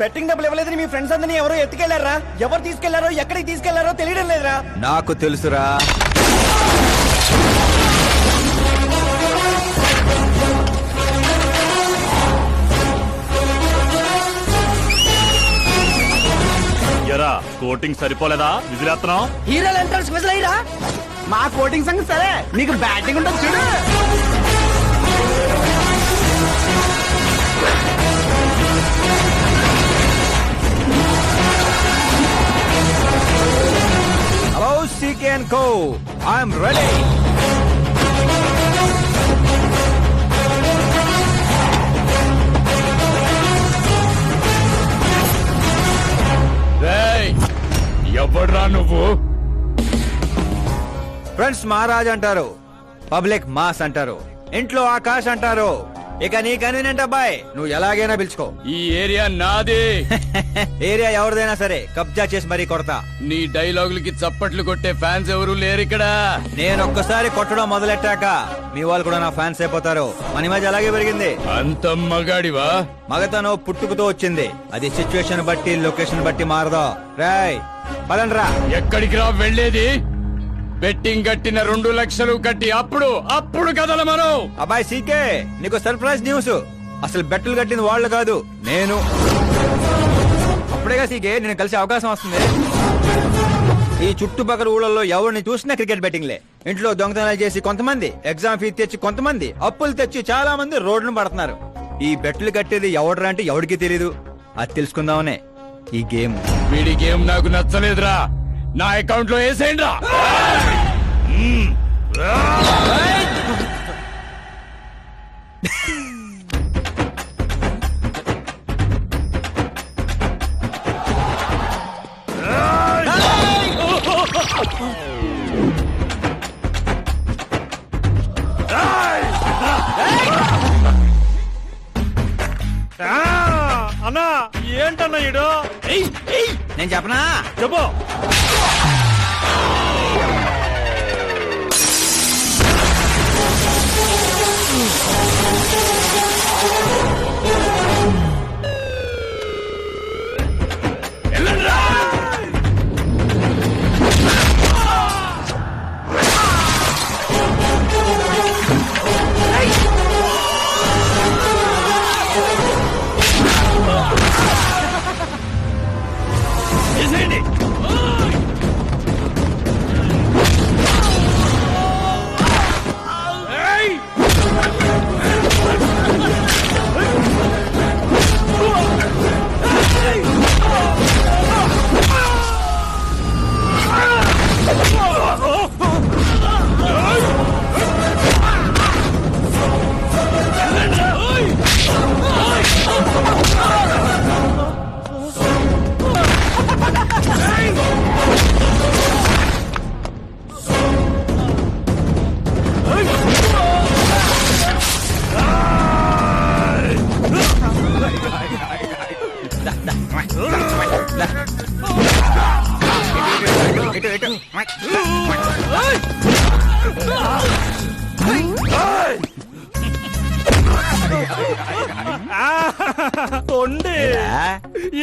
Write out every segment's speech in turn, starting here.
Betting డబ్బులు ఇవ్వలేదని మీ friends అందరినీ ఎవరో ఎత్తుకెళ్లారా? ఎవరు తీసుకెళ్లారో ఎక్కడికి తీసుకెళ్లారో తెలియడం లేదురా. నాకు తెలుసురా. ఎరా కోటింగ్ సరిపోలేదా? విజిలేస్తున్నాం. హీరోలు ఎంట్రన్స్ విజిలైరా. మా కోటింగ్ సంగతి సరే, నీకు బ్యాటింగ్ ఉంటుంది చూడు. Hello, CK and Co. I'm ready. ఎవడ్రా నువ్వు? ఫ్రెండ్స్ మహారాజ్ అంటారు, పబ్లిక్ మాస్ అంటారు, ఇంట్లో ఆకాశ్ అంటారు. ఇక నీ కన్వీనియంట్ అబ్బాయి, నువ్వు ఎలాగైనా పిలుచుకో. ఈ ఏరియా నాది. ఏరియా ఎవరిదైనా సరే కబ్జా చేసి మరీ కొడతా. నీ డైలాగులకి చప్పట్లు కొట్టే ఫ్యాన్స్ ఎవరు లేరు ఇక్కడ. నేను ఒక్కసారి కొట్టడం మొదలెట్టాక మీ వాళ్ళు కూడా నా ఫ్యాన్స్ అయిపోతారు. మన ఇమేజ్ అలాగే పెరిగింది. అంత మగాడివా? మగతను పుట్టుకుతో వచ్చింది, అది సిచ్యువేషన్ బట్టి లొకేషన్ బట్టి మారదా. రాయ్ పదండ్రా. ఎక్కడికి రా వెళ్ళేది? బెట్టింగ్ కట్టిన 2 లక్షలు కట్టి అప్పుడు కదల మనం. అబ్బాయి సీకే, నీకు సర్ప్రైజ్ న్యూస్. అసలు బెట్టులు కట్టింది వాళ్ళు కాదు, నేను. అప్పుడేగా సీకే నేను కలిసే అవకాశం వస్తుంది. ఈ చుట్టుపక్కల ఊళ్ళల్లో ఎవరిని చూసినా క్రికెట్ బెట్టింగ్లే. ఇంట్లో దొంగతనాలు చేసి కొంతమంది, ఎగ్జామ్ ఫీజు తెచ్చి కొంతమంది, అప్పులు తెచ్చి చాలా మంది రోడ్లను పడుతున్నారు. ఈ బెట్లు కట్టేది ఎవడరా అంటే ఎవడికి తెలీదు. అది తెలుసుకుందామనే ఈ గేమ్. వీడి గేమ్ నాకు నచ్చలేదురా. నా అకౌంట్ లో వేసేయండి రా. అన్నా ఏంటన్నా ఇడు? నేను చెప్పనా? చెప్పు.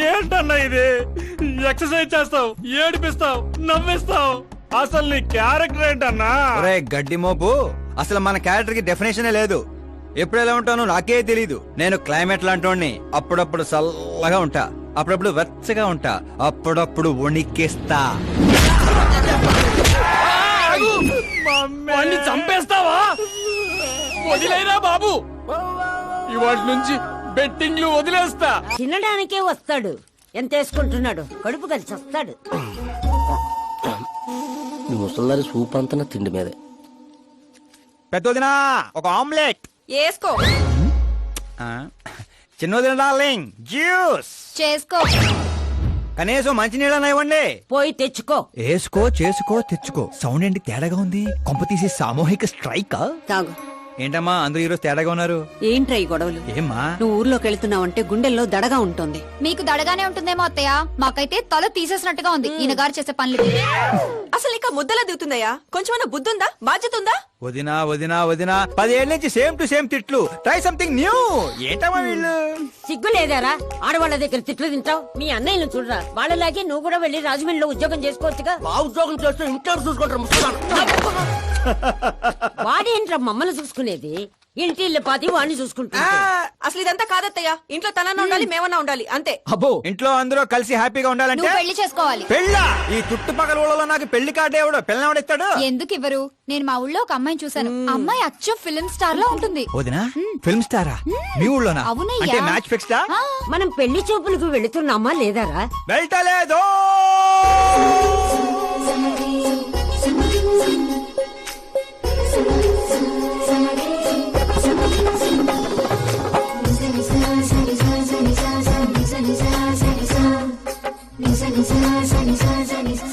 ఏంటన్నా ఇది? ఎక్సర్సైజ్ చేస్తావు, ఏడిపిస్తావు, నవ్విస్తావు. అసలు నీ క్యారెక్టర్ ఏంటన్నా? గడ్డి మోపు, అసలు మన క్యారెక్టర్ కి డెఫినేషనే లేదు. ఎప్పుడు ఎలా ఉంటానో నాకే తెలీదు. నేను క్లైమేట్ లాంటోడిని. అప్పుడప్పుడు చల్లగా ఉంటా, అప్పుడప్పుడు వెచ్చగా ఉంటా, అప్పుడప్పుడు వణికిస్తా. వాణ్ణి చంపేస్తావా? వదిలేరా బాబు, ఇవాటి నుంచి బెట్టింగ్లు వదిలేస్తా. తినడానికే వస్తాడు, ఎంత వేసుకుంటున్నాడు, కడుపు కలిసి వస్తాడు. ముసల్దారి సూప్ అంతా తిండి మీదే. పెద్దదినా ఒక ఆమ్లెట్ వేసుకో. చిన్నదిన డార్లింగ్ జ్యూస్ చేసుకో. కనీసం మంచినీళ్ళన్నా ఇవ్వండి. పోయి తెచ్చుకో. వేసుకో, చేసుకో, తెచ్చుకో. సౌండ్ ఏంటి తేడాగా ఉంది? కొంప తీసి సామూహిక స్ట్రైక్. తాగు. ఏంటమ్మా అందరూ ఈరోజు తేడాగా ఉన్నారు? ఏంట్రా ఈ గొడవలు? ఏమ్మా? నువ్వు ఊర్లోకి వెళ్తున్నావంటే గుండెల్లో దడగా ఉంటుంది. మీకు దడగానే ఉంటుందేమో అత్తయ్య, మాకైతే తల తీసేసినట్టుగా ఉంది ఈయన గారు చేసే పనులు. అసలు ఇంకా ముద్దలా దిగుతున్నాయా? కొంచెమైనా బుద్ధి ఉందా? బాధ్యత ఉందా? వదినా వదినా వదినా 10 ఏళ్ళ నుంచి సేమ్ టు సేమ్ తిట్లు. Try something new. ఏంటమ్మా వీళ్ళు? సిగ్గు లేదారా? ఆడవాళ్ళ దగ్గర తిట్లు తింటావు. మీ అన్నయ్యను చూడరా, వాళ్ళలాగే నువ్వు కూడా వెళ్ళి రాజమండ్రిలో ఉద్యోగం చేసుకోవచ్చుగా. మా ఉద్యోగం చేస్తూ ఇంట్లో చూసుకుంటారు వాడేంట్రా మమ్మల్ని చూసుకునేది? ఇంటి ఇల్లు పాతి వాడిని చూసుకుంటా. అసలు ఇదంతా కాదత్తయ్య. ఇంట్లో తనన్నా ఉండాలి, మేమన్నా ఉండాలి, అంతే. అబ్బో, ఇంట్లో అందరూ కలిసి హ్యాపీగా ఉండాలంటే నువ్వు పెళ్లి చేసుకోవాలి. పెళ్ళా? ఈ చుట్టుపక్కల ఊళ్ళలో నాకు పెళ్లి కార్డు ఎవడు పెళ్ళి ఎవడిస్తాడు? ఎందుకు ఇవ్వరు? నేను మా ఊళ్ళో ఒక అమ్మాయిని చూసాను. అమ్మాయి అచ్చు ఫిల్మ్ స్టార్ లో ఉంటుంది. వదినా ఫిల్మ్ స్టారా? మీ ఊళ్ళోనా? అవునయ్యా. అంటే మ్యాచ్ ఫిక్స్డా? ఆ, మనం పెళ్లి చూపులకు వెళుతున్నామా లేదారా? వెళ్ళలేదు.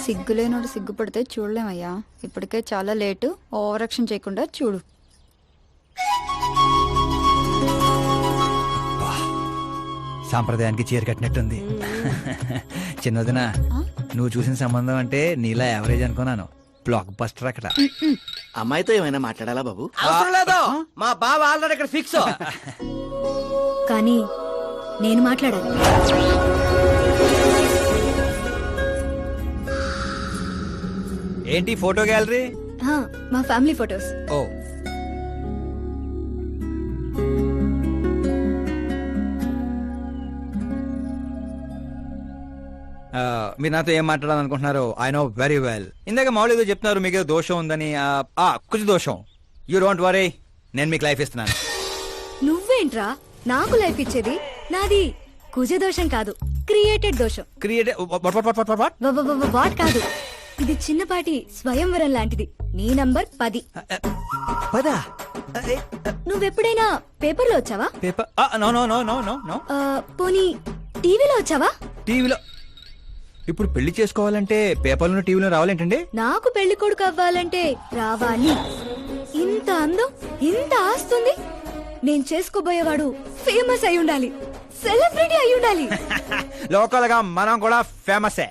సిగ్గులేనోడు సిగ్గుపడితే చూడలేమయ్యా. ఇప్పటికే చాలా లేటు. ఓవర్ యాక్షన్ చేయకుండా చూడు. సాంప్రదాయానికి చీర కట్టినట్టుంది. చిన్నదిన నువ్వు చూసిన సంబంధం అంటే నీలా యావరేజ్ అనుకున్నాను. బ్లాక్ బస్టర్ అక్కడ. అమ్మాయితో ఏమైనా మాట్లాడాలా బాబు? అవసరం లేదు, మా బావ ఆల్రెడీ ఇక్కడ ఫిక్స్. కానీ నేను మాట్లాడాలి. ఏంటి ఫోటో గ్యాలరీ? మా ఫ్యామిలీ ఫొటోస్. ఓ, మీరు నాతో ఏం మాట్లాడాలనుకుంటున్నారు? I know very well. ఇందాక మామూలు ఏదో చెప్తున్నారు, మీకు ఏదో దోషం ఉందని. కొంచెం దోషం. యూ డోంట్ వరీ, నేను మీకు లైఫ్ ఇస్తున్నాను. నువ్వేంట్రా నాకు లైఫ్ ఇచ్చేది? నాది కుజ దోషం కాదు, క్రియేటెడ్ దోషం. క్రియేట్ వాట్ కాదు, ఇది చిన్నపాటి స్వయంవరం లాంటిది. నీ నంబర్ 10. పదా నువ్వెప్పుడైనా పేపర్లో వచ్చావా? Paper? No no no no no no. పోనీ టీవీలో వచ్చావా? టీవీలో? ఇప్పుడు పెళ్లి చేసుకోవాలంటే పేపర్లో టీవీలో రావాలేంటండి? నాకు పెళ్లి కొడుకు అవ్వాలంటే రావాలి. ఇంత అందం, ఇంత ఆస్తుంది. నేను చేసుకోబోయేవాడు ఫేమస్ అయి ఉండాలి, సెలబ్రిటీ అయి ఉండాలి. లోకల్ గా మనం కూడా ఫేమసే.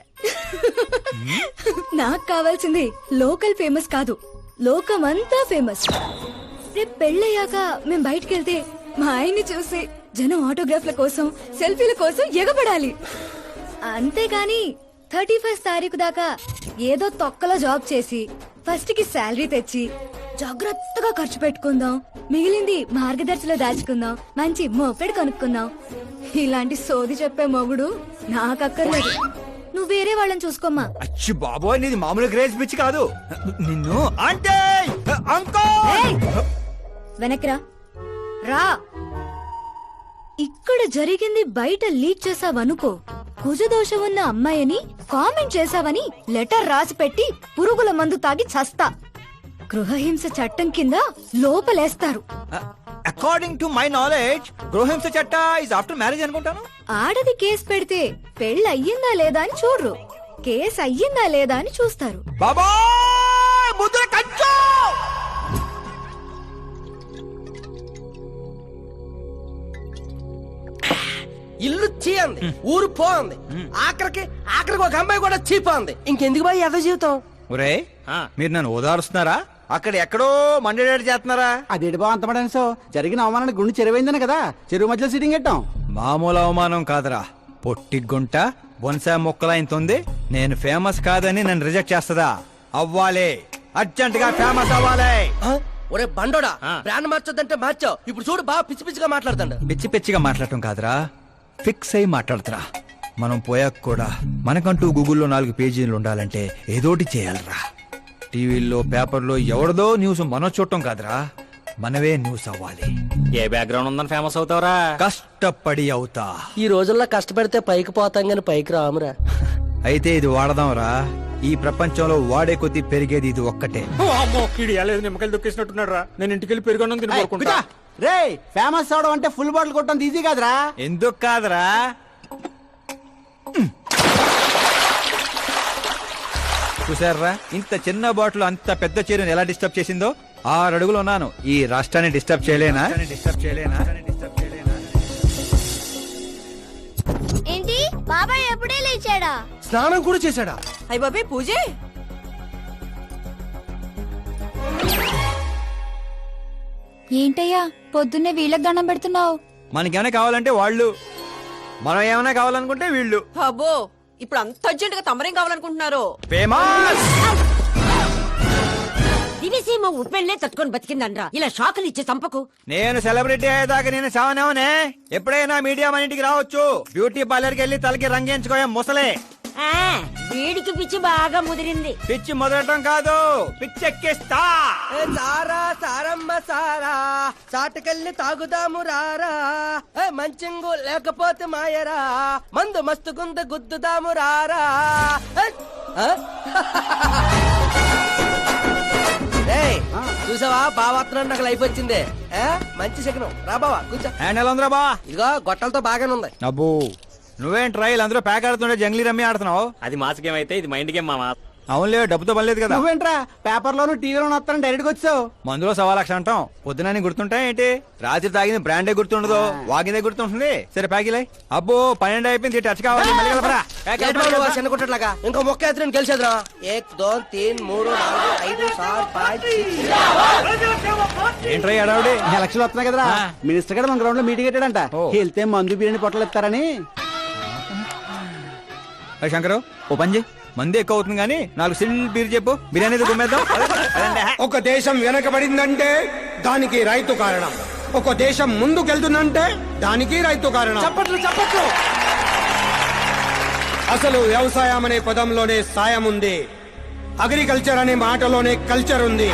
నాకు కావాల్సింది లోకల్ ఫేమస్ కాదు, లోకమంతా ఫేమస్. రేపు పెళ్ళయ్యాక మేం బయటికెళ్తే మా ఆయన్ని చూసి జనం ఆటోగ్రాఫ్ల కోసం, సెల్ఫీల కోసం ఎగబడాలి. అంతేగాని 31st తారీఖు దాకా ఏదో తొక్కలో జాబ్ చేసి ఫస్ట్ కి శాలరీ తెచ్చి జాగ్రత్తగా ఖర్చు పెట్టుకుందాం, మిగిలింది మార్గదర్శిలో దాచుకుందాం, మంచి మోపెడు కొనుక్కుందాం. ఇలాంటి సోది చెప్పే మొగుడు నాకక్కర్లేదు. నువ్వు వేరే వాళ్ళని చూసుకోమ్మా. అచ్చి బాబోయ్, నీది మామూలు గ్రేజ్ పిచ్చి కాదు. నిన్ను అంటే వెనక్రా రా. ఇక్కడ జరిగింది బయట లీక్ చేసావనుకో, కుజదోషం ఉన్న అమ్మాయిని కామెంట్ చేసావని లెటర్ రాసి పెట్టి పురుగుల మందు తాగి చస్తా. గృహహింస చట్టం కింద లోపలేస్తారు. అకార్డింగ్ టు మై నాలెడ్జ్ గృహహింస చట్ట ఇస్ ఆఫ్టర్ మ్యారేజ్ అనుకుంటాను. ఆడది కేసు పెడితే పెళ్లి అయ్యిందా లేదా అని చూడరు, కేసు అయ్యిందా లేదా అని చూస్తారు. బాబోయ్, ముద్దుల కంచు! ఇల్లు చీయంది, ఊరు పోంది, ఆఖరికి ఒక అమ్మాయి కూడా చీపోంది. ఇంకెందుకు బాయ్ ఎద జీవితం? ఒరే, మీరు నన్ను ఓదారుస్తున్నారా? అక్కడ ఎక్కడో మండేడాడు చేస్తున్నారా? అదేడు బా అంత సో జరిగిన అవమానానికి గుండె చెరువైందని కదా చెరువు మధ్యలో సిట్టింగ్ పెట్టాం. మామూలు అవమానం కాదురా, పొట్టి గుంట బొన్సా మొక్కలైంతుంది. నేను ఫేమస్ కాదని నన్ను రిజెక్ట్ చేస్తుందా? అవ్వాలి, అర్జెంట్ గా ఫేమస్ అవ్వాలి. ఒరే బండోడా, బ్రాండ్ మార్చొద్దంటే మార్చావు. ఇప్పుడు చూడు బాగా పిచ్చి పిచ్చిగా మాట్లాడుతాడు. పిచ్చి పిచ్చిగా మాట్లాడటం కాదురా, ఫిక్స్ అయి మాట్లాడుతురా. మనం పోయాక కూడా మనకంటూ గూగుల్లో 4 పేజీలు ఉండాలంటే ఏదోటి చేయాలరా. టీవీల్లో పేపర్లో ఎవరిదో న్యూస్ మనం చూడటం కాదురా, మనవే న్యూస్ అవ్వాలి. ఏ బ్యాక్గ్రౌండ్ ఉందని ఫేమస్ అవుతావురా? కష్టపడి అవుతా. ఈ రోజుల్లో కష్టపడితే పైకి పోతాం గాని పైకి రామురా. అయితే ఇది వాడదాంరా. ఈ ప్రపంచంలో వాడే కొద్దీ పెరిగేది ఇది ఒక్కటే. నిమ్మకాయలు దొక్కేసినట్టున్నాడు రా. నేను ఇంటికి వెళ్ళి పెరుగొన్నం తిని రే ఫేమస్ అవడం అంటే ఫుల్ బాటిల్ కొట్టడం ఈజీ కాదురా. ఎందుకు కాదురా? చూసారా, ఇంత చిన్న బాటిల్ అంత పెద్ద చీరను ఎలా డిస్టర్బ్ చేసిందో. 6 అడుగులు ఉన్నాను. ఈ రాష్ట్రాన్ని డిస్టర్బ్ చేయలేనా? ఏంటి బాబాయ్ ఎప్పుడే లేచాడా? స్నానం కూడా చేశాడా? అయ్య బాబే పూజే. ఏంటయ్యా పొద్దున్నే వీళ్ళకి దండం పెడుతున్నావు? మనకేమైనా కావాలంటే వాళ్ళు, మనం ఏమైనా కావాలనుకుంటే వీళ్ళు. అబ్బో ఇప్పుడు అంత అర్జెంట్ గా తమరేం కావాలనుకుంటున్నారు? ఫేమస్. దివిసీమ ఉప్పెళ్లే తట్టుకొని బతికిందనరా. ఇలా షాకులు ఇచ్చే చంపకు. నేను సెలబ్రిటీ అయ్యేదాకా నేను సావనేవనే. ఎప్పుడైనా మీడియా మన ఇంటికి రావచ్చు. బ్యూటీ పార్లర్కి వెళ్ళి తలకి రంగేయించుకోయా ముసలే. ఆ, వీడికి పిచ్చి బాగా ముదిరింది. పిచ్చి మొదలటం కాదు, పిచ్చెక్కిస్తా. ఏ సారా సారమ్మ సారా, చాటుకెళ్ళి తాగుదాము రారా. ఏ మంచింగు లేకపోతే మాయరా, మందు మస్తు గుంద గుద్దుదాము రారా. ఏ, ఆ? ఏయ్, చూసావా బావాత్రం నాకు లైఫ్ వచ్చింది. ఏ, మంచి శకనం. రా బావా కూర్చో. హ్యాండ్ ఎలా ఉందిరా బా? ఇదిగో గొట్టలతో బాగానే ఉంది. అబ్బో, నువ్వేం ట్రైల్ అందరూ ప్యాక్ ఆడుతుండే జంగ్లీ రమ్మి ఆడుతున్నావు. అది మాస్ గేమ్ అయితే ఇది మైండ్ గేమ్ మామా. అవునులే, డబ్బుతో పనిలేదు కదా. నువ్వేంట్రా పేపర్ లోను టీవీలోను వస్తాను డైరెక్ట్ గా వచ్చావు. మందులో 1,00,000 అంటాం. పొద్దునని గుర్తుంటాయి ఏంటి? రాత్రి తాగింది బ్రాండే గుర్తుండదు, వాగిందే గుర్తుంటుంది. సరే ప్యాకిలే. అబ్బో 12 అయిపోయింది, టచ్ కావాలి. మళ్ళీ కలపరా. ఏంటి బాబు నువ్వు చిన్న కుట్టట్లాగా? ఇంకో మొక్క ఎత్తున గెలిచేద్రా. 1 2 3 4 5 6 5 6. ఏంట్రై అడావుడి? ఎలక్షన్ వస్తున్నాయి కదరా, మినిస్టర్ గారు మన గ్రౌండ్ లో మీటింగ్ పెట్టాడంట. ఓ. వెళ్తే మందు బిర్యానీ పొట్టలు ఇస్తారని. శంకరు ఓ పని చేయి, మంది ఎక్కువ అవుతుంది కానీ 4 సిల్ బీర్ చెప్పు, బిర్యానీ గుమ్మేద్దాం. ఒక దేశం వెనకబడిందంటే దానికి రైతు కారణం. ఒక దేశం ముందుకెళ్తుందంటే దానికి రైతు కారణం. చప్పట్లు చప్పట్లు. అసలు వ్యవసాయం అనే పదంలోనే సాయం ఉంది. అగ్రికల్చర్ అనే మాటలోనే కల్చర్ ఉంది.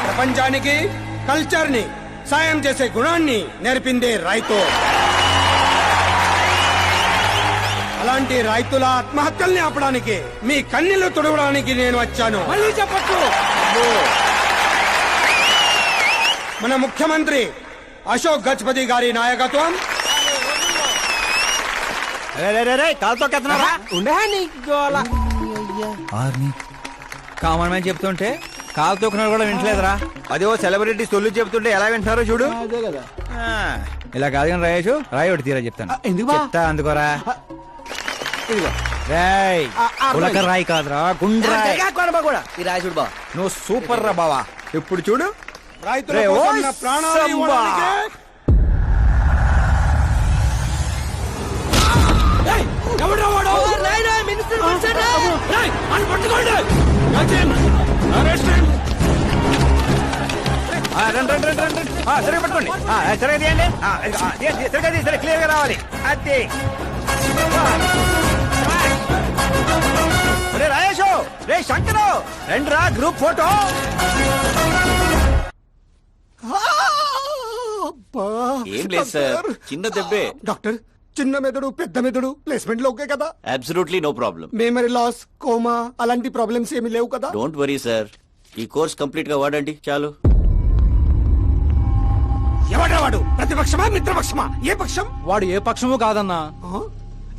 ప్రపంచానికి కల్చర్ ని, సాయం చేసే గుణాన్ని నేర్పిందే రైతు. అలాంటి రైతుల ఆత్మహత్యల్ని ఆపడానికి, మీ కన్నీళ్లు తుడవడానికి నేను వచ్చాను. మళ్ళీ చెప్పట్లు. మన ముఖ్యమంత్రి అశోక్ గజపతి గారి నాయకత్వం, కాలుతో కెత్తనారా? ఉండే నీకు గోల. కామన్ మ్యాన్ చెప్తుంటే కాలు తొక్కున్నారు కూడా వింటలేదురా. అదే ఓ సెలబ్రిటీ సొల్లు చెప్తుంటే ఎలా వింటున్నారో చూడు. అదే కదా. ఆ, ఇలా కాదు కానీ రాయేషు, రాయి ఒకటి తీరా చెప్తాను. ఎందుకు బా? చెప్తా అందుకోరా. ఇదిగో. రాయ్ ఉలక రాయి కాదురా, గుండ్రాయ్. కూడా ఈ రాజుడు బా. నువ్వు సూపర్ రా బావా. ఇప్పుడు చూడు, రైతుల రే, కోసం ఓయ్ నా ప్రాణాలు సంబా. ఇవ్వడానికే మినిస్టర్ వచ్చాడు. ఆ, రండి రండి రండి రండి. ఆ, సరిగ్గా పట్టుకోండి. ఆ, సరిగ్గా తీయండి. ఆ, తీయండి. సరిగ్గా తీయండి. సరే క్లియర్ గా రావాలి. అది రే రాయేషు, రే శంకరు, రండి రా గ్రూప్ ఫోటో. ఏం లేదు సార్, చిన్న దెబ్బే. డాక్టర్, చిన్న మెదడు పెద్ద మెదడు ప్లేస్మెంట్ లో ఓకే కదా? Absolutely no problem. Memory loss, coma అలాంటి ప్రాబ్లమ్స్ ఏమీ లేవు కదా? డోంట్ వరీ సార్, ఈ కోర్స్ కంప్లీట్ గా వాడండి చాలు. ఎవడ్రా వాడు? ప్రతిపక్షమా మిత్రపక్షమా? ఏ పక్షం? వాడు ఏ పక్షము కాదన్నా. ఆ?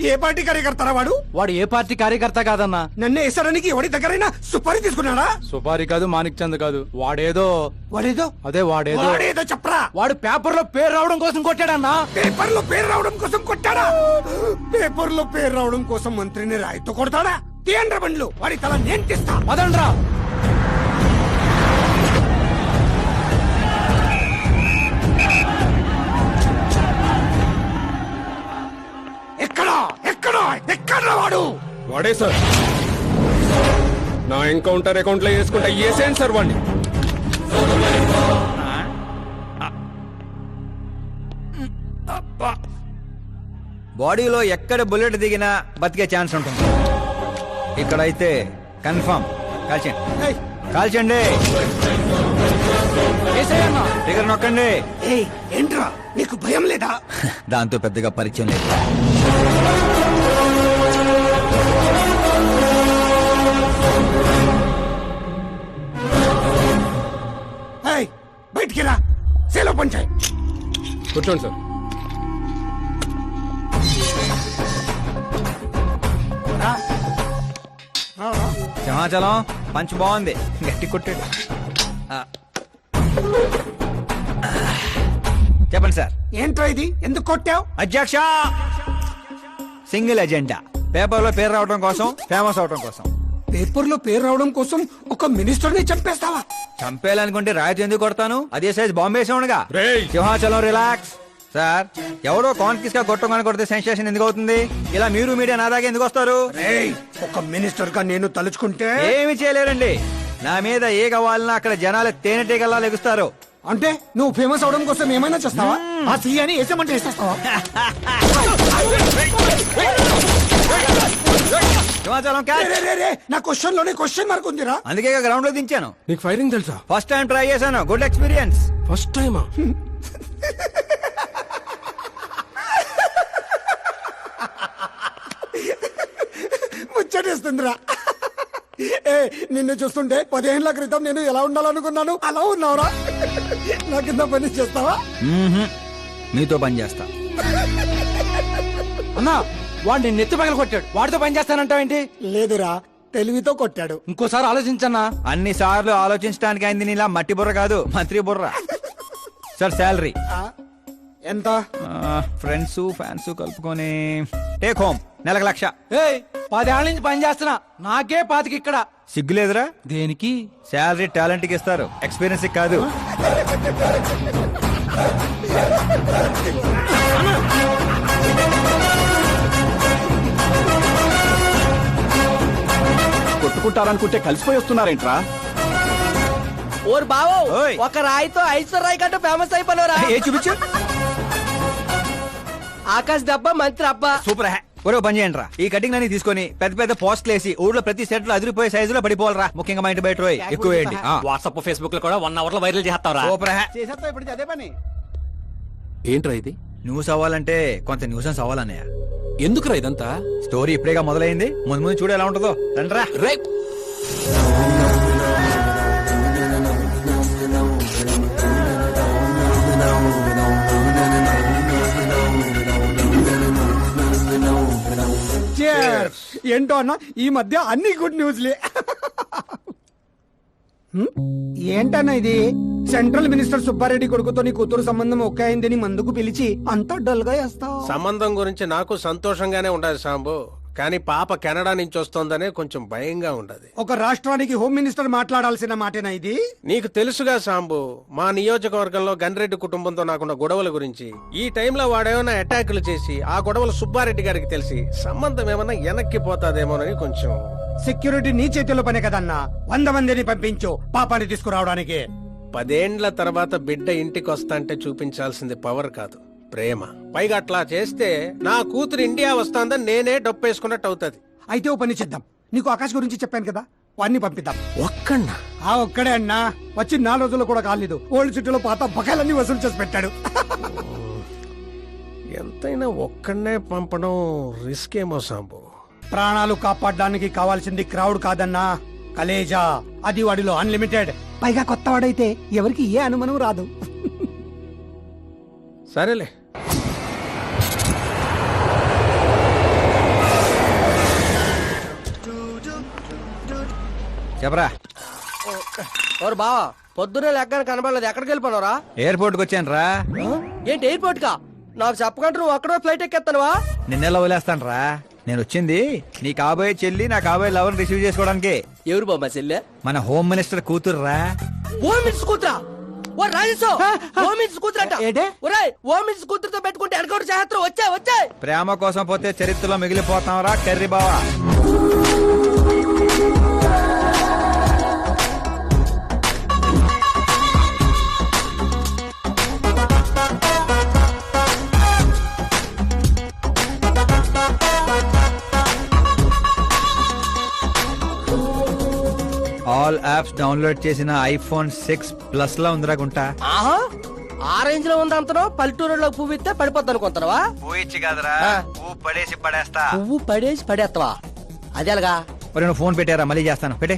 ఏ పార్టీ కార్యకర్తారా వాడు? వాడు ఏ పార్టీ కార్యకర్త కాదన్నా. నన్ను వేసడానికి ఎవరి దగ్గరైనా సుపారీ తీసుకున్నాడా? సుపారి కాదు, మాణిక్ చంద్ కాదు. వాడేదో వాడేదో అదే వాడేదో వాడేదో చెప్పరా. వాడు పేపర్ లో పేరు రావడం కోసం కొట్టాడన్నా. పేపర్ లో పేరు రావడం కోసం కొట్టాడా? పేపర్ లో పేరు రావడం కోసం మంత్రిని రాయితో కొడతాడా? తీయండ్ర బండ్లు, వాడి తల నేను తీస్తా. పదండ్రా. ఎక్కడా ఎక్కడా ఎక్కడ్రా వాడు? వాడే సార్, నా ఎన్కౌంటర్ అకౌంట్ లో వేసుకుంటా వేసేయండి సార్ వాడిని. బాడీలో ఎక్కడ బుల్లెట్ దిగినా బతికే ఛాన్స్ ఉంటుంది. ఇక్కడైతే కన్ఫర్మ్. కాల్చండి, కాల్చండి. దగ్గర నొక్కండి. ఏయ్, ఏంట్రా నీకు భయం లేదా? దాంతో పెద్దగా పరిచయం లేదు. ఏయ్, బయటికి రా, సేలో పంచాయి. కూర్చోండి సార్. సింహాచలం పంచ్ బాగుంది, గట్టి కొట్టాడు. చెప్పండి సార్. ఏంట్రా ఇది? ఎందుకు కొట్టావు? అధ్యక్ష, సింగిల్ ఎజెండా. పేపర్లో పేరు రావడం కోసం, ఫేమస్ అవడం కోసం. పేపర్ లో పేరు రావడం కోసం ఒక మినిస్టర్ ని చంపేస్తావా? చంపేయాలనుకుంటే రాయితీ ఎందుకు కొడతాను? అదే సైజ్ బాంబే సౌండ్గా. రేయ్. సింహాచలం రిలాక్స్. సార్, ఎవడో కాన్ఫిస్ గా కొట్టగానే కొడితే సెన్సేషన్ ఎందుకు అవుతుంది? ఇలా మీరు మీడియా నా దాకా ఎందుకు వస్తారు? రేయ్, ఒక మినిస్టర్ గా నేను తలుచుకుంటే ఏమి చేయలేరండి. నా మీద ఏ కావాలన్నా అక్కడ జనాలు తేనెటీగల్లా లెగుస్తారు. అంటే నువ్వు ఫేమస్ అవడం కోసం ఏమైనా చేస్తావా? ఆ సీఎని వేసేమంటే వేసేస్తావా? సింహాచలం క్యాచ్. రే, రే, రే, నా క్వశ్చన్ లోనే క్వశ్చన్ మార్క్ ఉందిరా. అందుకే గ్రౌండ్ లో దించాను. నీకు ఫైరింగ్ తెలుసా? ఫస్ట్ టైం ట్రై చేశాను. Good experience. ఫస్ట్ టైమా? ముచ్చటేస్తుందిరా. ఏ, నిన్ను చూస్తుంటే 15 ఏళ్ల క్రితం నేను ఎలా ఉండాలనుకున్నాను అలా ఉన్నావురా. నా కింద పని చేస్తావా? మీతో పని చేస్తా. అన్నా వాడిని నెత్తి పగల కొట్టాడు, వాడితో పని చేస్తానంటావేంటి? లేదురా, తెలివితో కొట్టాడు. ఇంకోసారి ఆలోచించన్నా. అన్ని సార్లు ఆలోచించడానికి అయింది నీలా మట్టి బుర్ర కాదు, మంత్రి బుర్ర. సార్, శాలరీ ఎంత? ఫ్రెండ్స్ ఫ్యాన్స్ కలుపుకొని టేక్ హోమ్ నెలకు 1,00,000. ఏయ్ 10 ఏళ్ల నుంచి పని చేస్తున్నా, నాకే 25 ఇక్కడ. సిగ్గులేదురా? దేనికి? శాలరీ టాలెంట్ కి ఇస్తారు, ఎక్స్పీరియన్స్ కి కాదు. కొట్టుకుంటారనుకుంటే కలిసిపోయి వస్తున్నారేంట్రా? ఓర్ బావో, ఓయ్. ఒక రాయితో ఐశ్వర్ రాయ్ కంటే ఫేమస్ అయిపోయినరా. ఏ చూపించు. ఆకాశ్ దెబ్బ మంత్రి అబ్బా. సూపర్ హ్యా. ఒరే పని చేయండి రా, ఈ కటింగ్ అన్ని తీసుకొని పెద్ద పెద్ద పోస్టులు వేసి ఊర్లో ప్రతి సెట్ లో అదిరిపోయే సైజులో పడిపోవాలరా. ముఖ్యంగా మా ఇంటి బయట రోయ్ ఎక్కువ వేయండి. వాట్సాప్ ఫేస్బుక్ లో కూడా 1 అవర్ లో వైరల్ చేస్తావరా? సూపర్ హ్యా. చేసేస్తా ఇప్పుడు అదే పని. ఏంట్రా ఇది? న్యూస్ అవ్వాలంటే కొంత న్యూసెన్స్ అవ్వాలన్నయ్య. ఎందుకురా ఇదంతా? స్టోరీ ఇప్పుడేగా మొదలైంది, ముందు ముందు చూడు ఎలా ఉంటుందో. రండ్రా. రే, ఏంటో అన్న, ఈ మధ్య అన్ని గుడ్ న్యూస్లే. ఏంటన్నా ఇది? సెంట్రల్ మినిస్టర్ సుబ్బారెడ్డి కొడుకుతో నీ కూతురు సంబంధం ఒకే అయిందని మందుకు పిలిచి అంతా డల్ గా వేస్తావు. సంబంధం గురించి నాకు సంతోషంగానే ఉండదు సాంబు, కానీ పాప కెనడా నుంచి వస్తోందనే కొంచెం భయంగా ఉండదు. ఒక రాష్ట్రానికి హోమ్ మినిస్టర్ మాట్లాడాల్సిన మాటేనా ఇది? నీకు తెలుసుగా సాంబు, మా నియోజకవర్గంలో గన్రెడ్డి కుటుంబంతో నాకున్న గొడవల గురించి. ఈ టైంలో వాడేమైనా అటాకులు చేసి ఆ గొడవలు సుబ్బారెడ్డి గారికి తెలిసి సంబంధం ఏమైనా వెనక్కి పోతాదేమోనని కొంచెం. సెక్యూరిటీ నీ చేతిలో పనే కదన్నా. 100 మందిని పంపించు పాపాన్ని తీసుకురావడానికి. 10 ఏండ్ల తర్వాత బిడ్డ ఇంటికి వస్తాంటే చూపించాల్సింది పవర్ కాదు, ప్రేమ. పైగా అట్లా చేస్తే నా కూతురు ఇండియా వస్తాందని నేనే డొప్పేసుకున్నట్టు అవుతుంది. అయితే ఓ పని చేద్దాం, నీకు ఆకాశ్ గురించి చెప్పాను కదా, వాడిని పంపిద్దాం. ఒక్కన్నా? ఆ ఒక్కడే అన్నా, వచ్చి 4 రోజులు కూడా కాలేదు. ఓల్డ్ సిటీలో పాత బకాయిలన్నీ వసూలు చేసి పెట్టాడు. ఎంతైనా ఒక్కడనే పంపడం రిస్క్ ఏమో సాంబు. ప్రాణాలు కాపాడడానికి కావాల్సింది క్రౌడ్ కాదన్నా, కలేజా. అది వాడిలో అన్లిమిటెడ్. పైగా కొత్త వాడైతే ఎవరికి ఏ అనుమానం రాదు. సరేలే. చెప్పరా. ఓర్ బావా, పొద్దున్నే లెక్కన కనబడలేదు, ఎక్కడికి వెళ్ళిపోనరా? ఎయిర్పోర్ట్ కి వచ్చాను రా. ఏంటి ఎయిర్పోర్ట్ కా? నాకు చెప్పకుండా నువ్వు అక్కడో ఫ్లైట్ ఎక్కేస్తానువా? నిన్నెలా వదిలేస్తాను రా. నేను వచ్చింది నీ కాబోయే చెల్లి, నా కాబోయే లవర్ రిసీవ్ చేసుకోవడానికి. ఎవరు బాబా చెల్లె? మన హోమ్ మినిస్టర్ కూతురు రా. ఓ మినిట్స్ కూతురా? ఓ రాజేశో, ఓ మినిట్స్ కూతురట. ఏంటే? ఒరేయ్, ఓ మినిట్స్ కూతురుతో పెట్టుకుంటే ఎడగొట్టు చేస్తారు. వచ్చే ప్రేమ కోసం పోతే చరిత్రలో మిగిలిపోతాం రా కర్రీ బావా. ఆల్ యాప్స్ డౌన్లోడ్ చేసిన ఐఫోన్ 6 ప్లస్ లో ఉందిరా గుంట. ఆహా, ఆ రేంజ్ లో ఉంది అంతనో. పల్లెటూరులో పువ్వు ఇస్తే పడిపోద్ది అనుకుంటారా? పోయిచ్చి కాదురా, పువ్వు పడేసి పడేస్తా. పువ్వు పడేసి పడేస్తావా? అదే అలాగా. ఒరే నువ్వు ఫోన్ పెట్టారా, మళ్ళీ చేస్తాను. పెట్టే.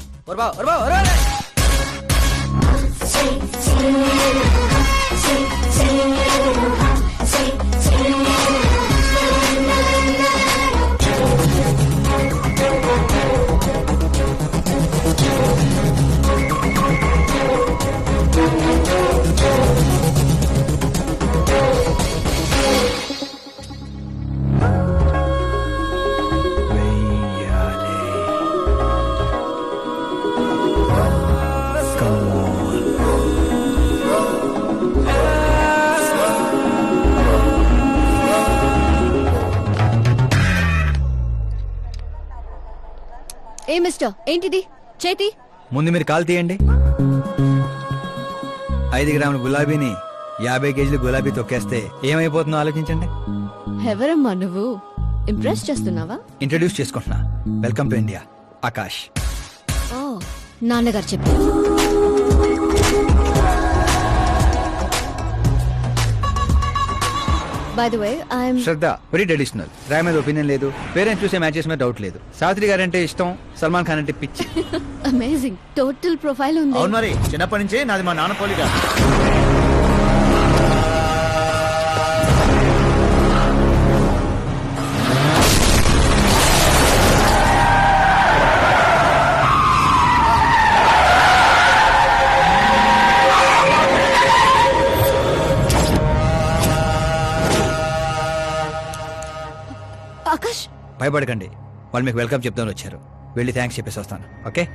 మిస్టర్ ఏంటిది చేతి ముందు మీరు కాల్ తీయండి. 5 గ్రాముల గులాబీని 50 కేజీలు గులాబీ తొక్కేస్తే ఏమైపోతుందో ఆలోచించండి. ఎవరమ్మా నువ్వు ఇంప్రెస్ చేస్తున్నావా? ఇంట్రడ్యూస్ చేసుకుంటున్నా. Welcome to India, Akash. ఓ నాన్నగారు చెప్పారు. By the way I'm Shraddha very traditional. Roy మీద ఒపీనియన్ లేదు, పేరెంట్స్ చూసే మ్యాచెస్ మీద డౌట్ లేదు. సావిత్రి గారు అంటే ఇష్టం, సల్మాన్ ఖాన్ అంటే పిచ్చి. అమేజింగ్ టోటల్ ప్రొఫైల్ ఉంది. అవును మరి, చిన్నప్పటి నుంచే నాది మా నాన్న పోలిగా. ఆకాష్ భయపడకండి, వాళ్ళు మీకు వెల్కమ్ చెప్తాను వచ్చారు. వెళ్ళి థ్యాంక్స్ చెప్పేసి వస్తాను. ఓకే.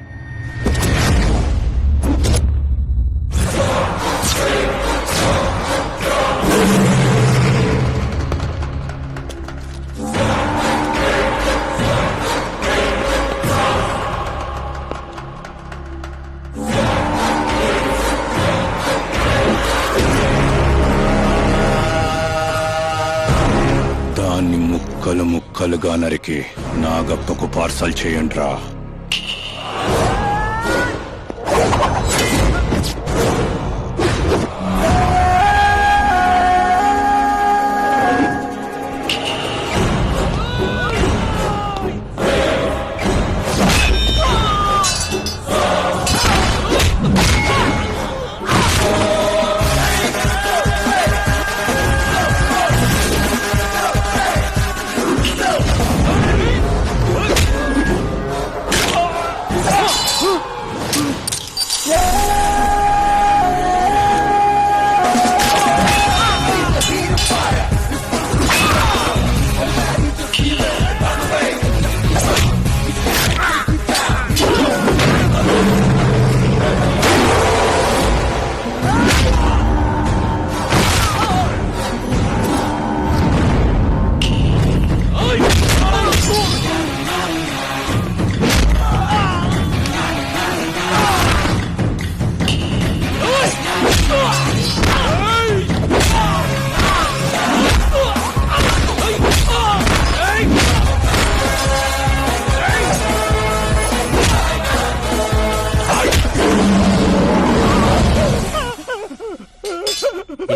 దాన్ని ముక్కలు ముక్కలుగా నరికి నాగప్పకు పార్సల్ చేయండి రా.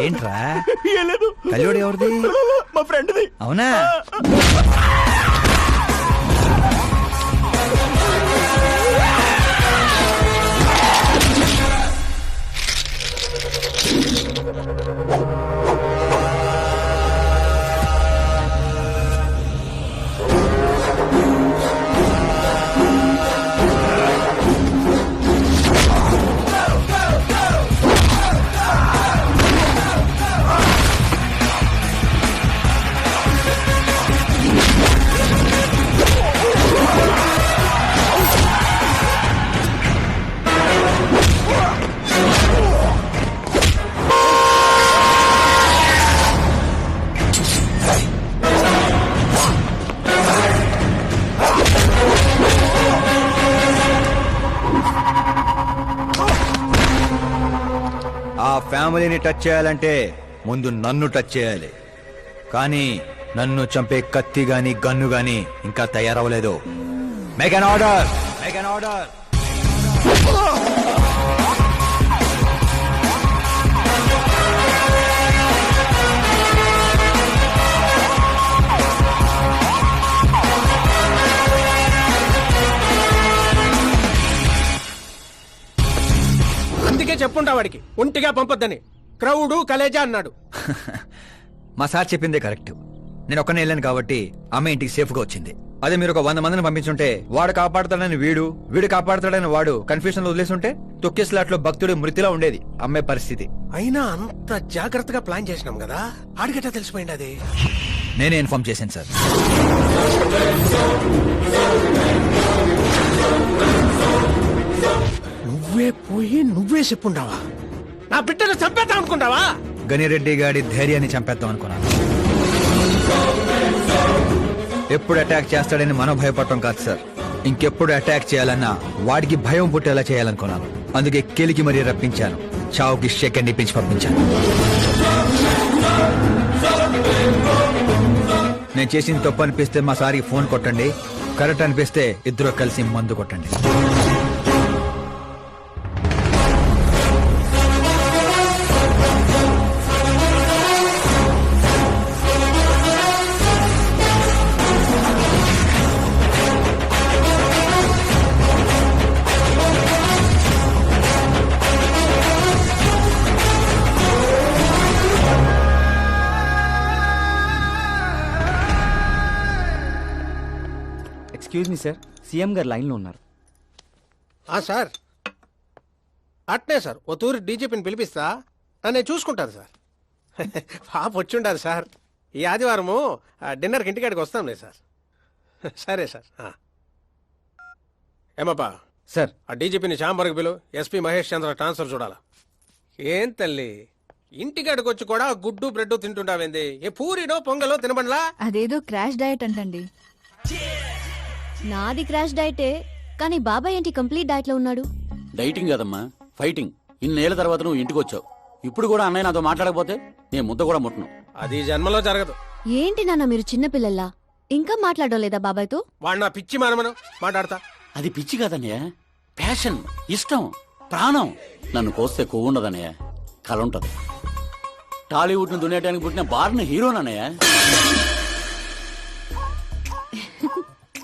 ఏంట్రా కల్లోడు ఎవరిది? మా ఫ్రెండ్ది. అవునా? ఆ ఫ్యామిలీని టచ్ చేయాలంటే ముందు నన్ను టచ్ చేయాలి. కానీ నన్ను చంపే కత్తి గాని గన్ను గాని ఇంకా తయారవలేదు. Make an order, make an order. అందుకే చెప్పుంటా వాడికి ఒంటిగా పంపొద్దని. క్రౌడు కలేజా అన్నాడు. మా సార్ చెప్పిందే కరెక్ట్. నేను ఒక్కనే వెళ్ళాను కాబట్టి అమ్మ ఇంటికి సేఫ్ గా వచ్చింది. అదే మీరు ఒక 100 మందిని పంపించుంటే వాడు కాపాడుతాడని వీడు కాపాడుతాడని వాడు కన్ఫ్యూజన్ లో వదిలేసుంటే తొక్కేస్లాట్ లో భక్తుడి మృతిలా ఉండేది అమ్మాయి పరిస్థితి. అయినా అంత జాగ్రత్తగా ప్లాన్ చేసినాం కదా, ఆడిగట్టా తెలిసిపోయింది. అది నేనే ఇన్ఫార్మ్ చేశాను సార్. నువ్వే పోయి నువ్వే చెప్పుండావా? నా బిడ్డను చంపేద్దాం అనుకుంటావా? గనిరెడ్డి గాడి ధైర్యాన్ని చంపేద్దాం అనుకున్నాను. ఎప్పుడు అటాక్ చేస్తాడని మనం భయపడటం కాదు సార్, ఇంకెప్పుడు అటాక్ చేయాలన్నా వాడికి భయం పుట్టేలా చేయాలనుకున్నాను. అందుకే కెలికి మరీ రప్పించాను. చావుకి సెకండ్ ఇప్పించి పంపించాను. నేను చేసిన తప్పు అనిపిస్తే మా సారికి ఫోన్ కొట్టండి. కరెక్ట్ అనిపిస్తే ఇద్దరు కలిసి మందు కొట్టండి. ఎక్స్క్యూజ్ మీ సార్, సీఎం గారు లైన్ లో ఉన్నారు. సార్ అట్నే సార్ ఓ తూరి డీజీపీని పిలిపిస్తా నేను చూసుకుంటాను సార్. పాప వచ్చిండారు సార్. ఈ ఆదివారము డిన్నర్కి ఇంటికాడికి వస్తాంలే సార్. సరే సార్. ఏమప్పా సార్, ఆ డీజీపీని చాంబర్కి పిలు. ఎస్పీ మహేష్ చంద్ర ట్రాన్స్ఫర్ చూడాలా. ఏం తల్లి ఇంటికాడికి వచ్చి కూడా గుడ్డు బ్రెడ్ తింటుంటావేంది? ఏ పూరినో పొంగలో తినబండ్లా? అదేదో క్రాష్ డయట్ అంటండి. నాది క్రాష్ డయటే, కానీ బాబాయ్ ఏంటి కంప్లీట్ డయట్ లో ఉన్నాడు? డైటింగ్ కదమ్మా, ఫైటింగ్. ఇన్నేళ్ల తర్వాత నువ్వు ఇంటికి వచ్చావు. ఇప్పుడు కూడా అన్నయ్య నాతో మాట్లాడకపోతే నేను ముద్ద కూడా ముట్టను. అది జన్మలో జరగదు. ఏంటి నాన్న మీరు చిన్న పిల్లల్లా ఇంకా మాట్లాడడం లేదా బాబాయ్తో? వాడు నా పిచ్చి మానమను మాట్లాడతా. అది పిచ్చి కాదన్నయ్య, ప్యాషన్, ఇష్టం, ప్రాణం. నన్ను కోస్తే కొవ్వు ఉండదన్నయ్య, కళ ఉంటది. టాలీవుడ్ ను దున్నేయడానికి పుట్టిన బార్న హీరోనన్నయ్య.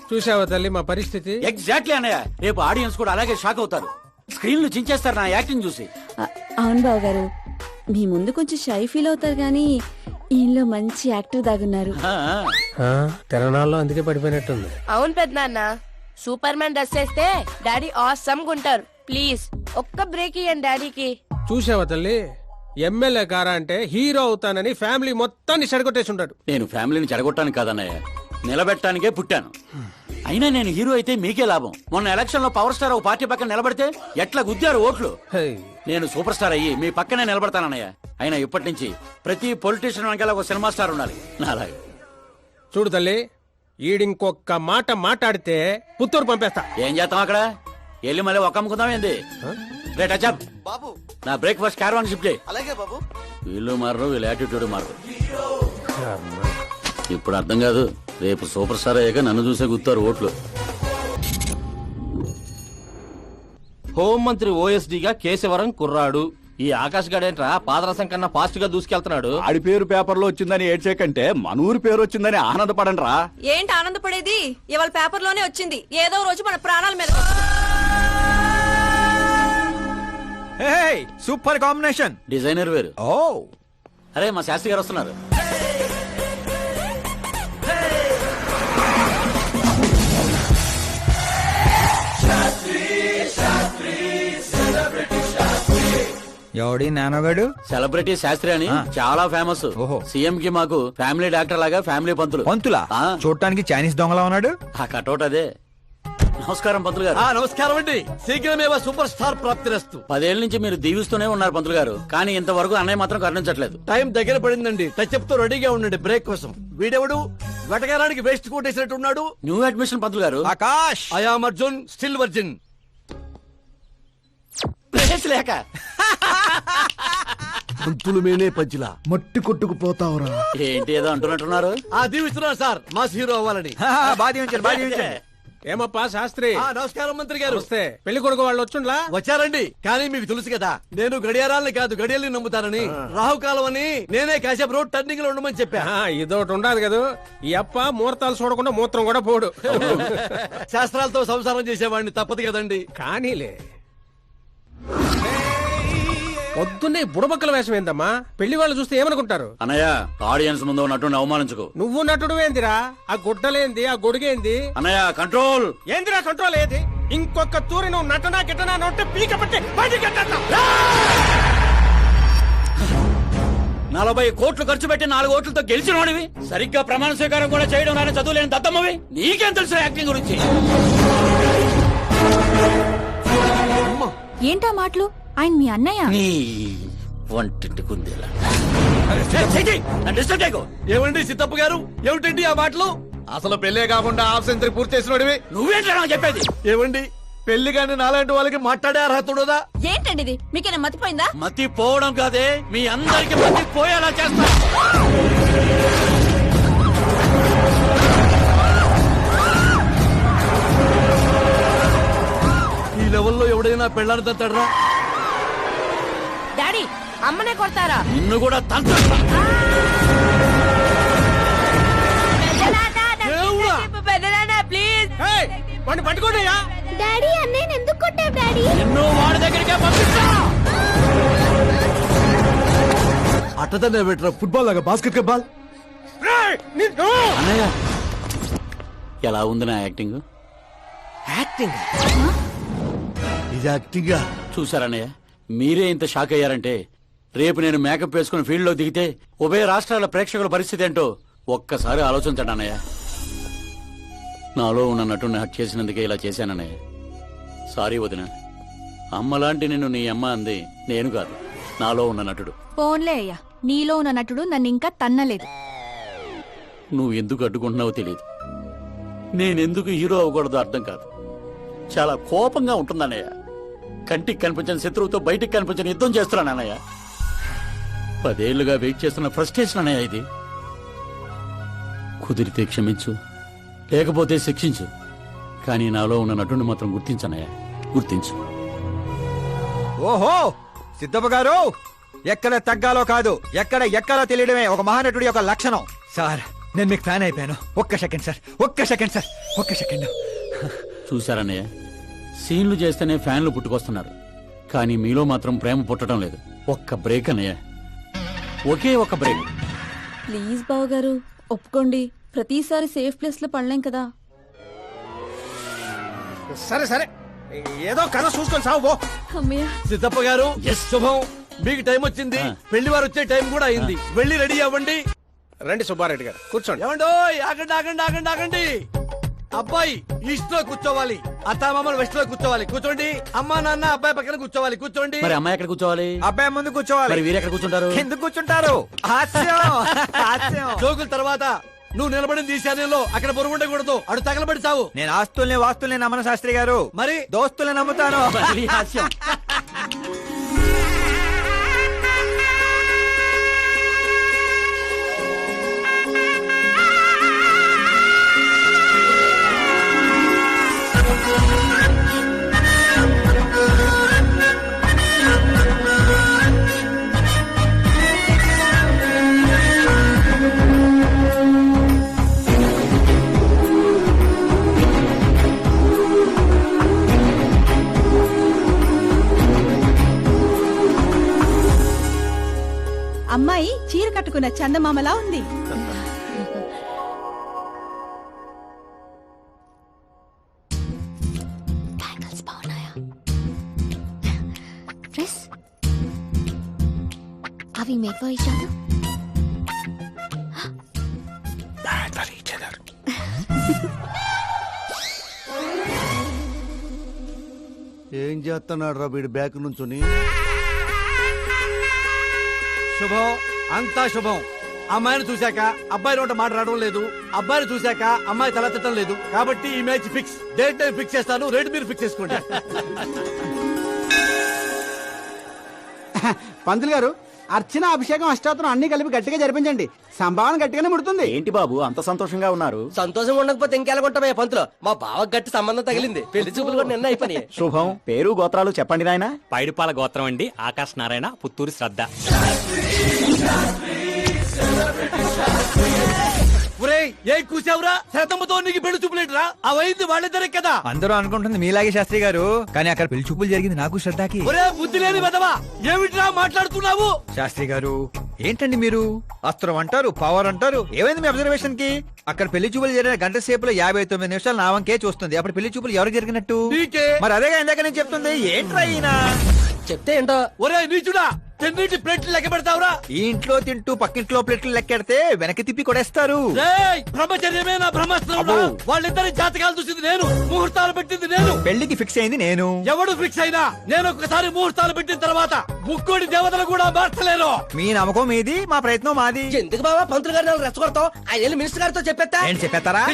చూసావా తల్లి మా పరిస్థితి? ఎగ్జాక్ట్లీ అన్నయ్య. రేపు ఆడియన్స్ కూడా అలాగే షాక్ అవుతారు. స్క్రీన్ ను చించేస్తారు నా యాక్టింగ్ చూసి. అవును బావ గారు, మీ ముందు కొంచెం షై ఫీల్ అవుతారు కానీ ఈయనలో మంచి యాక్టివ్ దాగున్నారు. తెలంగాణలో అందుకే పడిపోయినట్టుంది. అవును పెద్దనాన్న, సూపర్ మ్యాన్ డ్రెస్ వేస్తే డాడీ ఆసమ్ గుంటారు. ప్లీజ్ ఒక్క బ్రేక్ ఇయ్యండి డాడీకి. చూసావా తల్లి, ఎమ్మెల్యే కారా అంటే హీరో అవుతానని ఫ్యామిలీ మొత్తాన్ని చెడగొట్టేసి ఉంటాడు. నేను ఫ్యామిలీని చెడగొట్టాను కాదన్నయ్య, నిలబెట్టడానికే పుట్టాను. అయినా నేను హీరో అయితే మీకే లాభం. మొన్న ఎలక్షన్ లో పవర్ స్టార్ ఒక పార్టీ పక్కన నిలబడితే ఎట్లా గుద్దారు ఓట్లు. నేను సూపర్ స్టార్ అయ్యి మీ పక్కనే నిలబడతానన్నయ్య. అయినా ఇప్పటి నుంచి ప్రతి పొలిటీషియన్ వెనకాల ఒక సినిమా స్టార్ ఉండాలి నాలాగా. చూడు తల్లి, ఈడింకొక్క మాట మాట్లాడితే పుత్తూరు పంపేస్తా. ఏం చేస్తాం అక్కడ? వెళ్ళి మళ్ళీ ఒక అమ్ముకుందాం ఏంది? రే టచప్ బాబు, నా బ్రేక్ఫాస్ట్ క్యారవాన్ షిఫ్ట్ చేయి. అలాగే బాబు. వీళ్ళు మారరు, వీళ్ళ యాటిట్యూడ్ మారరు. ఇప్పుడు అర్థం కాదు, రేపు సూపర్ స్టార్ అయ్యాక నన్ను చూసే గుర్తారు ఓట్లు. హోంమంత్రి ఓఎస్డీగా కేశవరం కుర్రాడు. ఈ ఆకాష్ గడేంట్రా పాదరసం కన్నా ఫాస్ట్ గా దూసుకెళ్తున్నాడు. ఆడి పేరు పేపర్ లో వచ్చిందని ఏడ్చేకంటే మన ఊరి పేరు వచ్చిందని ఆనందపడండి రా. ఏంటి ఆనందపడేది? ఇవాళ పేపర్ లోనే వచ్చింది. ఏదో రోజు మన ప్రాణాల మీద. Super combination. డిజైనర్ వేరు. ఓ అరే మా శాస్త్రి గారు వస్తున్నారు. ఎవడి నానోగాడు? సెలబ్రిటీ శాస్త్రి అని చాలా ఫేమస్. సీఎం కి మాకు ఫ్యామిలీ డాక్టర్ లాగా ఫ్యామిలీ పంతులు. పంతులా? చూడటానికి చైనీస్ దొంగలా ఉన్నాడు. ఆ కటౌట్ అదే. నమస్కారం పంతులు గారు. నమస్కారం అండి. శీఘ్రమే సూపర్ స్టార్ ప్రాప్తిరస్తు. 10 ఏళ్ల నుంచి మీరు దీవిస్తూనే ఉన్నారు పంతులు గారు, కానీ ఇంతవరకు అన్నయ్య మాత్రం కరుణించట్లేదు. టైం దగ్గర పడిందండి. టచ్అప్ తో రెడీగా ఉండండి బ్రేక్ కోసం. వీడెవడు వెటకారానికి వేస్ట్ కొట్టేసినట్టున్నాడు. న్యూ అడ్మిషన్ పంతులు గారు. Akash. I'm Arjun, still virgin. Place లేక పంతులు మేనే పంచులా మట్టి కొట్టుకుపోతావురా. ఏంటి ఏదో అంటున్నట్టున్నారు. దీవిస్తున్నాను సార్, మాస్ హీరో అవ్వాలని. బాధ ఏమప్పా శాస్త్రి? నమస్కారం మంత్రి గారు. వస్తే పెళ్లి కొడుకు వాళ్ళు వచ్చుండ్లా? వచ్చారండి, కానీ మీకు తెలుసు కదా నేను గడియారాలని కాదు గడియల్ని నమ్ముతానని. రాహుకాలం అని నేనే కాసేపు రోడ్ టర్నింగ్ లో ఉండమని చెప్పా. ఇదొకటి ఉండదు కదా, ఈ అప్ప ముహూర్తాలు చూడకుండా మూత్రం కూడా పోడు. శాస్త్రాలతో సంసారం చేసేవాడిని, తప్పదు కదండి. కానీలే. పొద్దున్నే బుడబక్కల వేషం ఏందమ్మా? పెళ్లి వాళ్ళు చూస్తే ఏమనుకుంటారు? అన్నయ్య, ఆడియన్స్ ముందు నటుని అవమానించుకో. నువ్వు నటుడు ఏందిరా? ఆ గుడ్డలేంది, ఆ గొడుగేంది? అన్నయ్య కంట్రోల్. ఏందిరా కంట్రోల్ ఏది? ఇంకొక తూరి నువ్వు నటనా గిట్టనా నొట్టే పీక పట్టి బయటికి 40 కోట్లు ఖర్చు పెట్టి 4 ఓట్లతో గెలిచిన వాడివి, సరిగ్గా ప్రమాణ స్వీకారం కూడా చేయడం నాని చదువులేని దద్దమ్మవి. నీకేం తెలుసు యాక్టింగ్ గురించి? ఏంటా మాటలు? ఆయన మీ అన్నయ్య. నీ వంటింటి కుందేలా. ఏమండి సిద్ధప్ప గారు, ఏమిటండి ఆ మాటలు? అసలు పెళ్ళే కాకుండా హాఫ్ సెంచరీ పూర్తి చేసినోడివి. నువ్వేంటా చెప్పేది? ఏమండి పెళ్లి కానీ నాలాంటి వాళ్ళకి మాట్లాడే అర్హత ఉండదా? ఏంటండి ఇది? మీకేనా మతిపోయిందా? మతి పోవడం కాదే, మీ అందరికి మతి పోయేలా చేస్తా. ఈ లెవెల్లో ఎవడైనా పెళ్ళాన్ని తట్టడరా? డాడీ అమ్మనే కొడతారా? నిన్ను కూడా తంత. ప్లీజ్ వాడిని పట్టుకోండియా. డాడీ అన్నయ్య ఎందుకు కొట్టావు డాడీ? నిన్ను వాడి దగ్గరికే పంపిస్తా. అట్టదనే పెట్టరా ఫుట్బాల్ లాగా బాస్కెట్ బాల్. అన్నయ్య ఎలా ఉంది నా యాక్టింగ్? యాక్టింగ్ ఇది యాక్టింగా? చూసారన్నయ్య, మీరే ఇంత షాక్ అయ్యారంటే రేపు నేను మేకప్ వేసుకుని ఫీల్డ్ లో దిగితే ఉభయ రాష్ట్రాల ప్రేక్షకుల పరిస్థితి ఏంటో ఒక్కసారి ఆలోచించండి అన్నయ్య. నాలో ఉన్న నటుని హట్ చేసినందుకే ఇలా చేశానన్నయ్య. సారీ వదిన. అమ్మలాంటి నిన్ను నీ అమ్మ అంది నేను కాదు, నాలో ఉన్న నటుడు. పోన్లే అయ్యా, నీలో ఉన్న నటుడు నన్ను ఇంకా తన్నలేదు. నువ్వు ఎందుకు అడ్డుకుంటున్నావో తెలియదు. నేనెందుకు హీరో అవ్వకూడదో అర్థం కాదు. చాలా కోపంగా ఉంటుందన్నయ్య. కంటికి కనిపించిన శత్రువుతో బయటికి కనిపించిన యుద్ధం చేస్తున్నాను అన్నయ్య. 10 ఏళ్లుగా వెయిట్ చేస్తున్న ఫ్రస్ట్రేషన్ అన్నయ్య ఇది. కుదిరితే క్షమించు, లేకపోతే శిక్షించు, కానీ నాలో ఉన్న నటుని మాత్రం గుర్తించనయ్యా, గుర్తించు. ఓహో సిద్ధప్ప గారు, ఎక్కడ తగ్గాలో కాదు ఎక్కడ ఎక్కాలో తెలియడమే ఒక మహానటుడి యొక్క లక్షణం. సార్ నేను మీకు ఫ్యాన్ అయిపోయాను. ఒక్క సెకండ్ సార్, ఒక్క సెకండ్ సార్, ఒక్క సెకండ్. చూశారన్నయ్య, సీన్లు చేస్తేనే ఫ్యాన్లు పుట్టుకొస్తున్నారు, కానీ మీలో మాత్రం ప్రేమ పుట్టడం లేదు. ఒక్క బ్రేక్ అన్నయ్య, ఒకే ఒక బ్రేక్. ప్లీజ్ బావగారు ఒప్పుకోండి, ప్రతిసారి సేఫ్ ప్లేస్ లో పడలేం కదా. సరే సరే, ఏదో కథ చూసుకొని సాగు పో. అమ్మయ్య సిద్ధప్ప గారు శుభం. మీకు టైం వచ్చింది, పెళ్లి వారు వచ్చే టైం కూడా అయింది. వెళ్ళి రెడీ అవ్వండి. రండి సుబ్బారెడ్డి గారు, కూర్చోండి. ఏమండో ఆగండి ఆగండి ఆగండి ఆగండి. అబ్బాయి ఈస్ట్ లో కూర్చోవాలి, అత్తామామలు వెస్ట్ లో కూర్చోవాలి. కూర్చోండి. అమ్మా నాన్న అబ్బాయి పక్కన కూర్చోవాలి. కూర్చోండి. మరి అమ్మాయి ఎక్కడ కూర్చోవాలి? అబ్బాయి ముందు కూర్చోవాలి. మరి వీరు ఎక్కడ కూర్చుంటారు? ఎందుకు కూర్చుంటారు? హాస్యం హాస్యం. జోకుల తర్వాత నువ్వు నిలబడింది ఈ శారీలో, అక్కడ బరువు ఉండకూడదు. అడు తగలబడి చావు. నేను ఆస్తుల్ని వాస్తుల్ని నమ్మను శాస్త్రి గారు, మరి దోస్తుల్ని నమ్ముతాను. మళ్ళీ హాస్యం. అమ్మాయి చీర కట్టుకున్న చందమామలా ఉంది. అవి మేడ్ ఫర్ ఈచ్ అదర్. ఏం చేస్తున్నాడు రా వీడి బ్యాక్ నుంచుని? శుభం, అంతా శుభం. అమ్మాయిని చూశాక అబ్బాయి నోట మాట రావడం లేదు, అబ్బాయిని చూశాక అమ్మాయి తల తిట్టడం లేదు. కాబట్టి ఈ match fix. Date time fix చేస్తాను, రేట్ మీరు ఫిక్స్ చేసుకోండి. పంతులు గారు, అర్చన అభిషేకం అష్టాత్రం అన్ని కలిపి గట్టిగా జరిపించండి. సంభావన గట్టిగానే ముడుతుంది. ఏంటి బాబు అంత సంతోషంగా ఉన్నారు? సంతోషం ఉండకపోతే ఇంకెలాగుంటామయ్యా పంతులు. మా బావ గట్టి సంబంధం తగిలింది, పెళ్లి చూపులు కూడా నిన్న అయిపోయి. శుభం. పేరు గోత్రాలు చెప్పండి నాయన. పైడిపాల గోత్రం అండి, ఆకాశ్ నారాయణ, పుత్తూరు శ్రద్ధ. ఏ కూసావురా? శతంతో నీకు పెళ్లి చూపులేట్రా? అవైంది వాళ్ళిద్దరే కదా. అందరూ అనుకుంటుంది మీలాగే శాస్త్రి గారు, కానీ అక్కడ పెళ్లి చూపులు జరిగింది నాకు శ్రద్ధకి. ఒరే బుద్ధి లేని వెదవా, ఏమిట్రా మాట్లాడుతున్నావు? శాస్త్రి గారు ఏంటండి మీరు? అస్త్రం అంటారు, పవర్ అంటారు. ఏమైంది మీ అబ్జర్వేషన్ కి? అక్కడ పెళ్లి చూపులు జరిగిన గంట సేపులో 59 నిమిషాలు నా వంకే చూస్తుంది. అప్పుడు పెళ్లి చూపులు ఎవరు జరిగినట్టు? నీకే. మరి అదేగా ఇందాక నేను చెప్తుంది. ఏంట్రా ఈయన? చెప్తే ఏంటో. ఒరే నీచుడా, ఎన్నిటి ప్లేట్లు లెక్క పెడతావురా? ఈ ఇంట్లో తింటూ పక్కింట్లో ప్లేట్లు లెక్కెడితే వెనక్కి తిప్పి కొడేస్తారు. రేయ్, బ్రహ్మచర్యమే నా బ్రహ్మాస్త్రం. వాళ్ళిద్దరి జాతకాలు చూసింది నేను, ముహూర్తాలు పెట్టింది నేను. పెళ్లికి ఫిక్స్ అయింది నేను. ఎవడు ఫిక్స్ అయినా నేను ఒక్కసారి ముహూర్తాలు పెట్టిన తర్వాత ముక్కోడి దేవతలు కూడా మార్చలేను. మీ నమ్మకం మీది, మా ప్రయత్నం మాది. ఎందుకు బాబా పంతులు గారిని రెచ్చగొడతావు? ఆయన వెళ్ళి మినిస్టర్ గారితో చెప్పేస్తా. ఏంటి చెప్పేస్తారా?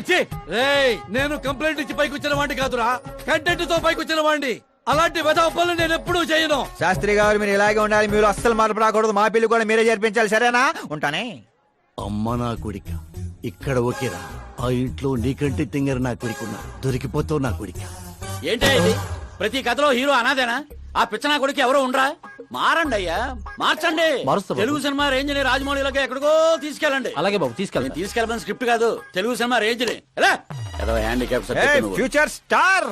రేయ్, నేను కంప్లైంట్ ఇచ్చి పైకి వచ్చిన వాడిని కాదురా, కంటెంట్ తో పైకి వచ్చిన వాడిని. అలాంటి వెధవ పనులు నేను ఎప్పుడూ చేయను. శాస్త్రి గారు మీరు ఇలాగే ఉండాలి, మీరు అస్సలు మార్పు రాకూడదు. మా పెళ్లి కూడా మీరే జరిపించాలి, సరేనా? ఉంటానే. అమ్మ నా కొడిక, ఇక్కడ ఓకేరా. ఆ ఇంట్లో నీకంటే తింగర నా కొడుకున్నా, దొరికిపోతావు నా కొడిక. ఏంటి ఇది? ప్రతి కథలో హీరో అనాదేనా? ఆ పిచ్చనా కొడుకు ఎవరో ఉండరా? మారండి అయ్యా, మార్చండి. తెలుగు సినిమా రేంజ్ ని రాజమౌళిలోకి ఎక్కడికో తీసుకెళ్ళండి. అలాగే బాబు, తీసుకెళ్ళి. తీసుకెళ్ళమని స్క్రిప్ట్ కాదు, తెలుగు సినిమా రేంజ్ ని. ఏదో హ్యాండిక్యాప్ ఫ్యూచర్ స్టార్.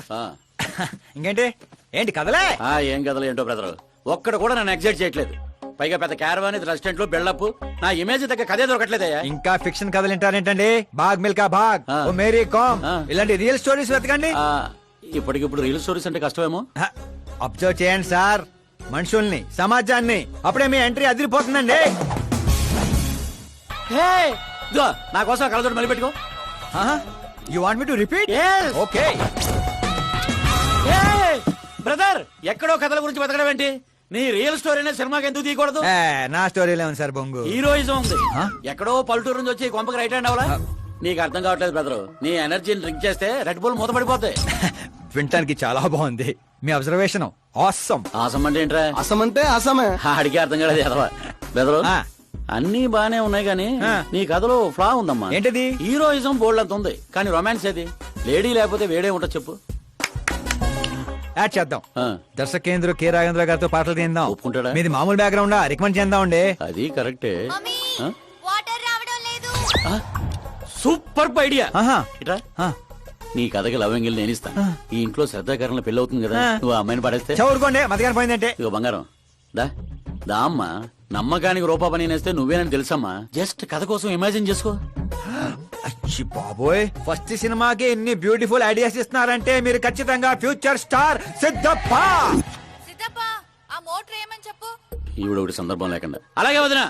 ఇంకేంటి? ఏంటి కదలే? ఏం కథలు ఏంటో బ్రదర్, ఒక్కడ కూడా నన్ను ఎగ్జైట్ చేయట్లేదు. పైగా పెద్ద క్యారవాన్, రెస్టారెంట్ లో బిల్డప్, నా ఇమేజ్ దగ్గర కథే దొరకట్లేదయ్యా. ఇంకా ఫిక్షన్ కథలు వింటారేంటండి? బాగ్ మిల్కా బాగ్, ఓ మేరీ కామ్, ఇలాంటి రియల్ స్టోరీస్ వెతకండి. ఇప్పటికిప్పుడు రియల్ స్టోరీస్ అంటే కష్టమేమో. అబ్జర్వ్ చేయండి సార్, మనుషుల్ని, సమాజాన్ని. అప్పుడే మీ ఎంట్రీ అదిరిపోతుందండి. నా కోసం కలదోడు మళ్ళీ పెట్టుకో. You want me to repeat? Okay. Brother, ఎక్కడో కథల గురించి బతకడం ఏంటి? నీ రియల్ స్టోరీనే సినిమాకి ఎందుకు తీయకూడదు? నా స్టోరీలో ఉంది సార్ బొంగు. హీరోయిజం ఉంది. ఎక్కడో పల్లెటూరు నుంచి వచ్చి కొంపకి రైట్ హ్యాండ్ అవలా? నీకు అర్థం కావట్లేదు బ్రదర్. నీ ఎనర్జీని డ్రింక్ చేస్తే రెడ్ బుల్ మూతపడిపోతాయి. వినటానికి చాలా బాగుంది మీ అబ్జర్వేషన్. ఆసమ్. ఆసం అంటే ఏంట్రా? అసం అంటే అసమే. అడిగి అర్థం కాలేదు ఎదవా. బెదరు, అన్ని బానే ఉన్నాయి కానీ నీ కథలో ఫ్లా ఉందమ్మా. ఏంటిది? హీరోయిజం బోల్డ్ అంత ఉంది కానీ రొమాన్స్ ఏది? లేడీ లేకపోతే వేడే ఉంటది చెప్పు. యాడ్ చేద్దాం. దర్శకేంద్ర కె రాఘవేంద్ర గారితో పాటలు తీద్దాం. ఒప్పుకుంటాడా? మీది మామూలు బ్యాక్గ్రౌండ్, రికమెండ్ చేద్దాం అండి. అది కరెక్టే. Super idea. ఇట్రా, నీ కథకి లవ్ ఎంగిల్ నేను ఇస్తాను. ఈ ఇంట్లో శ్రద్ధాకరణ పెళ్లి అవుతుంది కదా, నువ్వు ఆ అమ్మాయిని పడేస్తే. చదువుకోండి, మతగాని పోయిందంటే. ఇగో బంగారం, దా దా అమ్మా. నమ్మకానికి రూపా పని నేస్తే నువ్వేనని తెలుసమ్మా. జస్ట్ కథ కోసం ఇమాజిన్ చేసుకో. అచ్చి బాబోయ్, ఫస్ట్ సినిమాకి ఎన్ని బ్యూటిఫుల్ ఐడియాస్ ఇస్తున్నారంటే మీరు ఖచ్చితంగా ఫ్యూచర్ స్టార్ సిద్ధప్ప. ఈవిడ ఒకటి సందర్భం లేకుండా. అలాగే వదినా,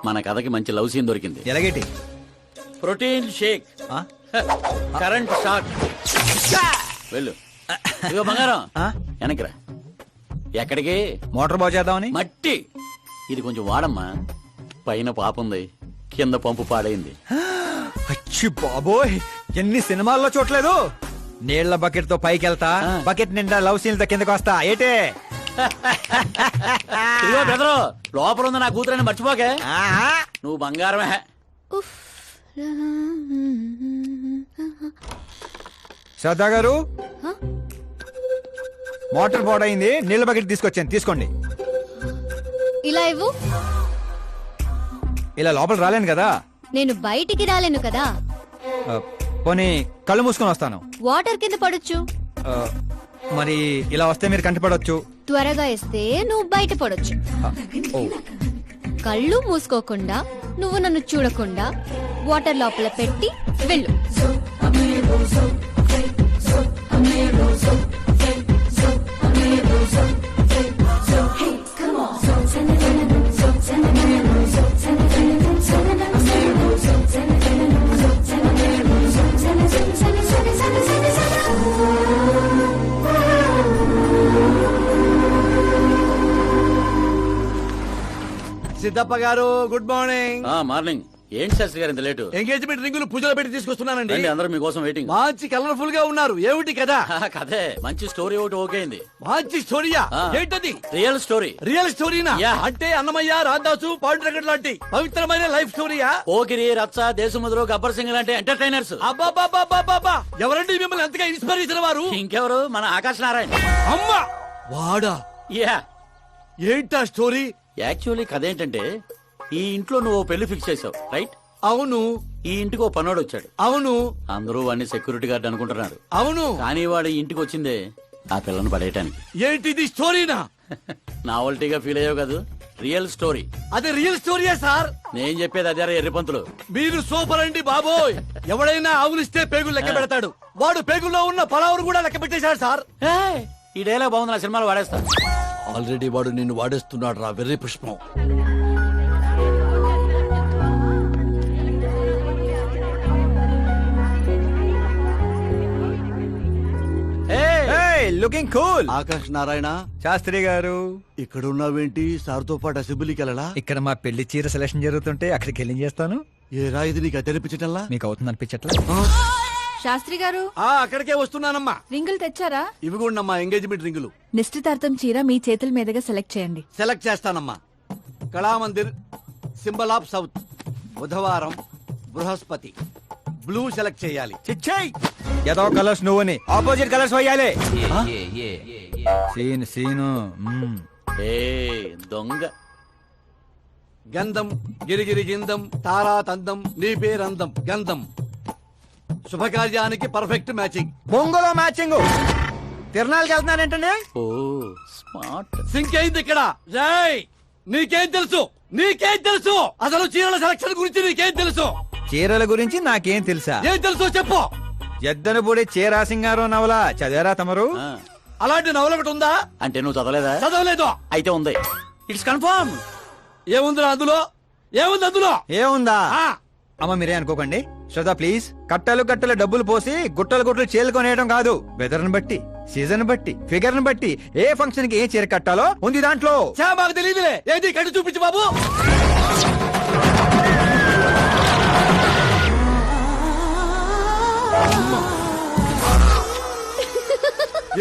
మన కథకి మంచి లవ్ సీన్ దొరికింది. ఎలాగేటి? Protein shake, current shock. వెళ్ళు. ఇగో బంగారం, వెనక్కిరా. ఎక్కడికి? మోటార్ బాగు చేద్దామని. మట్టి ఇది కొంచెం వాడమ్మా. పైన పాపుంది, కింద పంపు పాడైంది. అచ్చి బాబోయ్, ఎన్ని సినిమాల్లో చూడలేదు. నీళ్ల బకెట్ తో పైకి వెళ్తా, బకెట్ నిండా లవ్ సీన్ తో కిందకి వస్తా. ఏటే? ఇదిగో బ్రదరు, లోపల ఉంది నా కూతురని మర్చిపోకే. నువ్వు బంగారమే. శ్రద్ధా గారు, మోటార్ పాడైంది, నీళ్ల బకెట్ తీసుకొచ్చాను, తీసుకోండి. ఇలా ఇవ్వు. ఇలా లోపల రాలేను కదా. నేను బయటికి రాలేను కదా. పోనీ కళ్ళు మూసుకొని వస్తాను. వాటర్ కింద పడొచ్చు. మరి ఇలా వస్తే మీరు కంటపడొచ్చు. త్వరగా ఇస్తే నువ్వు బయట పడొచ్చు. కళ్ళు మూసుకోకుండా, నువ్వు నన్ను చూడకుండా వాటర్ లోపల పెట్టి వెళ్ళు. సిద్ధప్ప గారు, గుడ్ మార్నింగ్. మార్నింగ్. ఏంటి శాస్త్రి గారు ఇంత లేటు? ఎంగేజ్మెంట్ రింగులు పూజలు పెట్టి తీసుకొస్తున్నానండి. అందరూ మీకోసం వెయిటింగ్. మంచి కలర్ఫుల్ గా ఉన్నారు. ఏమిటి కదా? కదే, మంచి స్టోరీ ఒకటి ఓకే అయింది. మంచి స్టోరీయా? ఏంటది? Real story. రియల్ స్టోరీనా? అంటే అన్నమయ్య, రాధాసు, పాండురంగడ్ లాంటి పవిత్రమైన లైఫ్ స్టోరీయా? ఓకిరి, రచ్చ, దేశముద్రు, గబ్బర్ సింగ్ లాంటి ఎంటర్టైనర్స్. అబ్బాబాబాబాబా, ఎవరండి మిమ్మల్ని ఎంతగా ఇన్స్పైర్ చేసిన వారు? ఇంకెవరు, మన ఆకాశ్ నారాయణ. అమ్మా వాడా? యా. ఏంటా స్టోరీ? యాక్చువల్లీ కథ ఏంటంటే, ఈ ఇంట్లో నువ్వు పెళ్లి ఫిక్స్ చేసావు, రైట్? అవును. ఈ ఇంటికి ఓ పనోడు వచ్చాడు. అవును. అందరూ వాడిని సెక్యూరిటీ గార్డ్ అనుకుంటున్నారు. అవును. కానీ వాడు ఇంటికి వచ్చిందే ఆ పిల్లను పడేయటానికి. ఏంటిది స్టోరీనా? నావల్టీగా ఫీల్ అయ్యావు కదా, రియల్ స్టోరీ. అదే రియల్ స్టోరీయా సార్? నేను చెప్పేది అదే ఎర్రిపంతులు. మీరు సూపర్ అండి బాబోయ్. ఎవడైనా ఆవులిస్తే పేగులు లెక్క పెడతాడు, వాడు పేగుల్లో ఉన్న పలావురు కూడా లెక్క పెట్టేశాడు సార్. ఈ డైలాగ్ బాగుంది, నా సినిమాలో వాడేస్తా. ఆల్రెడీ వాడు నిన్ను వాడేస్తున్నాడు రా వెర్రి పుష్పం. Looking cool. ఆకాష్ నారాయణ శాస్త్రి గారు ఇక్కడ ఉన్నావేంటి? సార్తో పాటు అసెంబ్లీకి వెళ్ళలా? ఇక్కడ మా పెళ్లి చీర సెలక్షన్ జరుగుతుంటే అక్కడికి వెళ్ళి చేస్తాను. ఏ రా ఇది నీకు తెరిపించటల్లా? మీకు అవుతుంది అనిపించట్లా? శాస్త్రి గారు అక్కడికే వస్తున్నానమ్మా. రింగులు తెచ్చారా? ఇవి కూడా మా ఎంగేజ్మెంట్ రింగులు. నిశ్చితార్థం చీర మీ చేతుల మీదుగా సెలెక్ట్ చేయండి. సెలెక్ట్ చేస్తానమ్మా. కళామందిర్, సింబల్ ఆఫ్ సౌత్, బుధవారం, బృహస్పతి. బ్లూ సెలెక్ట్ చేయాలి. చిచ్చాయి ఏదో కలర్స్ నువ్వుని ఆపోజిట్ కలర్స్ వేయాలి. సీను దొంగ. గంధం గిరిగిరి గిందం తారా తందం నీ పేరందం గంధం. శుభకార్యానికి పర్ఫెక్ట్ మ్యాచింగ్. బొంగులో మ్యాచింగ్. తిరణాలకి వెళ్తున్నానంటే ఓ స్మార్ట్. సింక్ అయింది ఇక్కడ. జై నీకేం తెలుసు? నీకేం తెలుసు? అసలు చీరల సెలక్షన్ గురించి నీకేం తెలుసు? చీరల గురించి నాకేం తెలుసా? ఏం తెలుసు చెప్పు. ఎద్దను పొడి చీరా సింగారో నవల చదివారా తమరు? అలాంటి నవల ఒకటి ఉందా? అంటే నువ్వు చదవలేదా? చదవలేదు. అయితే ఉంది. It's confirm. ఏముందిరా అందులో? ఏముంది అందులో? ఏముందా? అమ్మ మీరే అనుకోకండి. శ్రద్ధ ప్లీజ్. కట్టలు కట్టలు డబ్బులు పోసి గుట్టలు గుట్టలు చీరలు కొనేయడం కాదు. వెదర్ ని బట్టి, సీజన్ బట్టి, ఫిగర్ ని బట్టి ఏ ఫంక్షన్ కి ఏ చీర కట్టాలో ఉంది దాంట్లో. మాకు తెలియదులే. ఏది కట్టి చూపించు బాబు.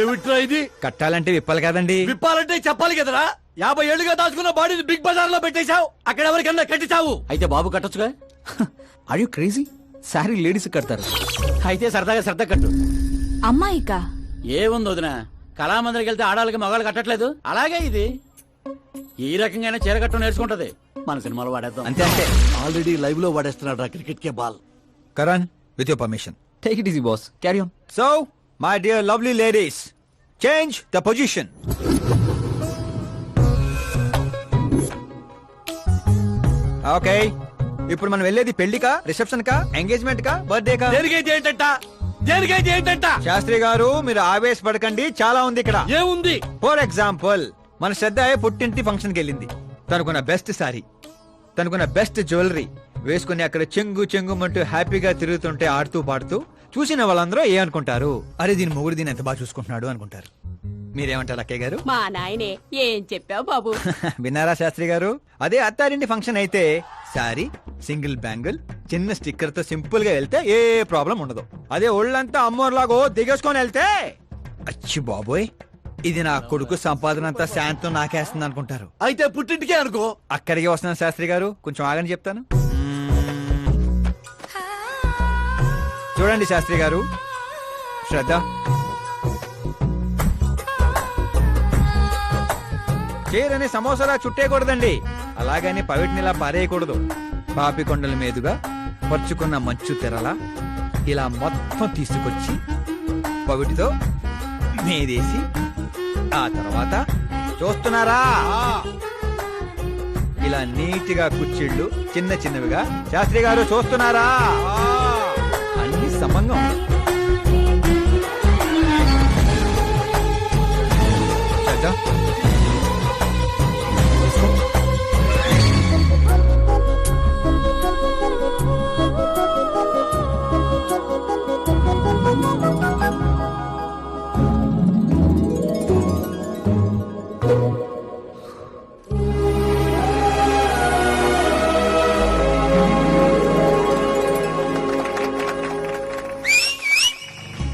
ఏమిట్రా ఇది? కట్టాలంటే విప్పాలి కదండి. విప్పాలంటే చెప్పాలి కదరా. 50 ఏళ్లుగా దాచుకున్న బాడీని బిగ్ బజార్ లో పెట్టేశావు. అక్కడ ఎవరికన్నా కట్టించావు. అయితే బాబు కట్టొచ్చుగా. Are you crazy? Sorry ladies కడతారు. అయితే సరదాగా శ్రద్ధ కట్టు. అమ్మాయికా? ఏముంది వదిన, కళామందిరికి వెళ్తే ఆడాలకి మగాళ్ళు కట్టట్లేదు, అలాగే ఇది ఈ రకంగానే చీర కట్టడం నేర్చుకుంటది. మన సినిమాలో వాడేద్దాం. అంతే అంతే. ఆల్రెడీ లైవ్ లో వాడేస్తున్నాడు రా క్రికెట్ కే ball. Karan with your permission take it easy boss. Carry on. So my dear lovely ladies, change the position. Okay, ఇప్పుడు మనం వెళ్ళేది పెళ్లికా, రిసెప్షన్ కా, ఎంగేజ్మెంట్ కా, బర్త్డే కా? దేనికైతే ఏంటంట? శాస్త్రి గారు మీరు ఆవేశపడకండి, చాలా ఉంది ఇక్కడ. ఏముంది? ఫర్ ఎగ్జాంపుల్ మన శ్రద్ధ పుట్టింటి ఫంక్షన్ కి వెళ్ళింది. తనకున్న బెస్ట్ సారీ, తనకున్న బెస్ట్ జ్యువెలరీ వేసుకుని అక్కడ చెంగు చెంగుమంటూ హ్యాపీగా తిరుగుతుంటే ఆడుతూ పాడుతూ చూసిన వాళ్ళందరూ ఏ అనుకుంటారు? అరే దీని మొగుడు దీన్ని ఎంత బాగా చూసుకుంటున్నాడు అనుకుంటారు. మీరేమంటారు అక్కయ్య గారు? మా నాయనే ఏం చెప్పావు బాబు. విన్నారా శాస్త్రి గారు? అదే అత్తారింటి ఫంక్షన్ అయితే సారీ, సింగిల్ బ్యాంగిల్, చిన్న స్టిక్కర్ తో సింపుల్ గా వెళ్తే ఏ ప్రాబ్లం ఉండదు. అదే ఒళ్ళంతా అమ్మోర్లాగో దిగేసుకొని వెళ్తే అచ్చి బాబోయ్ ఇది నా కొడుకు సంపాదన అంతా శాంతం నాకేస్తుంది అనుకుంటారు. అయితే పుట్టింటికే అనుకో. అక్కడికి వస్తున్నాను శాస్త్రి గారు, కొంచెం ఆగని చెప్తాను. చూడండి శాస్త్రి గారు, శ్రద్ధ చీరని సమోసాలా చుట్టేయకూడదండి, అలాగని పవిటినిలా పారేయకూడదు. పాపి కొండల మీదుగా పరుచుకున్న మంచు తెరలా ఇలా మొత్తం తీసుకొచ్చి పవిటితో మీదేసి ఆ తర్వాత చూస్తున్నారా ఇలా నీటిగా కుచ్చిళ్ళు చిన్న చిన్నవిగా. శాస్త్రి గారు చూస్తున్నారా? అన్ని సమంగా ఉన్నాయి.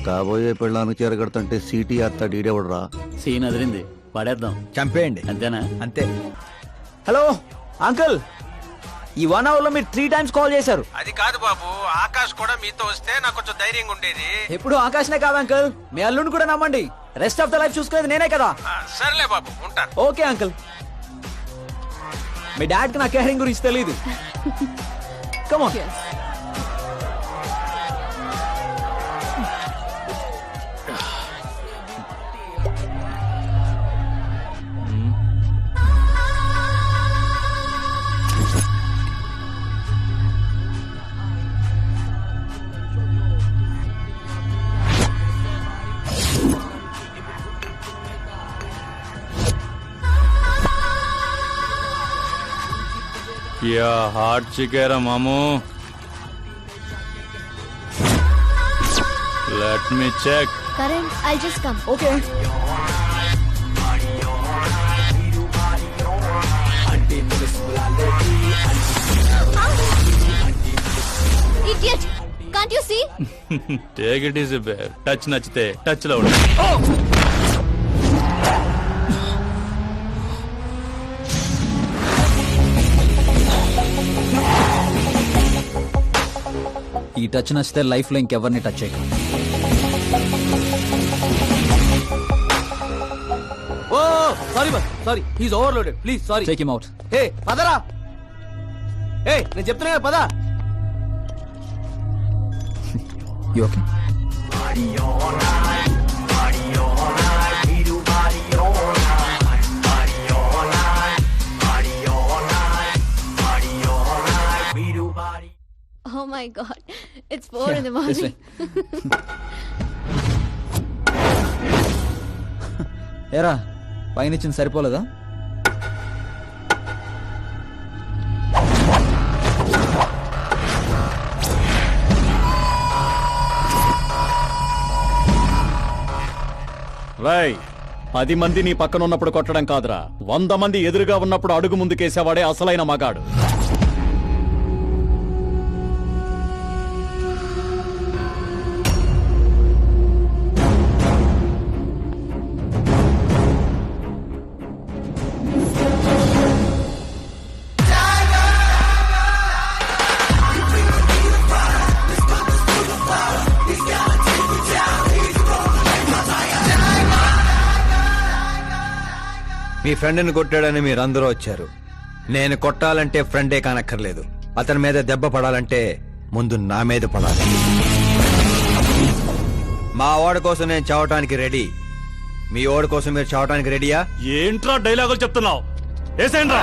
కాబోయే పెళ్ళానికి చేరగడుతుంటే సీటీ అత్తాడు ఈడేవడరా. సీన్ అదిరింది, పడేద్దాం. చంపేయండి. అంతేనా? అంతే. హలో అంకుల్, ఈ 1 hour లో మీరు 3 times కాల్ చేశారు. అది కాదు బాబు, ఆకాష్ కూడా మీతో వస్తే నాకు కొంచెం ధైర్యంగా ఉండేది. ఎప్పుడు ఆకాశనే కాదు అంకుల్, మీ అల్లుని కూడా నమ్మండి. రెస్ట్ ఆఫ్ ద లైఫ్ చూసుకునేది నేనే కదా. సర్లే బాబు, ఉంటా. Okay uncle. మీ డాడ్ కి నా కేరింగ్ గురించి తెలీదు. Come on. क्या हार्ट चिकेरा मामू let me check Karan I just come. Okay. Idiot! Can't you see? Take it easy babe touch నచ్చితే టచ్ లో ఉండు ఈ టచ్ నచ్చితే లైఫ్ లో ఇంకెవరిని టచ్ చేయకు. Oh sorry boss sorry he's overloaded please sorry. Take him out. ఏ పదరా, ఏ నేను చెప్తున్నా కదా, పద. You okay? Oh my god. It's 4 in the morning. ఏరా పైన ఇచ్చింది సరిపోలేదా? రై 10 మంది నీ పక్కన ఉన్నప్పుడు కొట్టడం కాదురా, 100 మంది ఎదురుగా ఉన్నప్పుడు అడుగు ముందుకేసేవాడే అసలైన మగాడు. మీ ఫ్రెండ్ని కొట్టాడని మీరందరూ వచ్చారు. నేను కొట్టాలంటే ఫ్రెండే కానక్కర్లేదు, అతని మీద దెబ్బ పడాలంటే ముందు నా మీద పడాలి. మా వాడి కోసం నేను చావటానికి రెడీ, మీ వాడి కోసం మీరు చావటానికి రెడీయా? ఏంట్రా డైలాగులు చెప్తున్నావు? ఏసేంట్రా.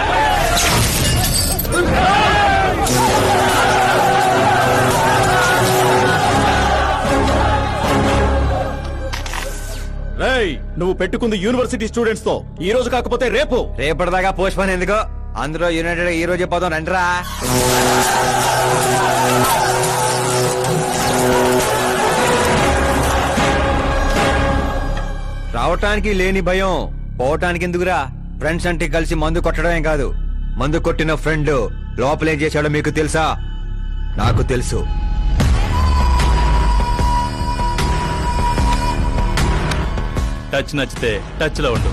రేయ్, నువ్వు పెట్టుకుంది యూనివర్సిటీ స్టూడెంట్స్ తో, ఈ రోజు కాకపోతే రేపు. రేపటిదాకా పోస్ట్ పోన్ ఎందుకు? అందరూ యునైటెడ్ ఈ రోజే పోదాం రండిరా. రావటానికి లేని భయం పోవటానికి ఎందుకురా? ఫ్రెండ్స్ అంటే కలిసి మందు కొట్టడమే కాదు, మందు కొట్టిన ఫ్రెండ్ లోపలేం చేశాడో మీకు తెలుసా? నాకు తెలుసు. టచ్ నచ్చితే టచ్ లో ఉండు.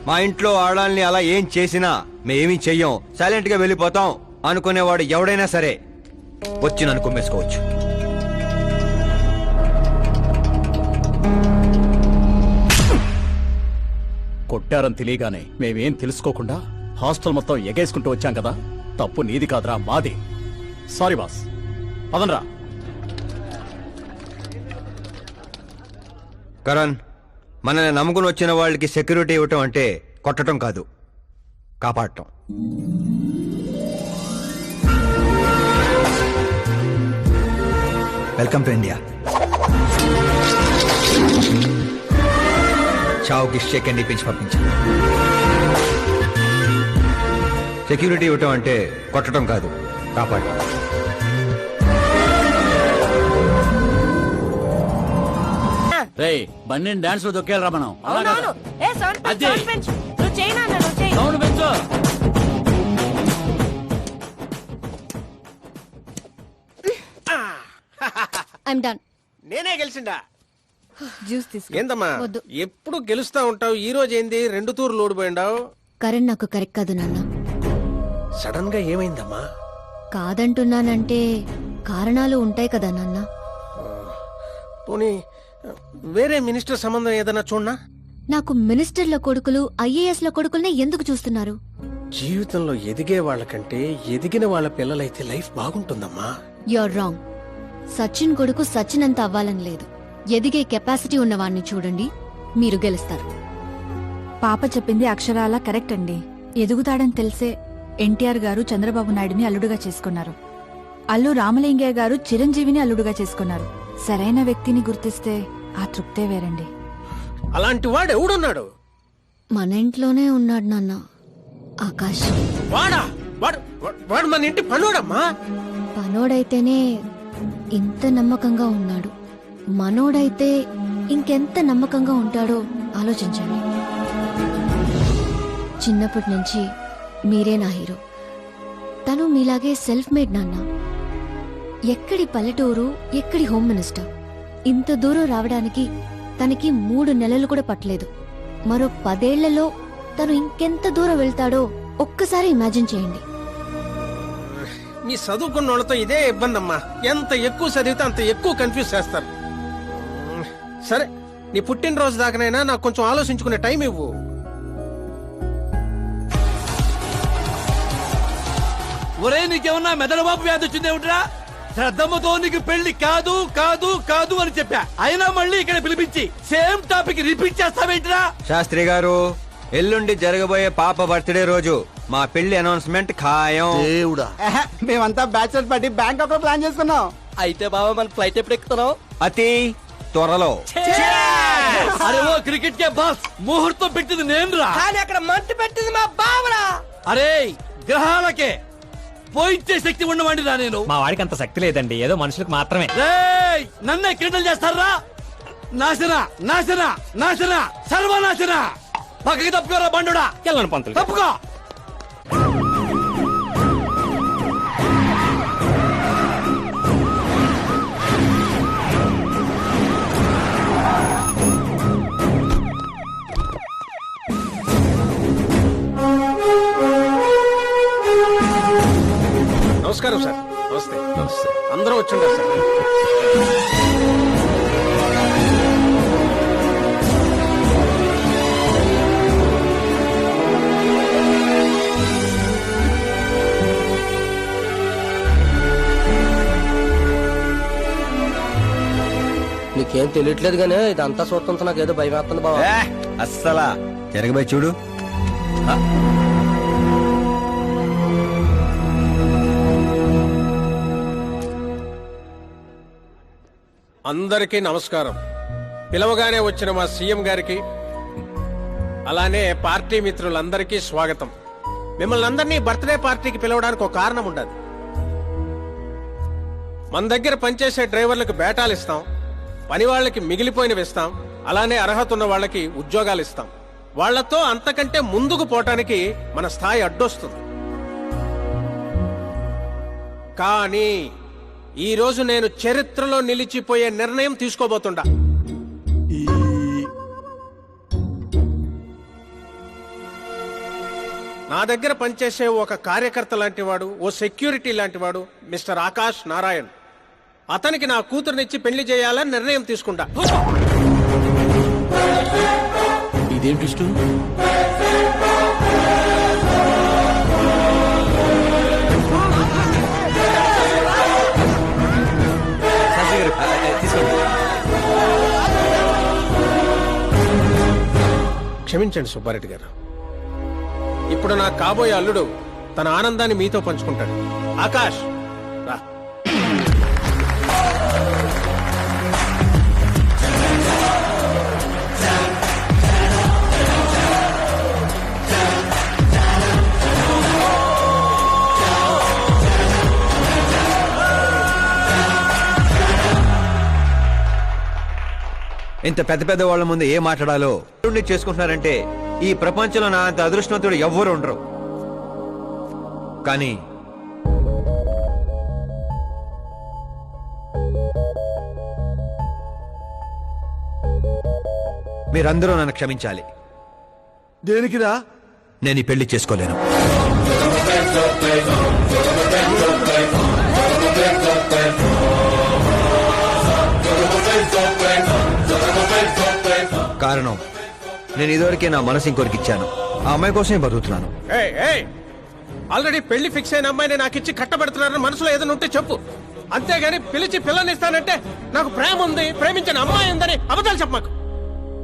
మా ఇంట్లో ఆడాలని అలా ఏం చేసినా మేమేమీ చెయ్యం, సైలెంట్ గా వెళ్ళిపోతాం అనుకునేవాడు ఎవడైనా సరే వచ్చి నన్ను కుమ్మేసుకోవచ్చు. కొట్టారని తెలియగానే మేమేం తెలుసుకోకుండా హాస్టల్ మొత్తం ఎగేసుకుంటూ వచ్చాం కదా, తప్పు నీది కాదురా, మాది. Sorry boss, పదనరా. కరణ్, మనల్ని నమ్ముకుని వచ్చిన వాళ్ళకి సెక్యూరిటీ ఇవ్వటం అంటే కొట్టడం కాదు, కాపాడటం. Welcome to India. చావుకి షేక్ ఇప్పించి పంపించాను. సెక్యూరిటీ ఇవ్వటం అంటే కొట్టడం కాదు, కాపాడటం. రేయ్, బండి డాన్స్ లో దొక్కేయాలరా మనం. అవునవును. ఏ సౌండ్ పెంచు, సౌండ్ పెంచు. నువ్వు చేయి నాన్న, నువ్వు చేయి. సౌండ్ పెంచు. I'm done. నేనే గెలిచిండా? జ్యూస్ తీసుకో. ఏందమ్మా వద్దు. ఎప్పుడు గెలుస్తా ఉంటావు, ఈ రోజు ఏంది 2 తూర్లు ఓడిపోయిండావు? కరణ్ నాకు కరెక్ట్ కాదు నాన్న. సడన్ గా ఏమైందమ్మా? కాదంటున్నానంటే కారణాలు ఉంటాయి కదా నాన్న. పోనీ వేరే మినిస్టర్ సంబంధం ఏదైనా చూడనా? నాకు మినిస్టర్ల కొడుకులు ఐఏఎస్ల కొడుకుల్నే ఎందుకు చూస్తున్నారు? జీవితంలో ఎదిగే వాళ్ళకంటే ఎదిగిన వాళ్ళ పిల్లలైతే లైఫ్ బాగుంటుందమ్మా. You're wrong. సచిన్ కొడుకు సచిన్ అంత అవ్వాలని లేదు. ఎదిగే కెపాసిటీ ఉన్నవాణ్ణి చూడండి, మీరు గెలుస్తారు. పాప చెప్పింది అక్షరాల కరెక్ట్ అండి. ఎదుగుతాడని తెలిసే ఎన్టీఆర్ గారు చంద్రబాబు నాయుడిని అల్లుడుగా చేసుకున్నారు. అల్లు రామలింగయ్య గారు చిరంజీవిని అల్లుడుగా చేసుకున్నారు. సరైన వ్యక్తిని గుర్తిస్తే ఆ తృప్తే వేరండి. అలాంటి వాడు ఎవడున్నాడు? మన ఇంట్లోనే ఉన్నాడు నాన్న. ఆకాష్. వాడా వాడు మన ఇంటి పనుడమ్మా. పనోడైతేనే ఇంత నమ్మకంగా ఉన్నాడు, మనోడైతే ఇంకెంత నమ్మకంగా ఉంటాడో ఆలోచించండి. చిన్నప్పటి నుంచి మీరే నా హీరో. తను మీలాగే సెల్ఫ్ మేడ్ నాన్న. ఎక్కడి పల్లెటూరు, ఎక్కడి హోమ్ మినిస్టర్. ఇంత దూరం రావడానికి తనకి 3 నెలలు కూడా పట్టలేదు. మరో 10 ఏళ్లలో తను ఇంకెంత దూరం వెళ్తాడో ఒక్కసారి ఇమాజిన్ చేయండి. మీ చదువుకున్న వాళ్ళతో ఇదే ఇబ్బంది అమ్మా. ఎంత ఎక్కువ చదివితే అంత ఎక్కువ కన్ఫ్యూజ్ చేస్తారు. సరే, నీ పుట్టినరోజు దాకానైనా నాకు కొంచెం ఆలోచించుకునే టైం ఇవ్వు. ఒరే, నీకేమన్నా మెదడుబాబు వ్యాధి వచ్చిందేమిట్రా? శ్రద్ధమ్మతో నీకు పెళ్లి కాదు కాదు కాదు అని చెప్పా, అయినా మళ్ళీ ఇక్కడ పిలిపించి సేమ్ టాపిక్ రిపీట్ చేస్తావేంట్రా? శాస్త్రి గారు, ఎల్లుండి జరగబోయే పాప బర్త్డే రోజు మా పెళ్లి అనౌన్స్మెంట్ ఖాయం. దేవుడా, మేమంతా బ్యాచులర్ పార్టీ బ్యాంకాక్ లో ప్లాన్ చేసుకున్నాం. అయితే బాబా మన ఫ్లైట్ ఎప్పుడు ఎక్కుతున్నావు? అతి త్వరలో. అరే ఓ క్రికెట్ కే బాస్, ముహూర్తం పెట్టింది నేను రా. కానీ అక్కడ మంట పెట్టింది మా బావరా. అరే గ్రహాలకే పోయించే శక్తి ఉన్నవాడిని రా నేను. మా వాడికి అంత శక్తి లేదండి, ఏదో మనుషులకు మాత్రమే. రేయ్, నన్నే క్రీడలు చేస్తారా? నాశన నాశన నాశన సర్వనాశన. పక్కకి తప్పుకోరా బండుడా. వెళ్ళను పంతులు. తప్పుకో. నమస్కారం సార్. నమస్తే. అందరూ వచ్చిండారు సార్. నీకేం తెలియట్లేదు గానీ ఇదంతా చూస్తుంటే నాకు ఏదో భయం వేస్తుంది బాబా. అస్సలా జరగబోయే చూడు. అందరికీ నమస్కారం. పిలవగానే వచ్చిన మా సీఎం గారికి, అలానే పార్టీ మిత్రులందరికీ స్వాగతం. మిమ్మల్ని అందరినీ బర్త్డే పార్టీకి పిలవడానికి ఒక కారణం ఉండదు. మన దగ్గర పనిచేసే డ్రైవర్లకు బేటాలు ఇస్తాం, పని వాళ్ళకి మిగిలిపోయినవి ఇస్తాం, అలానే అర్హత ఉన్న వాళ్ళకి ఉద్యోగాలు ఇస్తాం. వాళ్లతో అంతకంటే ముందుకు పోవటానికి మన స్థాయి అడ్డొస్తుంది. కానీ ఈ రోజు నేను చరిత్రలో నిలిచిపోయే నిర్ణయం తీసుకోబోతుండా. నా దగ్గర పనిచేసే ఒక కార్యకర్త లాంటి వాడు, ఓ సెక్యూరిటీ లాంటి వాడు మిస్టర్ ఆకాష్ నారాయణ్. అతనికి నా కూతురునిచ్చి పెళ్లి చేయాలని నిర్ణయం తీసుకుంటా. ఇదేంటి? క్షమించండి సుబ్బారెడ్డి గారు. ఇప్పుడు నా కాబోయే అల్లుడు తన ఆనందాన్ని మీతో పంచుకుంటాడు. ఆకాష్ రా. ఇంత పెద్ద పెద్ద వాళ్ళ ముందు ఏం మాట్లాడాలో చేసుకుంటున్నారంటే ఈ ప్రపంచంలో నా అంత అదృష్టవంతుడు ఎవ్వరు ఉండరు. కానీ మీరందరూ నన్ను క్షమించాలి. దేనికిరా? నేను ఈ పెళ్లి చేసుకోలేను. కారణం, నేను ఇదివరకే నా మనసు ఇంకోరికి ఇచ్చాను. ఆ అమ్మాయి కోసమే బతుకుతున్నాను. ఆల్రెడీ పెళ్లి ఫిక్స్ అయిన అమ్మాయిని నాకు ఇచ్చి కట్టబెడుతున్నారని మనసులో ఏదైనా ఉంటే చెప్పు. అంతేగాని పిలిచి పిల్లనిస్తానంటే నాకు ప్రేమ ఉంది, ప్రేమించిన అమ్మాయి ఉందని అబద్ధాలు చెప్పమాకు.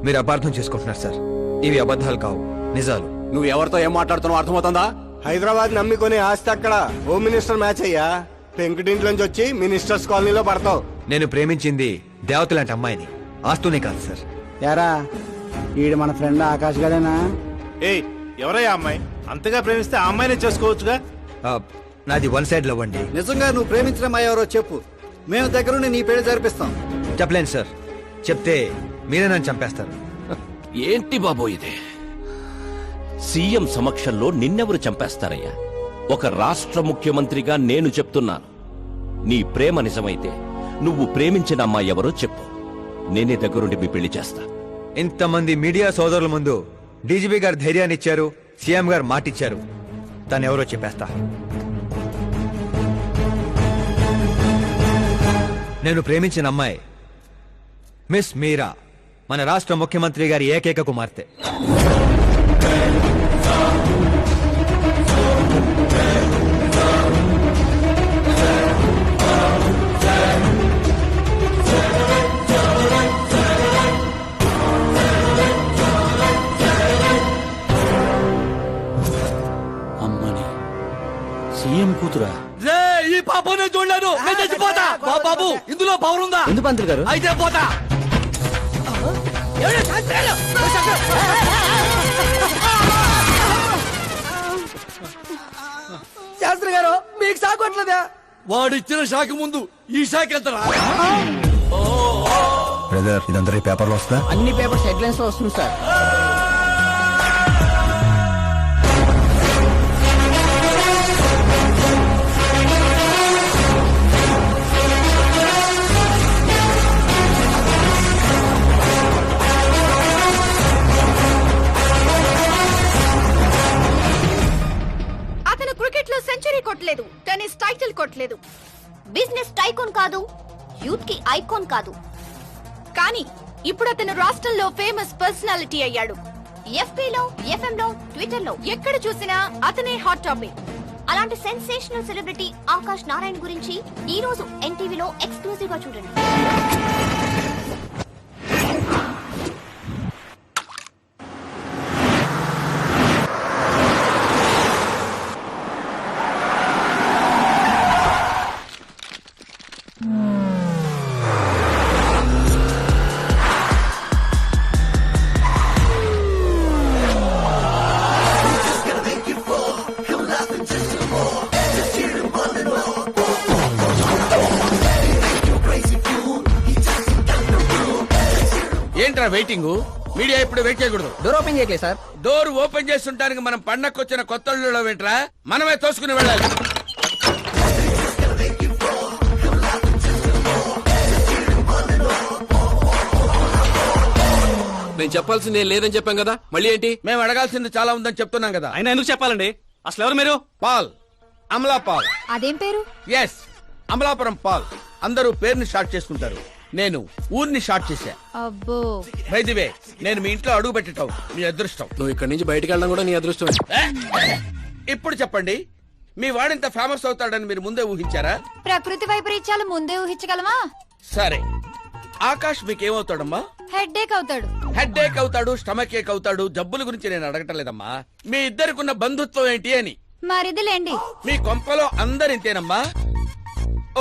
మీరు అపార్థం చేసుకుంటున్నారు సార్. ఇవి అబద్ధాలు కావు, నిజాలు. నువ్వు ఎవరితో ఏం మాట్లాడుతున్నావు అర్థమవుతుందా? హైదరాబాద్ నమ్మికొని ఆస్తి అక్కడ హోమ్ మినిస్టర్ మ్యాచ్ అయ్యా. పెంకుటింట్లోంచి వచ్చి మినిస్టర్స్ కాలనీలో పడతావు. నేను ప్రేమించింది దేవత లాంటి అమ్మాయిని, ఆస్తూనే కాదు సార్. యారా, ఈడు మన ఫ్రెండ్ ఆకాష్ గడేనా? ఏయ్, ఎవరయ్యా అమ్మాయి? అంతగా ప్రేమిస్తే ఆ అమ్మాయినే చేసుకోవచ్చుగా. నాది వన్ సైడ్ లవ్ అండి. నిజంగా నువ్వు ప్రేమించిన అమ్మాయి ఎవరో చెప్పు, మేము దగ్గరుండి నీ పెళ్లి జరిపిస్తాం. చెప్పలేను సార్, చెప్తే మీరే నన్ను చంపేస్తారు. ఏంటి బాబో ఇది? సీఎం సమక్షంలో నిన్నెవరు చంపేస్తారయ్యా? ఒక రాష్ట్ర ముఖ్యమంత్రిగా నేను చెప్తున్నాను, నీ ప్రేమ నిజమైతే నువ్వు ప్రేమించిన అమ్మాయి ఎవరో చెప్పు, నేనే దగ్గరుండి మీ పెళ్లి చేస్తా. ఇంతమంది మీడియా సోదరుల ముందు డీజీపీ గారు ధైర్యాన్ని ఇచ్చారు, సీఎం గారు మాటిచ్చారు. తను ఎవరో చెప్పేస్తా. నేను ప్రేమించిన అమ్మాయి మిస్ మీరా, మన రాష్ట్ర ముఖ్యమంత్రి గారి ఏకైక కుమార్తె. అమ్మని సీఎం కూతురా? రే, ఈ పాప నేను చూడలేను, నేను చచ్చిపోతా. బాబు, ఇందులో పవర్ ఉందా? ఎందుకు పంతులు గారు? అయితే పోతా. శాస్త్రి గారు మీకు సాగొట్లేదా? వాడిచ్చిన శాఖ ముందు ఈ శాఖ ఎంత బ్రదర్, ఇదంతా పేపర్లో వస్తా. అన్ని పేపర్స్ హెడ్లైన్స్ లో వస్తుంది సార్. అతను క్రికెట్ లో సెంచరీ కొట్టలేదు, టెన్నిస్ టైటిల్ కొట్టలేదు, బిజినెస్ టైకోన్ కాదు, యూత్ కి ఐకాన్ కాదు. కానీ ఇప్పుడు అతను రాష్ట్రంలో ఫేమస్ పర్సనాలిటీ అయ్యాడు. ఎఫ్బీ లో, ఎఫ్ఎం లో, ట్విట్టర్ లో ఎక్కడ చూసినా అతనే హాట్ టాపిక్. అలాంటి సెన్సేషనల్ సెలబ్రిటీ ఆకాష్ నారాయణ గురించి ఈ రోజు ఎన్టీవీలో ఎక్స్క్లూజివ్ గా చూడండి. ఏంట్రా వెయిటింగ్? మీడియా ఇప్పుడు వెయిట్ చేయకూడదు. డోర్ ఓపెన్ చేయట్లేదు సార్. డోర్ ఓపెన్ చేస్తుంటానికి మనం పండక్కొచ్చిన కొత్తలో వెంట్రా, మనమే తోసుకుని వెళ్ళాలి. నేను చెప్పాల్సింది ఏం లేదని చెప్పాం కదా, మళ్ళీ ఏంటి? మేము అడగాల్సింది చాలా ఉందని చెప్తున్నాం కదా. అయినా ఎందుకు చెప్పాలండి? అసలు ఎవరు మీరు? పాల్, అమలా పాల్. అదేం పేరు? ఎస్, అమలాపురం పాల్. అందరూ పేరుని షార్ట్ చేసుకుంటారు, నేను ఊరిని షార్ట్ చేశా. అబ్బో, బై ది వే, నేను మీ ఇంట్లో అడుగు పెట్టటం మీ అదృష్టం. నువ్వు ఇక్కడి నుంచి బయటకు వెళ్ళడం కూడా నీ అదృష్టం. ఇప్పుడు చెప్పండి, మీ వాడింత ఫేమస్ అవుతాడని మీరు ముందే ఊహించారా? ప్రకృతి వైపరీత్యాలు ముందే ఊహించగలమా? సరే, ఆకాష్ మీకేమవుతాడమ్మా? హెడ్ ఏక్ అవుతాడు. హెడ్ ఏక్ అవుతాడు, స్టమక్ ఏక్ అవుతాడు. జబ్బుల గురించి నేను అడగటం లేదమ్మా, మీ ఇద్దరికున్న బంధుత్వం ఏంటి అని. మరిదిలేండి. మీ కొంపలో అందరింతేనమ్మా?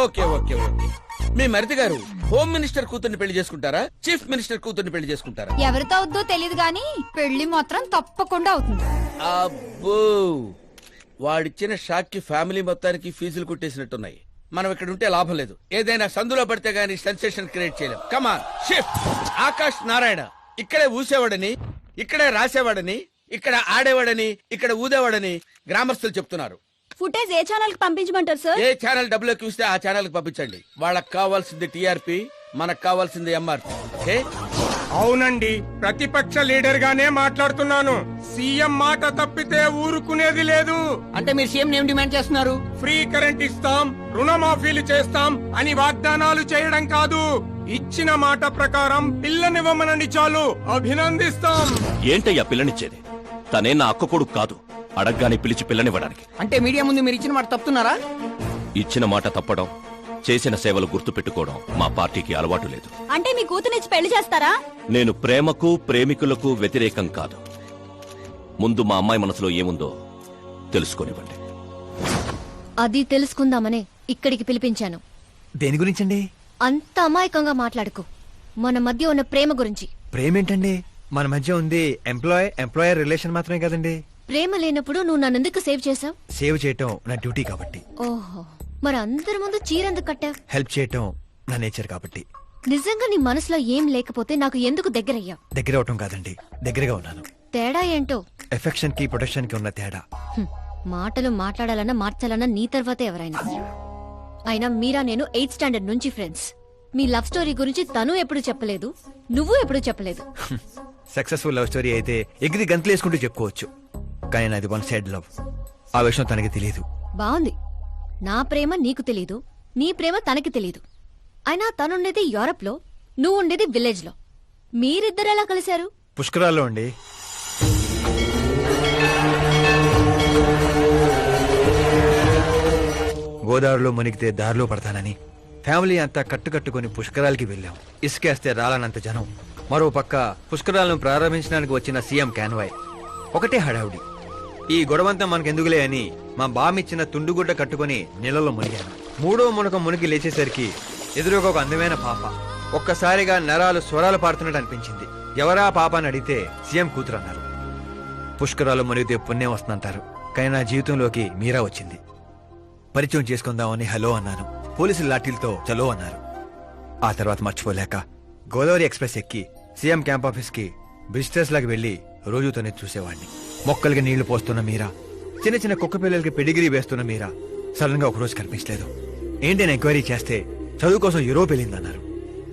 Okay okay okay. మీ మరిది గారు హోమ్ మినిస్టర్ కూతుర్ని పెళ్లి చేసుకుంటారా, చీఫ్ మినిస్టర్ కూతుర్ని పెళ్లి చేసుకుంటారా? ఎవరితో అవుద్దో తెలియదు గాని పెళ్లి మాత్రం తప్పకుండా అవుతుంది. అబ్బో, వాడిచ్చిన షాక్ కి ఫ్యామిలీ మొత్తానికి ఫీజులు కుట్టేసినట్టున్నాయి. మనం ఇక్కడ ఉంటే లాభం లేదు, ఏదైనా సందులో పడితే గానీ సెన్సేషన్ క్రియేట్ చేయలేం. Come on shift. ఆకాష్ నారాయణ ఇక్కడే ఊసేవాడని, ఇక్కడే రాసేవాడని, ఇక్కడ ఆడేవాడని, ఇక్కడ ఊదేవాడని గ్రామస్తులు చెప్తున్నారు. ఫుటేజ్ ఏ ఛానల్ కి పంపించమంటారు సార్? ఏ ఛానల్ డబ్బులోకి ఇస్తే ఆ ఛానల్ కి పంపించండి. వాళ్ళకి కావాల్సింది టీఆర్పీ, మనకు కావాల్సింది ఎంఆర్పీ. ఓకే? అవునండి, ప్రతిపక్ష లీడర్ గానే మాట్లాడుతున్నాను. సీఎం మాట తప్పితే ఊరుకునేది లేదు. అంటే మీరు సీఎం ఏం డిమాండ్ చేస్తున్నారు? ఫ్రీ కరెంట్ ఇస్తాం, రుణమాఫీలు చేస్తాం అని వాగ్దానాలు చేయడం కాదు, ఇచ్చిన మాట ప్రకారం పిల్లనివ్వమనండి చాలు, అభినందిస్తాం. ఏంటయ్యా పిల్లనిచ్చేది? తనే నా అక్క కొడుకు కాదు, అడగ్గానే పిలిచి పిల్లనివ్వడానికి. అంటే మీడియా ముందు మీరు ఇచ్చిన మాట తప్పుతున్నారా? ఇచ్చిన మాట తప్పడం, చేసిన సేవలు గుర్తు పెట్టుకోవడం మా పార్టీకి అలవాటు లేదు. అంటే మీ కూతురునిచ్చి పెళ్లి చేస్తారా? నేను ప్రేమకు ప్రేమికులకు వ్యతిరేకం కాదు. ముందు మా అమ్మాయి మనసులో ఏముందో తెలుసుకోనివ్వండి. అది తెలుసుకుందామనే ఇక్కడికి పిలిపించాను. దేని గురించండి? అంత అమాయకంగా మాట్లాడుకో. మన మధ్య ఉన్న ప్రేమ గురించి. ప్రేమ ఏంటండి? మన మధ్య ఉంది ఎంప్లాయర్ రిలేషన్ మాత్రమే కదండి. ప్రేమ లేనప్పుడు నువ్వు నన్నెందుకు సేవ్ చేసావు? సేవ్ చేయటం నా డ్యూటీ కాబట్టి. ఓహో, మరి అందరి ముందు చీరెందుకు కట్టావు? హెల్ప్ చేయటం నా నేచర్ కాబట్టి. నిజంగా నీ మనసులో ఏం లేకపోతే నాకు ఎందుకు దగ్గరయ్యావు? దగ్గర అవటం కాదండి, దగ్గరగా ఉన్నాను. తేడా ఏంటో? ఎఫెక్షన్ కి ప్రొటెక్షన్ కి ఉన్న తేడా. మాటలు మాట్లాడాలన్నా మార్చాలన్నా నీ తర్వాతే ఎవరైనా. అయినా మీరా నేను 8th స్టాండర్డ్ నుంచి ఫ్రెండ్స్. మీ లవ్ స్టోరీ గురించి తను ఎప్పుడు చెప్పలేదు, నువ్వు ఎప్పుడు చెప్పలేదు. సక్సెస్ఫుల్ లవ్ స్టోరీ అయితే ఎగిరి గంతులేసుకుంటూ చెప్పుకోవచ్చు, కానీ నాది వన్ సైడ్ లవ్. ఆ విషయం తనకి తెలియదు. బాగుంది. నా ప్రేమ నీకు తెలీదు, నీ ప్రేమ తనకి తెలీదు. అయినా తనుండేది యూరప్ లో, నువ్వు ఉండేది విలేజ్ లో. మీరిద్దరు ఎలా కలిశారు? పుష్కరాల్లో అండి. గోదావరిలో మునిగితే దారిలో పడతానని ఫ్యామిలీ అంతా కట్టుకట్టుకుని పుష్కరాలకి వెళ్ళాం. ఇసుకేస్తే రాలనంత జనం. మరో పక్క పుష్కరాలను ప్రారంభించడానికి వచ్చిన సీఎం కాన్వాయ్. ఒకటే హడావుడి. ఈ గొడవంతా మనకెందుకులే అని మా బామిచ్చిన తుండుగుడ్డ కట్టుకుని నీళ్ళలో మునిగాను. మూడో మునక మునిగి లేచేసరికి ఎదురుగా ఒక అందమైన పాప. ఒక్కసారిగా నరాలు స్వరాలు పాడుతున్నట్టు అనిపించింది. ఎవరా పాప అని అడిగితే సీఎం కూతురు అన్నారు. పుష్కరాలు మునిగితే పుణ్యం వస్తుందంటారు, కానీ నా జీవితంలోకి మీరా వచ్చింది. పరిచయం చేసుకుందామని హలో అన్నాను. పోలీసులు లాఠీలతో చలో అన్నారు. ఆ తర్వాత మర్చిపోలేక గోదావరి ఎక్స్ప్రెస్ ఎక్కి సీఎం క్యాంప్ ఆఫీస్ కి విజిటర్స్ లాగా వెళ్లి రోజుతోనే చూసేవాడిని. మొక్కలకి నీళ్లు పోస్తున్న మీరా, చిన్న చిన్న కుక్క పిల్లలకి పెడిగిరీ వేస్తున్న మీరా సడన్ గా ఒకరోజు కనిపించలేదు. ఏంటి అని ఎంక్వైరీ చేస్తే చదువు కోసం యూరోప్ వెళ్ళిందన్నారు.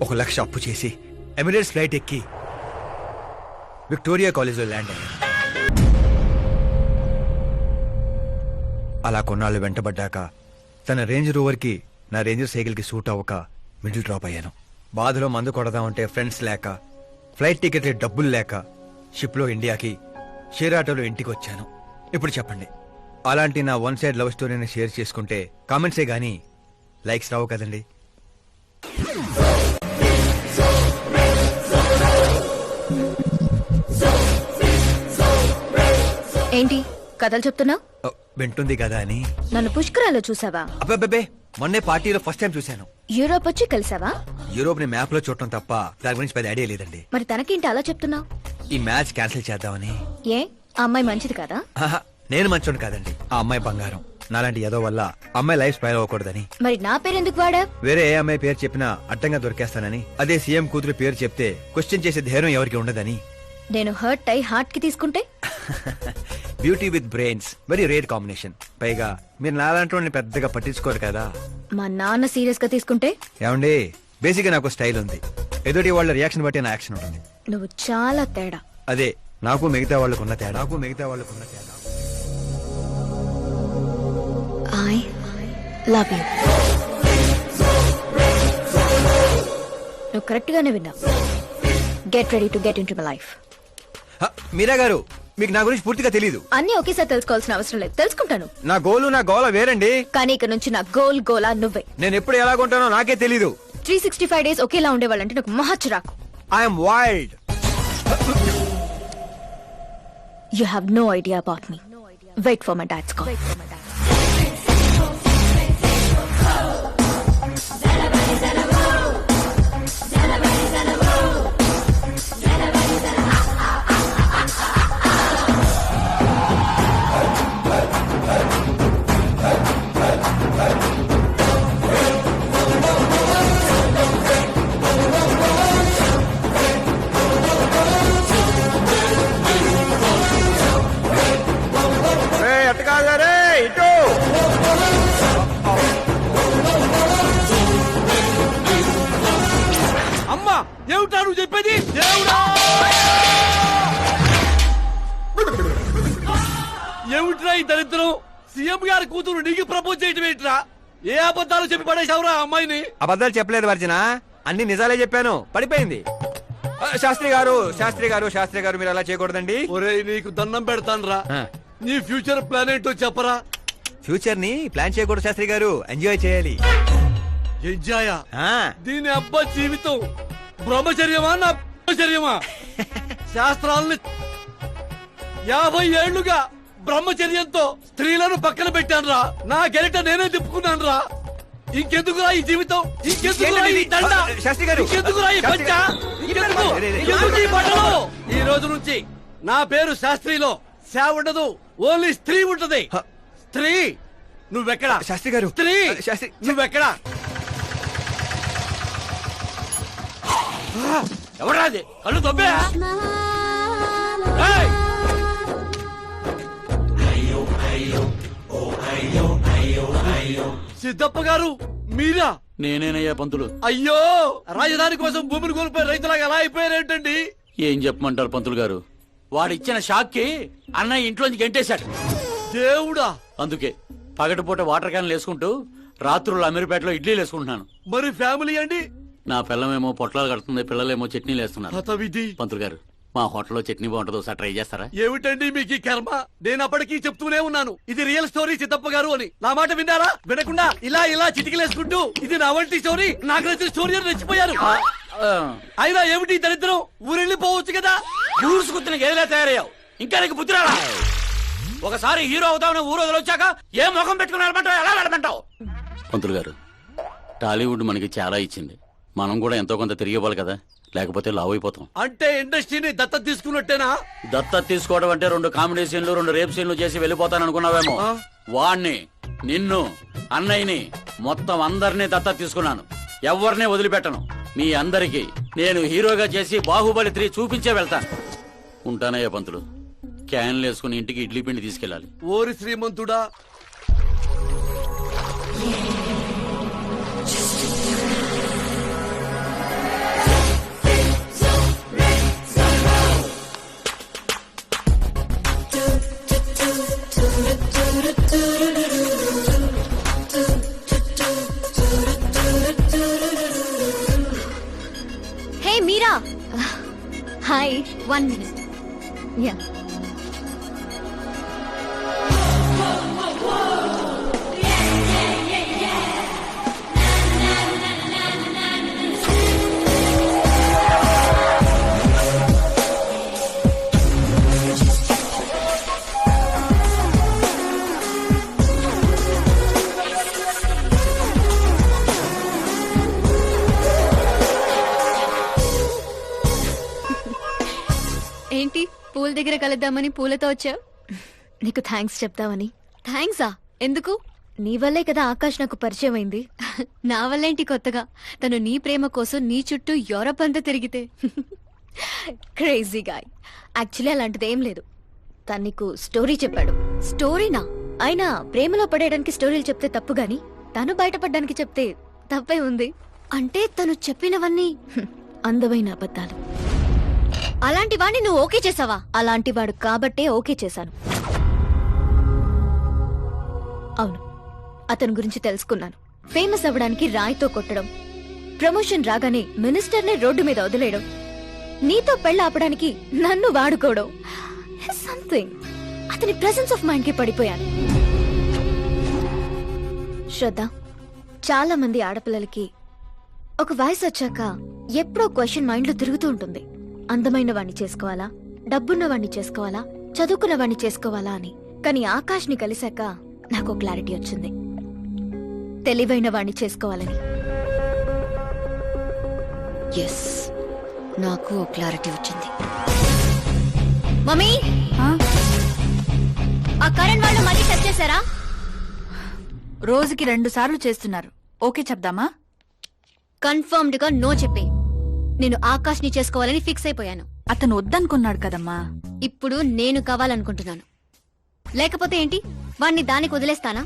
1 లక్ష అప్పు చేసి ఎమిరేట్స్ ఫ్లైట్ ఎక్కి విక్టోరియా కాలేజ్లో ల్యాండ్ అయ్యాను. అలా కొన్నాళ్ళు వెంటబడ్డాక తన రేంజ్ రోవర్ కి నా రేంజర్ సైకిల్ కి సూట్ అవ్వక మిడిల్ డ్రాప్ అయ్యాను. బాధలో మందు కొడదామంటే ఫ్రెండ్స్ లేక, ఫ్లైట్ టికెట్ డబ్బులు లేక షిప్ లో ఇండియాకి, షేర్ ఆటోలో ఇంటికి వచ్చాను. ఇప్పుడు చెప్పండి, అలాంటి నా వన్ సైడ్ లవ్ స్టోరీని షేర్ చేసుకుంటే కామెంట్సే గానీ లైక్స్ రావు కదండి. ఏంటి కథలు చెప్తున్నావు? వింటుంది కదా అని. నన్ను పుష్కరాల్లో చూసావా? అబ్బే, మొన్నే పార్టీలో ఫస్ట్ టైం చూశాను. యూరోప్ వచ్చి కలిసావా? యూరోప్ ని మ్యాప్ లో చూడటం తప్ప దాని గురించి పెద్ద ఐడియా లేదండి. మరి తనకేంటి అలా చెప్తున్నావు? ఈ మ్యాచ్ క్యాన్సిల్ చేద్దామని. ఏ ఆ అమ్మాయి మంచిది కదా? నేను మంచోడు కాదండి, ఆ అమ్మాయి బంగారం. నాలాంటి ఏదో వల్ల అమ్మాయి లైఫ్ స్పైల్ అవ్వకూడదని. మరి నా పేరు ఎందుకు వాడా? వేరే ఏ అమ్మాయి పేరు చెప్పినా అడ్డంగా దొరికేస్తానని. అదే సీఎం కూతురు పేరు చెప్తే క్వశ్చన్ చేసే ధైర్యం ఎవరికి ఉండదని. నేను హర్ట్ అయి హార్ట్ కి తీసుకుంటే? Beauty with brains very rare combination. పైగా మీరు నాలాంటి పెద్దగా పట్టించుకోరు కదా. మా నాన్న సీరియస్ గా తీసుకుంటే? ఏమండి, బేసిక్ గా నాకు స్టైల్ ఉంది. ఎదుటి వాళ్ళ రియాక్షన్ బట్టి నా యాక్షన్ ఉంటుంది. నువ్వు చాలా తేడా. అదే నాకు మిగతా వాళ్ళకున్న తేడా. I love you. నువ్వు కరెక్ట్ గానే విన్నావు. Get ready to get into my life. Meera garu, మీకు నా గురించి పూర్తిగా తెలీదు. అన్ని ఒకేసారి తెలుసుకోవాల్సిన అవసరం లేదు, తెలుసుకుంటాను. నా గోలు నా గోల వేరండి. కానీ ఇక నుంచి నా గోలా నువ్వే. నేను ఎప్పుడు ఎలాగుంటానో నాకే తెలీదు. 365 days ఒకేలా ఉండేవాళ్ళంటే నాకు మహా చిరాకు. I'm wild. You have no idea about me. Wait for my dad's call. అమ్మా, ఏమిటా నువ్వు చెప్పేది? ఏమిట్రా ఈ దరిద్రం? సీఎం గారి కూతురు నీకు ప్రపోజ్ చేయటం ఏంట్రా? ఏ అబద్ధాలు చెప్పి పడేశావురా అమ్మాయిని? అబద్ధాలు చెప్పలేదు వర్జన, అన్ని నిజాలే చెప్పాను. పడిపోయింది. శాస్త్రి గారు మీరు అలా చేయకూడదండి. ఒరేయ్, నీకు దండం పెడతానురా. నీ ఫ్యూచర్ ప్లాన్ ఏంటో చెప్పరా? ఫ్యూచర్ ని ప్లాన్ చేయకూడదు శాస్త్రి గారు, ఎంజాయ్ చేయాలి. ఎంజాయా? దీని అబ్బా జీవితం బ్రహ్మచర్యమా నా బ్రహ్మచర్యమా? శాస్త్రాలని 50 ఏళ్లుగా బ్రహ్మచర్యంతో స్త్రీలను పక్కన పెట్టానురా. నా గెరిట నేనే తిప్పుకున్నాను రా. ఇంకెందుకురా ఈ జీవితం? ఇంకెందుకురా ఈ దండ? శాస్త్రి గారు, ఇంకెందుకురా ఈ పంచ? ఇంకెందుకు ఈ బట్టలు? ఈ రోజు నుంచి నా పేరు శాస్త్రిలో సేవ ఉండదు, ఓన్లీ స్త్రీ ఉంటది. స్త్రీ నువ్వెక్కడా? శాస్త్రి గారు, స్త్రీ శాస్త్రి నువ్వెక్కడా? ఎవరా అది? కళ్ళు దొబ్బే సిద్ధప్ప గారు మీరా? నేనేనయ్యా పంతులు. అయ్యో, రాజధాని కోసం భూమిని కోల్పోయి రైతులాగా ఎలా అయిపోయారేంటండి? ఏం చెప్పమంటారు పంతులు గారు, వాడిచ్చిన షాక్ కి అన్నయ్య ఇంట్లోంచి గెంటేశాడు. దేవుడా! అందుకే పగటిపూట వాటర్ క్యాన్లు వేసుకుంటూ రాత్రులు అమీర్పేటలో ఇడ్లీలు వేసుకుంటున్నాను. మరి ఫ్యామిలీ అండి? నా పిల్లమేమో పొట్లాలు కడుతుంది, పిల్లలేమో చట్నీలు వేస్తున్నారు. హతవిధి. పంతులు గారు, మా హోటల్లో చట్నీ బాగుంటుందో ఒకసారి ట్రై చేస్తారా? ఏమిటండి మీకు ఈ కర్మ? నేను అప్పటికీ చెప్తూనే ఉన్నాను ఇది రియల్ స్టోరీ సిద్ధప్ప గారు అని. నా మాట విన్నారా? వినకుండా ఇలా ఇలా చిటికలేసుకుంటూ ఇది నా వంటి స్టోరీ, నాకు నచ్చిన స్టోరీ అని రెచ్చిపోయారు. అయినా ఏమిటి దరిద్రం? ఊరెళ్ళిపోవచ్చు కదా. ఊరుసుకుతున్న గదిలే తయారయ్యావు, ఇంకా నీకు బుద్ధి రాలా? ఒకసారి హీరో అవుతామని ఊరు వదిలొచ్చాక ఏ ముఖం పెట్టుకుని వెళ్ళమంటావు, ఎలా వెళ్ళమంటావు? పంతులు గారు, టాలీవుడ్ మనకి చాలా ఇచ్చింది, మనం కూడా ఎంతో కొంత తిరిగి ఇవ్వాలి కదా, లేకపోతే లావు అయిపోతాం. అంటే ఇండస్ట్రీని దత్తత తీసుకున్నట్టేనా? దత్తత తీసుకోవడం అంటే 2 కామెడీ సీన్లు 2 రేప్ సీన్లు చేసి వెళ్ళిపోతాను అనుకున్నావేమో. వాణ్ణి, నిన్ను, అన్నయ్యని, మొత్తం అందరినీ దత్తత తీసుకున్నాను. ఎవరిని వదిలిపెట్టను. మీ అందరికీ నేను హీరోగా చేసి బాహుబలి 3 చూపించే వెళ్తాను. ఉంటానయ్యా పంతులు. క్యాన్లు వేసుకుని ఇంటికి ఇడ్లీ పిండి తీసుకెళ్ళాలి. ఓరి శ్రీమంతుడా! హే మీరా, హాయ్. 1 minute. యా. ఏంటి పూల దగ్గర కలుద్దామని పూలతో వచ్చావు? నీకు థ్యాంక్స్ చెప్తావని. థ్యాంక్సా? ఎందుకు? నీ వల్లే కదా ఆకాష్ నాకు పరిచయం అయింది. నా వల్లేంటి కొత్తగా? తను నీ ప్రేమ కోసం నీ చుట్టూ యూరప్ అంతా తిరిగితే. Crazy guy. యాక్చువల్లీ అలాంటిదేం లేదు. తను నీకు స్టోరీ చెప్పాడు. స్టోరీనా? అయినా ప్రేమలో పడేయడానికి స్టోరీలు చెప్తే తప్పు గాని తను బయటపడడానికి చెప్తే తప్పే ఉంది. అంటే తను చెప్పినవన్నీ అందమైన అబద్ధాలు. అలాంటి వాడిని నువ్వు ఓకే చేసావా? అలాంటి వాడు కాబట్టే ఓకే చేశాను. అవును, అతని గురించి తెలుసుకున్నాను. ఫేమస్ అవ్వడానికి రాయితో కొట్టడం, ప్రమోషన్ రాగానే మినిస్టర్నే రోడ్డు మీద వదిలేయడం, నీతో పెళ్లి ఆపడానికి నన్ను వాడుకోవడం, సంథింగ్. అతని ప్రెసెన్స్ ఆఫ్ మైండ్ కి పడిపోయాను. శ్రద్ధ, చాలా మంది ఆడపిల్లలకి ఒక వయసు వచ్చాక ఎప్పుడో క్వశ్చన్ మైండ్ లో తిరుగుతూ ఉంటుంది. అందమైన వాణ్ణి చేసుకోవాలా, డబ్బున్న వాణ్ణి చేసుకోవాలా, చదువుకున్న వాణ్ణి చేసుకోవాలా అని. కానీ ఆకాష్ ని కలిశాక నాకు క్లారిటీ వచ్చింది. తెలివైన వాణ్ణి చేసుకోవాలని. ఎస్, నాకు క్లారిటీ వచ్చింది. మమ్మీ, ఆ కరణ్ వాళ్ళు మళ్ళీ టచ్ చేశారా? రోజుకి 2 సార్లు చేస్తున్నారు. ఓకే చెప్దామా? కన్ఫర్మ్డ్ గా నో చెప్పే. నేను ఆకాష్ ని చేసుకోవాలని ఫిక్స్ అయిపోయాను. అతను వద్దనుకున్నాడు కదమ్మా. ఇప్పుడు నేను కావాలనుకుంటున్నాను. లేకపోతే ఏంటి, వాణ్ణి దానికి వదిలేస్తానా?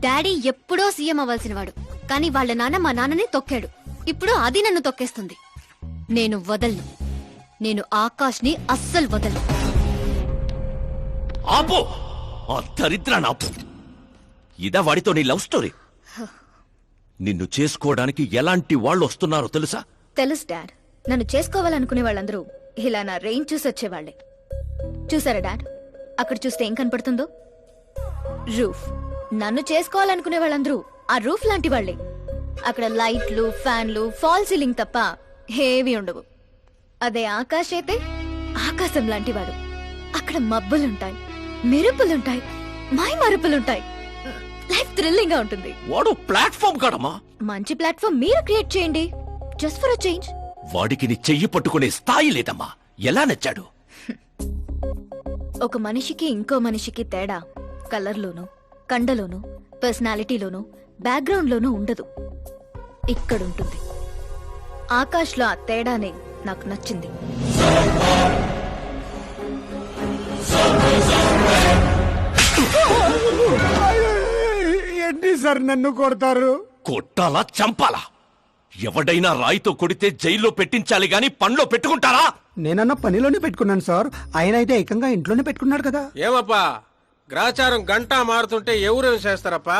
డాడీ ఎప్పుడో సీఎం అవ్వాల్సినవాడు, కానీ వాళ్ళ నాన్న మా నాన్నని తొక్కాడు. ఇప్పుడు అది నన్ను తొక్కేస్తుంది. నేను వదలను. నేను ఆకాష్ ని అస్సలు వదలను. ఆపో, ఆ దరిద్రాన్ని ఆపు. ఇదా వాడితో నీ లవ్ స్టోరీ? నిన్ను చేసుకోవడానికి ఎలాంటి వాళ్ళు వస్తున్నారో తెలుసా? తెలుసు డాడ్. నన్ను చేసుకోవాలనుకునే వాళ్ళందరూ ఇలా నా రేంజ్ చూసి వచ్చేవాళ్లే. చూసారా డాడ్, అక్కడ చూస్తే ఏం కనపడుతుందో? రూఫ్. నన్ను చేసుకోవాలనుకునే వాళ్ళందరూ ఆ రూఫ్ లాంటి వాళ్లే. అక్కడ లైట్లు, ఫ్యాన్లు, ఫాల్ సీలింగ్ తప్ప హేవీ ఉండవు. అదే ఆకాశ్ అయితే ఆకాశం లాంటి వాడు. అక్కడ మబ్బులుంటాయి, మెరుపులుంటాయి, మై మరుపులుంటాయి. లైఫ్ థ్రిల్లింగ్ గా ఉంటుంది. వాడు ప్లాట్ఫామ్ కాడమ్మా. మంచి ప్లాట్ఫామ్ మీరు క్రియేట్ చేయండి, జస్ట్ ఫర్ అ చేంజ్. వాడికి నీ చెయ్యి పట్టుకునే స్థాయి లేదమ్మా. ఎలా నచ్చాడు? ఒక మనిషికి ఇంకో మనిషికి తేడా కలర్లోనూ కండలోనూ పర్సనాలిటీలోనూ బ్యాక్గ్రౌండ్లోనూ ఉండదు, ఇక్కడుంటుంది. ఆకాష్లో ఆ తేడానే నాకు నచ్చింది. ఏంటి సార్ నన్ను కొడతారు? కొట్టాలా చంపాలా? ఎవడైనా రాయితో కొడితే జైల్లో పెట్టించాలి గాని పండ్లో పెట్టుకుంటారా? నేనన్న పనిలోనే పెట్టుకున్నాను సార్, ఆయన అయితే ఏకంగా ఇంట్లోనే పెట్టుకున్నాడు కదా. ఏమప్పా గ్రాచారం గంటా మారుతుంటే ఎవరేం చేస్తారప్పా?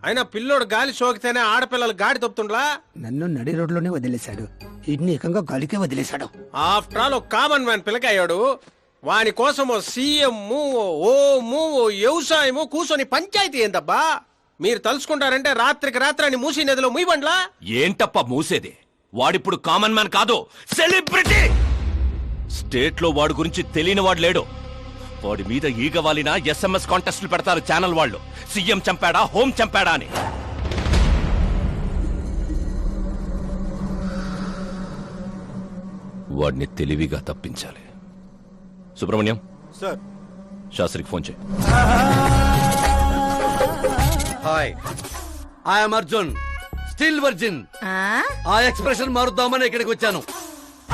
అయినా పిల్లోడు గాలి సోకితేనే ఆడపిల్లలు గాడి తప్పుతుండ్లా? నన్ను నడి రోడ్లోనే వదిలేశాడు, ఇన్ని ఏకంగా గాలికే వదిలేశాడు. ఆఫ్టర్ ఆల్ కామన్ మ్యాన్ పిల్లకయ్యాడు. వాని కోసం సీఎం ఓ వ్యవసాయము కూర్చొని పంచాయతీ ఏందబ్బా? మీరు తలుచుకుంటారంటే రాత్రికి రాత్రి మూసి నదిలో ముయ్యబండ్లా? ఏంటప్ప మూసేది? వాడిప్పుడు కామన్ మ్యాన్ కాదు, సెలబ్రిటీ. స్టేట్ లో వాడి గురించి తెలియని వాడు లేడు. వాడి మీద ఈగ వాలినా SMS కాంటెస్ట్లు పెడతారు ఛానల్ వాళ్ళు, సీఎం చంపాడా హోం చంపాడా అని. వాడిని తెలివిగా తప్పించాలి. సుబ్రహ్మణ్యం సార్, శాస్త్రికి ఫోన్ చేయి. Hi, I'm Arjun, still virgin. ఆ ఎక్స్ప్రెషన్ మారుద్దామని ఇక్కడికి వచ్చాను.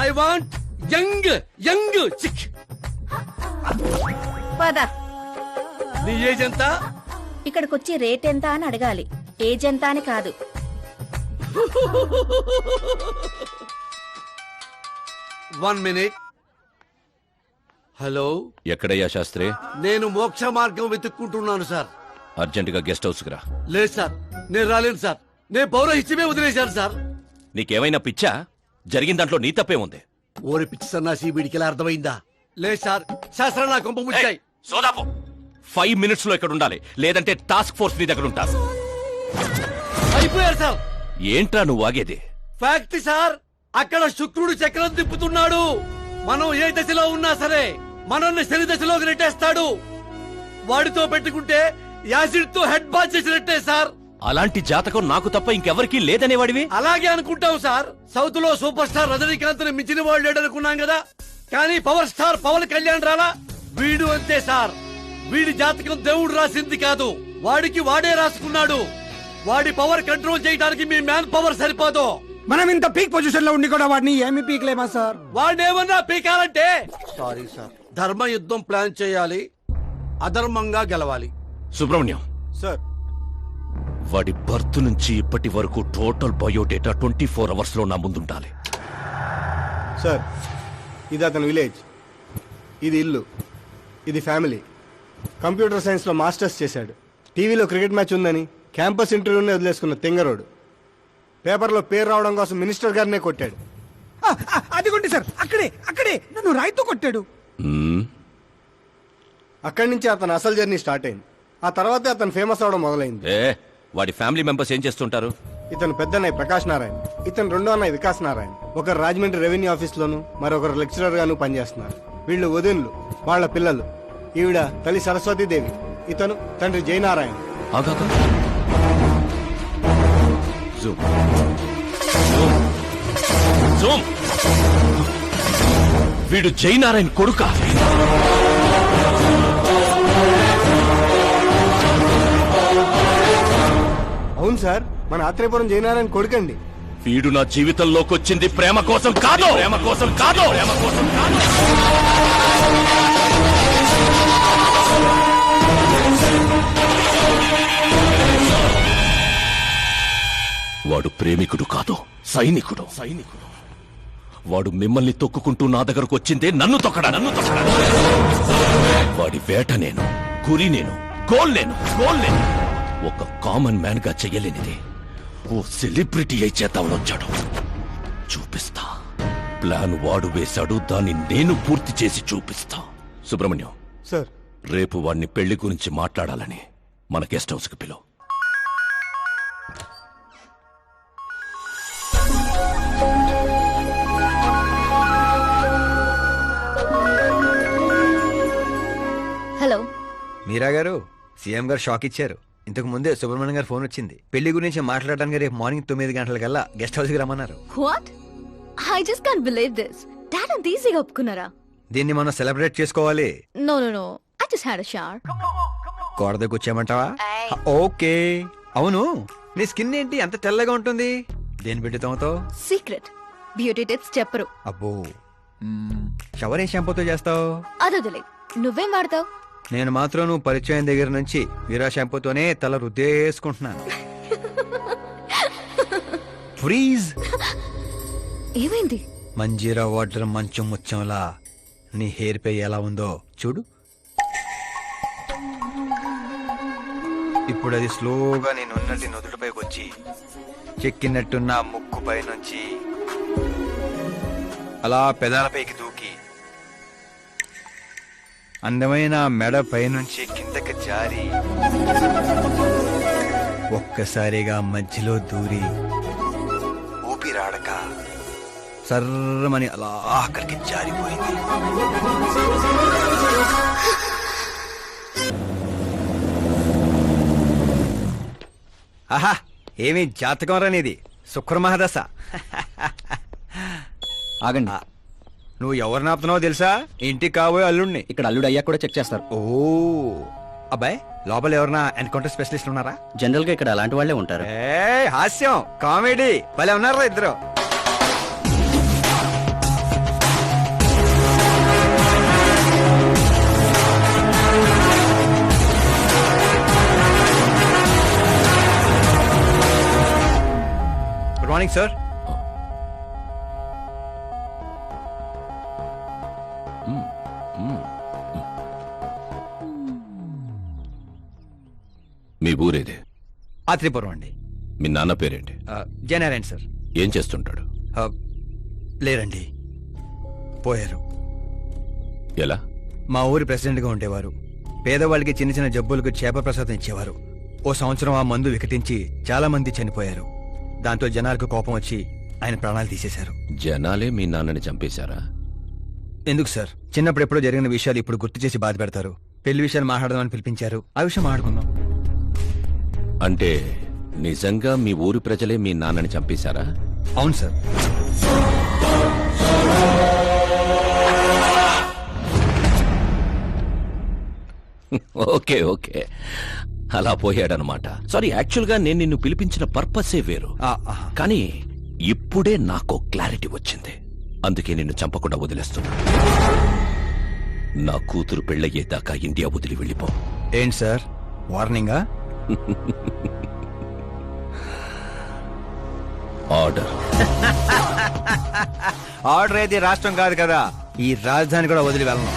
I want young young chick. పద. నీ ఏజ్ ఎంత? ఇక్కడికి వచ్చి రేట్ ఎంత అని అడగాలి, ఏజ్ ఎంత అని కాదు. One minute. హలో, ఎక్కడయ్యా శాస్త్రి? నేను మోక్ష మార్గం వెతుక్కుంటున్నాను సార్. అర్జెంటుగా గెస్ట్ హౌస్ కి రా. లేదు సార్, నేను రాలేను సార్. నేను పౌరహిత్యమే వదిలేశాను సార్. నీకేమైనా పిచ్చా? జరిగిన దాంట్లో నీ తప్పే ఉంది. ఓరి పిచ్చి సన్నాసి, వీడికి ఎలా అర్థమైందా? లేదు సార్, శాస్త్రం నా కొంప ముచ్చాయి. సోదాపు 5 minutes లో ఇక్కడ ఉండాలి, లేదంటే టాస్క్ ఫోర్స్ నీ దగ్గర ఉంటారు. అయిపోయారు సార్. ఏంట్రా నువ్వు ఆగేది? ఫ్యాక్ట్ సార్, అక్కడ శుక్రుడు చక్రం తిప్పుతున్నాడు. మనం ఏ దశలో ఉన్నా సరే మనల్ని శని దశలోకి నెట్టేస్తాడు. వాడితో పెట్టుకుంటే యాసిడ్ తో హెడ్ బాత్ చేసినట్టే సార్. అలాంటి జాతకం నాకు తప్ప ఇంకెవరికీ లేదనేవాడివి. అలాగే అనుకుంటాం సార్. సౌత్ లో సూపర్ స్టార్ రజనీకాంత్ ని మించిన వాడు లేడనుకున్నాం కదా, కానీ పవర్ స్టార్ పవన్ కళ్యాణ్ రాలా? వీడు అంతే సార్. వీడి జాతకం దేవుడు రాసింది కాదు, వాడికి వాడే రాసుకున్నాడు. వాడి పవర్ కంట్రోల్ చేయడానికి మీ మ్యాన్ పవర్ సరిపోదు. మనం ఇంత పీక్ పొజిషన్ లో ఉండి కూడా వాడిని ఏమి పీక్లేమా సార్? వాడినేమన్నా పీకాలంటే సారీ సార్, ధర్మ యుద్ధం ప్లాన్ చేయాలి, అధర్మంగా గెలవాలి. సుబ్రహ్మణ్యం సార్, వాడి బర్త్ నుంచి ఇప్పటి వరకు టోటల్ బయోడేటా 24 hours లో నా ముందుండాలి. సార్, ఇది అతని విలేజ్, ఇది ఇల్లు, ఇది ఫ్యామిలీ. కంప్యూటర్ సైన్స్ లో మాస్టర్స్ చేశాడు. టీవీలో క్రికెట్ మ్యాచ్ ఉందని క్యాంపస్ ఇంటర్వ్యూనే వదిలేసుకున్న తెంగరోడు. పేపర్లో పేరు రావడం కోసం మినిస్టర్ గారినే కొట్టాడు. అదిగోండి సార్, అక్కడే నన్ను రాయితో కొట్టాడు. అక్కడి నుంచి అతను అసలు జర్నీ స్టార్ట్ అయింది. ఆ తర్వాతే అతను ఫేమస్ అవడం మొదలైంది. వాడి ఫ్యామిలీ మెంబర్స్ ఏం చేస్తుంటారు? ఇతను పెద్దన్నయ్య ప్రకాష్ నారాయణ, ఇతను రెండో అన్నయ్య వికాస్ నారాయణ. ఒకరు రాజమండ్రి రెవెన్యూ ఆఫీస్ లోను, మరొకరు లెక్చరర్ గాను పనిచేస్తున్నారు. వీళ్ళు వదినులు, వాళ్ళ పిల్లలు. ఈవిడ తల్లి సరస్వతీదేవి, ఇతను తండ్రి జయనారాయణ. వీడు జయనారాయణ కొడుక? అవును సార్, మన ఆత్రేయపురం జయనారాయణ కొడుకండి. వీడు నా జీవితంలోకి వచ్చింది ప్రేమ కోసం కాదు, ప్రేమ కోసం కాదు, ప్రేమ కోసం కాదు. వాడు ప్రేమికుడు కాదు, సైనికుడు. వాడు మిమ్మల్ని తొక్కుకుంటూ నా దగ్గరకు వచ్చిందే నన్ను తొక్కడా. వాడి వేట నేను, గురి నేను, గోల్ నేను. ఒక కామన్ మ్యాన్ గా చెయ్యలేనిది ఓ సెలబ్రిటీ అయి చేద్దామని వచ్చాడు. చూపిస్తా. ప్లాన్ వాడు వేశాడు, దాన్ని నేను పూర్తి చేసి చూపిస్తా. సుబ్రహ్మణ్యం సార్, రేపు వాడిని పెళ్లి గురించి మాట్లాడాలని మన గెస్ట్ హౌస్ కి పిలువు. హలో మీరా గారు, సీఎం గారు షాక్ ఇచ్చారు. ఇంతకు ముందే సుబ్రహ్మణ్యం గారు ఫోన్ వచ్చింది. పెళ్లి గురించి మాట్లాడడానికి రేపు మార్నింగ్ 9 గంటలకల్లా గెస్ట్ హౌస్ కి రమ్మన్నారు. What? I just can't believe this. Dad అంత ఈజీగా ఒప్పుకున్నారా? దీన్ని మనం సెలబ్రేట్ చేసుకోవాలి. No no no, I just had a shower. గోడ దగ్గర కూర్చోమంటావా? ఓకే. అవును, నీ స్కిన్ ఏంటి అంత తెల్లగా ఉంటుంది? దేని పెట్టుతావుతో? సీక్రెట్, బ్యూటీ టిప్స్ చెప్పరు. అబ్బో, షవర్ ఏ షాంపూతో చేస్తావు? అదొదిలే, నువ్వేం వాడతావు? నేను మాత్రం నువ్వు పరిచయం దగ్గర నుంచి వీరా షాంపూతోనే తల రుద్దేసుకుంటున్నాను. ఫ్రీజ్. ఏమైంది? మంజీరా వాటర్ మంచం ముచ్చంలా నీ హెయిర్ పై ఎలా ఉందో చూడు. ఇప్పుడు అది స్లోగా నేనున్నటి నుదుటిపైకి వచ్చి చెక్కినట్టున్న ముక్కు పై నుంచి అలా పెదాలపైకి దూకి అందమైన మెడ పైనుంచి కిందకి జారి ఒక్కసారిగా మధ్యలో దూరి ఊపిరాడక సర్రమని అలా అక్కడికి జారిపోయింది. ఆహా, ఏమి జాతకం రానిది, శుక్రమహాదశ. ఆగండి, నువ్వు ఎవరు నాపుతున్నావో తెలుసా? ఇంటికి కాబోయే అల్లుడిని. ఇక్కడ అల్లుడు అయ్యా కూడా చెక్ చేస్తారు. ఓ అబ్బాయి, లోపల ఎవరన్నా ఎన్కౌంటర్ స్పెషలిస్ట్ ఉన్నారా? జనరల్ గా ఇక్కడ అలాంటి వాళ్ళే ఉంటారు. ఏ హాస్యం, కామెడీ భలే ఉన్నారా ఇద్దరు. Good morning sir. మీ ఊరేదే? ఆత్రిపురం అండి. మీ నాన్న పేరేంటి? జయనారాయణ సార్. ఏం చేస్తుంటాడు? లేరండి, పోయారు. ఎలా? మా ఊరి ప్రెసిడెంట్గా ఉండేవారు. పేదవాళ్ళకి చిన్న చిన్న జబ్బులకు చేప ప్రసాదం ఇచ్చేవారు. ఓ సంవత్సరం ఆ మందు వికటించి చాలా మంది చనిపోయారు. దాంతో జనాలకు కోపం వచ్చి ఆయన ప్రాణాలు తీసేశారు. జనాలే మీ నాన్నని చంపేశారా? ఎందుకు సార్, చిన్నప్పుడు ఎప్పుడో జరిగిన విషయాలు ఇప్పుడు గుర్తు చేసి బాధ పెడతారు. పెళ్లి విషయాలు మాట్లాడదామని పిలిపించారు, ఆ విషయం మాట్లాడుకుందాం. అంటే నిజంగా మీ ఊరి ప్రజలే మీ నాన్నని చంపేశారా? అవును సార్. ఓకే ఓకే, అలా పోయాడనమాట. సారీ, యాక్చువల్ గా నేను నిన్ను పిలిపించిన పర్పసే వేరు. కానీ ఇప్పుడే నాకు క్లారిటీ వచ్చింది. అందుకే నిన్ను చంపకుండా వదిలేస్తున్నా. నా కూతురు పెళ్ళయ్యేదాకా ఇండియా వదిలి వెళ్ళిపో. ఏంటి సార్, వార్నింగా? ఆర్డర్. ఆర్డర్ అయితే రాష్ట్రం కాదు కదా, ఈ రాజధాని కూడా వదిలి వెళ్ళను.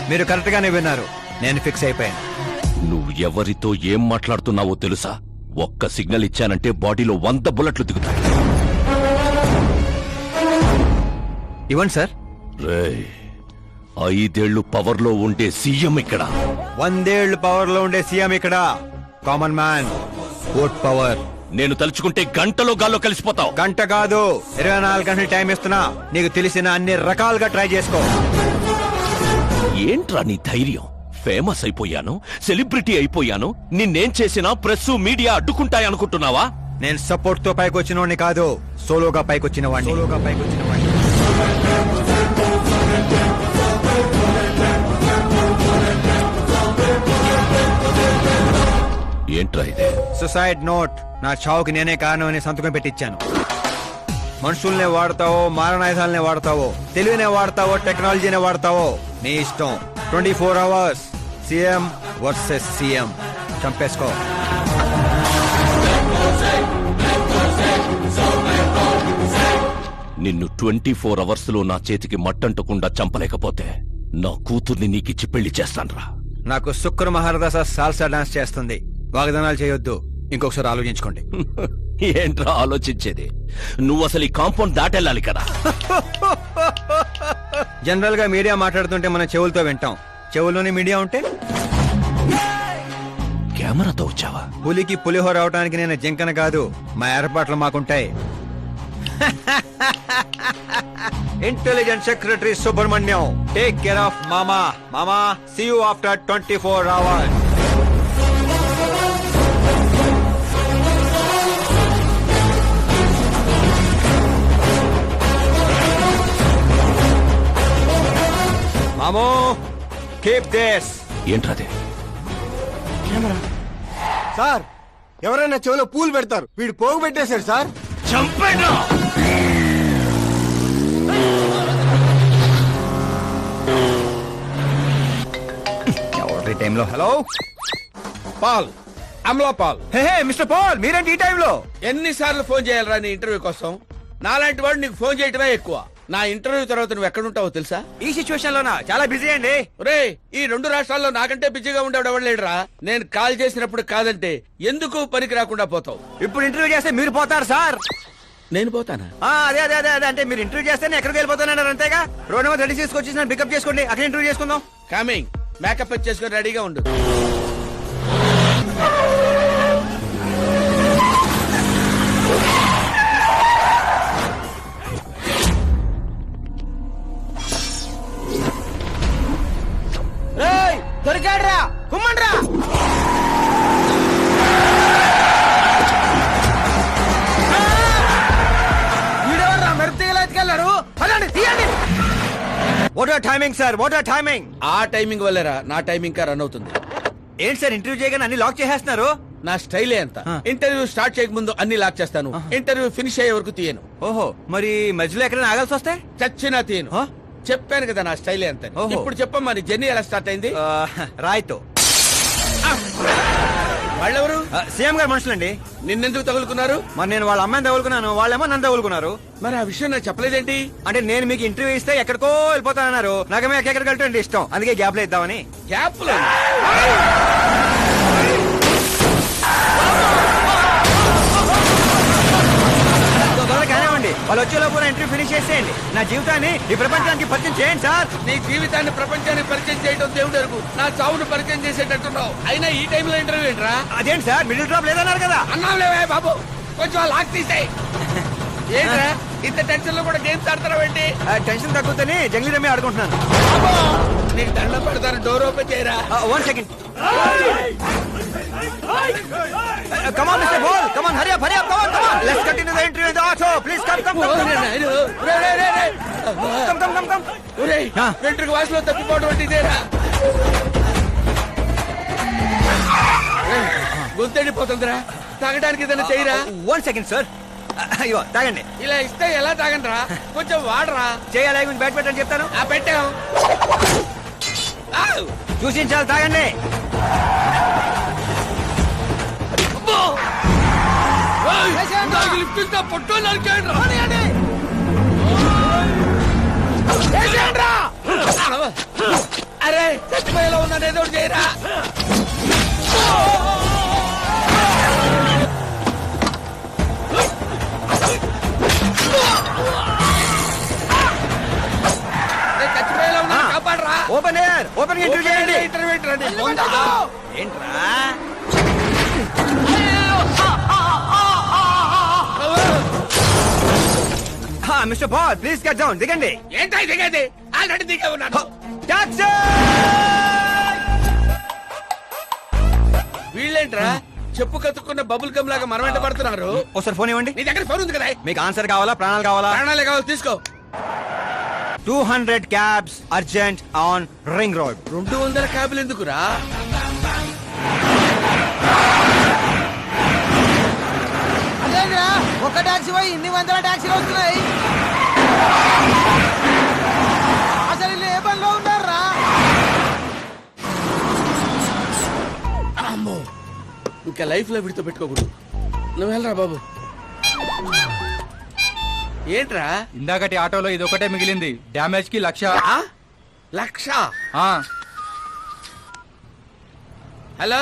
మీరు కరెక్ట్ గానే విన్నారు, నేను ఫిక్స్ అయిపోయాను. నువ్వు ఎవరితో ఏం మాట్లాడుతున్నావో తెలుసా? ఒక్క సిగ్నల్ ఇచ్చానంటే బాడీలో 100 బుల్లెట్లు దిగుతాయి. ఇవ్వండి సార్. రేయ్, 5 ఏళ్లు పవర్ లో ఉండే సీఎం ఇక్కడ. 100 ఏళ్లు పవర్ లో ఉండే సీఎం ఇక్కడ. Common man, vote power. నేను తలుచుకుంటే గంటలో గాల్లో కలిసిపోతావు. గంట కాదు, 24 గంటలు టైం ఇస్తున్నా. నీకు తెలిసిన అన్ని రకాలుగా ట్రై చేసుకో. ఏంట్రా నీ ధైర్యం? ఫేమస్ అయిపోయాను, సెలబ్రిటీ అయిపోయాను, నిన్నేం చేసినా ప్రెస్ మీడియా అడ్డుకుంటాయనుకుంటున్నావా? నేను సపోర్ట్ తో పైకి వచ్చిన కాదు, సోలోగా పైకొచ్చిన వాడిని. ఏంట్రా ఇదే? Suicide note. నా చావుకి నేనే కారణం అని సంతకం పెట్టించాను. మనుషుల్నే వాడతావో, మారణాయుధాలనే వాడతావో, తెలివినే వాడతావో, టెక్నాలజీనే వాడతావో, నీ ఇష్టం. 24 అవర్స్ సీఎం వర్సెస్ సీఎం. చంపేసుకో. నిన్ను 24 అవర్స్ లో నా చేతికి మట్టంటకుండా చంపలేకపోతే నా కూతుర్ని నీకిచ్చి పెళ్లి చేస్తాన్రా. నాకు శుక్ర మహారదశ సాల్సా డాన్స్ చేస్తుంది. వాగ్దానాలు చేయొద్దు, ఇంకొకసారి ఆలోచించుకోండి. ఏంట్రా ఆలోచించేది? నువ్వు అసలు ఈ కాంపౌండ్ దాటెళ్ళాలి కదా. జనరల్ గా మీడియా మాట్లాడుతుంటే మనం చెవులతో వింటాం. చెవుల్లోనే మీడియా ఉంటే కెమెరాతో వచ్చావా? పులికి పులిహోర అవడానికి నేను జింకన కాదు, మా ఏర్పాట్లు మాకుంటాయి. Intelligent secretary Subrahmanyam, take care of మామా. మామా, సీ యూ ఆఫ్టర్ 24 అవర్స్. మామో కీప్ దిస్. ఏంట్రాదే? సార్ ఎవరైనా చెవిలో పూలు పెడతారు, వీడు పోగు పెట్టేశాడు సార్. చంపేనా? ఎవరి టైంలో? Hello Paul, Amala Paul. Hey mister Paul, మీరేంటి ఈ టైంలో? ఎన్నిసార్లు ఫోన్ చేయాలరా నీ ఇంటర్వ్యూ కోసం? నాలాంటి వాడు నీకు ఫోన్ చేయటమే ఎక్కువ. నా ఇంటర్వ్యూ తర్వాత నువ్వు ఎక్కడుంటావో తెలుసా? ఈ సిచ్యువేషన్ లోనా? చాలా బిజీ అండి. రే, ఈ 2 రాష్ట్రాల్లో నాకంటే బిజీగా ఉండేవాడు ఎవడు లేడురా. నేను కాల్ చేసినప్పుడు కాదంటే ఎందుకు పనికి రాకుండా పోతావు? ఇప్పుడు ఇంటర్వ్యూ చేస్తే మీరు పోతారు సార్. నేను పోతానా? అదే అదే అదే అదే, అంటే మీరు ఇంటర్వ్యూ చేస్తే నేను ఎక్కడికి వెళ్ళిపోతానన్నారు అంతేగా. రోడ్ నెంబర్ 36 వచ్చేసి నన్ను పికప్ చేసుకోండి, అక్కడ ఇంటర్వ్యూ చేసుకుందాం. కమింగ్. మేకప్ చేసుకుని రెడీగా ఉండు. దొరికాడ్రా, కుమ్మండ్రా. వీడెవర్రా మెరుపు తీగలు ఎత్తుకెళ్ళాడు? పదండి, తీయండి. What are timing sir, what are timing? ఆ టైమింగ్ వల్లేరా నా టైమింగ్ కా రన్ అవుతుంది. ఏంటి సార్ ఇంటర్వ్యూ చేయగానే అన్ని లాక్ చేసేస్తున్నారు? నా స్టైలే అంత. ఇంటర్వ్యూ స్టార్ట్ చేయక ముందు అన్ని లాక్ చేస్తాను, ఇంటర్వ్యూ ఫినిష్ అయ్యే వరకు తీయను. ఓహో, మరి మధ్యలో ఎక్కడైనా ఆగాల్సి వస్తే? చచ్చినా తీయను. చెప్పాను కదా నా స్టైలే అంత. ఇప్పుడు చెప్పమ్మా, నీ జర్నీ ఎలా స్టార్ట్ అయింది? రాయ్తో. వాళ్ళెవరు? సీఎం గారు మనుషులండి. నిన్నెందుకు తగులుకున్నారు? మరి నేను వాళ్ళ అమ్మాయిని తగులుకున్నాను, వాళ్ళేమో నన్ను తగులుకున్నారు. మరి ఆ విషయం నాకు చెప్పలేదేంటి? అంటే నేను మీకు ఇంటర్వ్యూ ఇస్తే ఎక్కడికో వెళ్ళిపోతానన్నారు. నాకేమో ఎక్కడికి వెళ్ళటం ఇష్టం, అందుకే గ్యాప్ లో ఇద్దామని. గ్యాప్ లో కానివ్వండి, వాళ్ళు వచ్చేలోపు ఇంటర్వ్యూ ఫినిష్ చేసేయండి. నా జీవితాన్ని ఈ ప్రపంచానికి పరిచయం చేయండి సార్. నీ జీవితాన్ని ప్రపంచానికి పరిచయం చేయడం దేవుడు వరకు, నా చావును పరిచయం చేసేటట్టున్నావు. అయినా ఈ టైంలో ఇంటర్వ్యూ ఏంట్రా? అదేంటి సార్, మిడిల్ డ్రాప్ లేదన్నారు కదా? అన్నావులేవే బాబు, కొంచెం లాక్ తీసేయ్. ఏంట్రా ఇంత టెన్షన్ లో కూడా గేమ్స్ ఆడతారా? టెన్షన్ తగ్గుతుంది, జంగ్లీ రమ్మి ఆడుకుంటున్నాను. నీకు దండం పెడతాను, డోర్ ఓపెన్ చేయరా. 1 second. Come on, Mr. Ball. Come on, hurry up, come on. Let's continue the interview in the auto. Please come. Come. వెంట్రుక వాసులో తప్పిపోవడం అంటే ఇదేరా? గొంతెండిపోతుందిరా, తాగడానికి ఏదైనా చేయరా? 1 second, sir. అయ్యో, తాగండి. ఇలా ఇస్తే ఎలా తాగండిరా? కొంచెం వాడరా. చేయాలి, కొంచెం బ్యాట్ పెట్టని చెప్తాను. పెట్టాం. చూసించాలి, తాగండి. లిఫ్ట్ ఇస్తా, పొట్టో నరికేయండి. అరే చచ్చిపోయేలా ఉన్నాను, ఏదో ఒకటి చేయరా. చచ్చిపోయేలా ఉన్నా, కాపాడరా. ఓపెన్ ఇంటర్వ్యూ చేయండి. ఏంట్రా? Mister Paul, please get down. దిగండి. ఏంటో దిగేది? ఆల్రెడీ దిగే ఉన్నాను. టాక్సీ! వీళ్ళేంట్రా చెప్పు కతుక్కున్న బబుల్ గమ్ లాగా మనం వెంట పడుతున్నారు? ఒకసారి ఫోన్ ఇవ్వండి. నీ దగ్గర ఫోన్ ఉంది కదా? మీకు ఆన్సర్ కావాలా, ప్రాణాలు కావాలా? ప్రాణాలే కావాలి, తీసుకో. 200 cabs urgent on ring road. 200 క్యాబ్లు ఎందుకురా? అదేంద్రా, ఒక టాక్సీ పోయి ఇన్ని 100 టాక్సీలు వస్తున్నాయి. అసలు వీళ్ళు ఏ పనిలో ఉన్నారా? అమ్మో, ఇంకా లైఫ్ లో విడితో పెట్టుకోకూడదు. నువ్వు వెళ్ళరా బాబు. ఏంట్రా? ఇందాకటి ఆటోలో ఇది ఒకటే మిగిలింది. డ్యామేజ్ కి 1,00,000. హలో,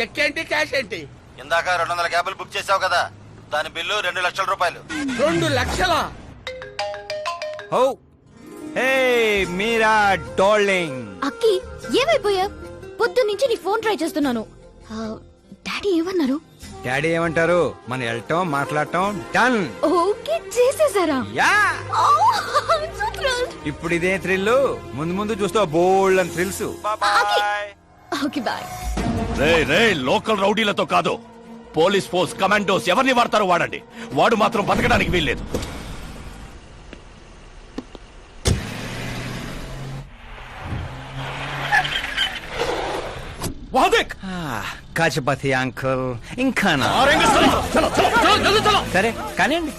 చెక్ ఏంటి, క్యాష్ ఏంటి? ఇందాక 200 క్యాబులు బుక్ చేసావు కదా, దాని బిల్లు 2 లక్షల రూపాయలు. 2 లక్షలా? ఓ హే మీరా డార్లింగ్. అక్కి ఏమైపోయా? పొద్దు నుంచి నీ ఫోన్ ట్రై చేస్తున్నాను. డాడీ ఏమన్నారు? డాడీ ఏమంటారు? మన వెళ్ళటం, మాట్లాడటం డన్. ఓకే చేసేసారా? యా. ఇప్పుడు ఇదే థ్రిల్, ముందు చూస్తావు బోల్డ్ అని థ్రిల్స్. Okay boy. రే లోకల్ రౌడీలతో కాదు, పోలీస్ ఫోర్స్, కమాండోస్ ఎవరిని వాడతారో వాడండి. వాడు మాత్రం బతకడానికి వీల్లేదు. కాచపతి అంకుల్ ఇంకా సరే కానివ్వండి.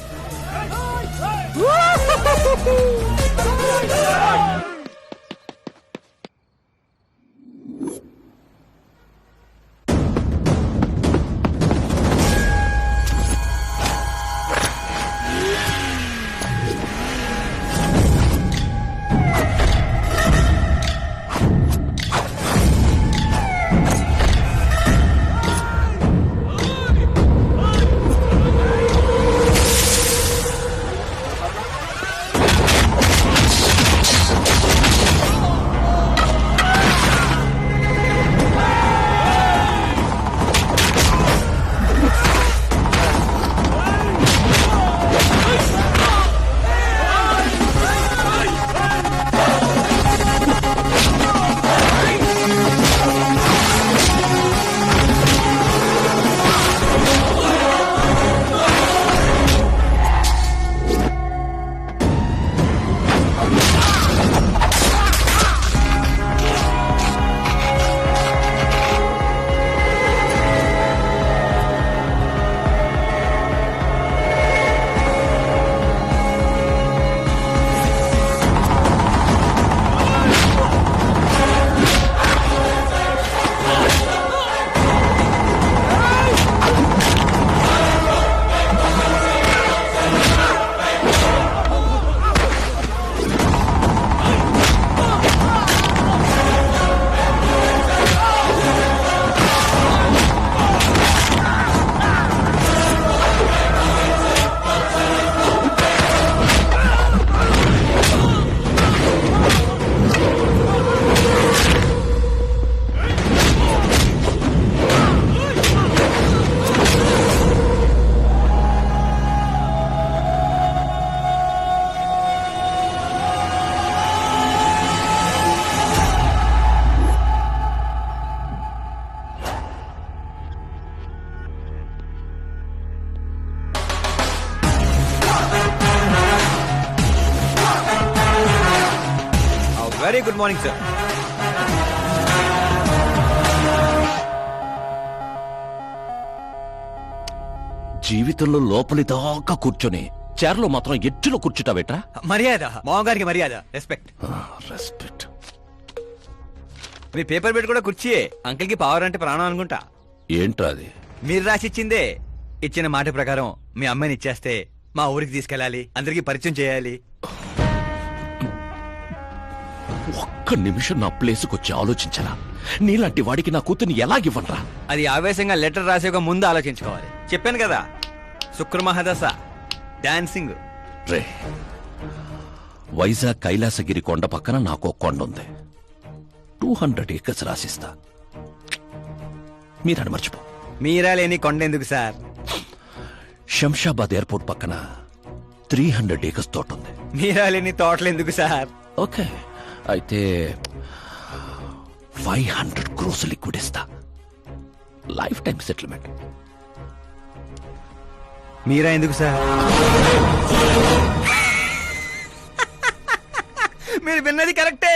Very good morning sir. జీవితంలో లోపలి దాకా కూర్చొని చైర్లో మాత్రం ఎడ్జ్లో కూర్చుంటావేట్రా? మర్యాద మామగారికి మర్యాద, రెస్పెక్ట్. రెస్పెక్ట్. మీ పేపర్ పెట్టి కూడా కుర్చీయే. అంకిల్ కి పవర్ అంటే ప్రాణం అనుకుంటా. ఏంట్రా అది? మీరు రాసిచ్చిందే. ఇచ్చిన మాట ప్రకారం మీ అమ్మాయిని ఇచ్చేస్తే మా ఊరికి తీసుకెళ్ళాలి, అందరికి పరిచయం చేయాలి. ఒక్క నిమిషం నా ప్లేస్కి వచ్చి ఆలోచించరా? నీలాంటి వాడికి నా కూతుర్ని ఎలాగివ్వనరా? అది ఆవేశంగా లెటర్ రాసే ఒక ముందు ఆలోచించుకోవాలి. చెప్పాను కదా, శుక్రమహాదశ, డాన్సింగ్. రే, వైజాగ్ కైలాసగిరి కొండ పక్కన నాకు కొండ ఉంది. 200 acres రాసిస్తా. మీరని మర్చిపో. మీరా లేని కొండ ఎందుకు సార్? శంషాబాద్ ఎయిర్పోర్ట్ పక్కన 300 acres తోట ఉంది. మీరా లేని తోటలు ఎందుకు సార్? ఓకే, అయితే 500 crores లిక్విడ్ ఇస్తా. Lifetime settlement. మీరా ఎందుకు సార్? మీరు విన్నది కరెక్టే.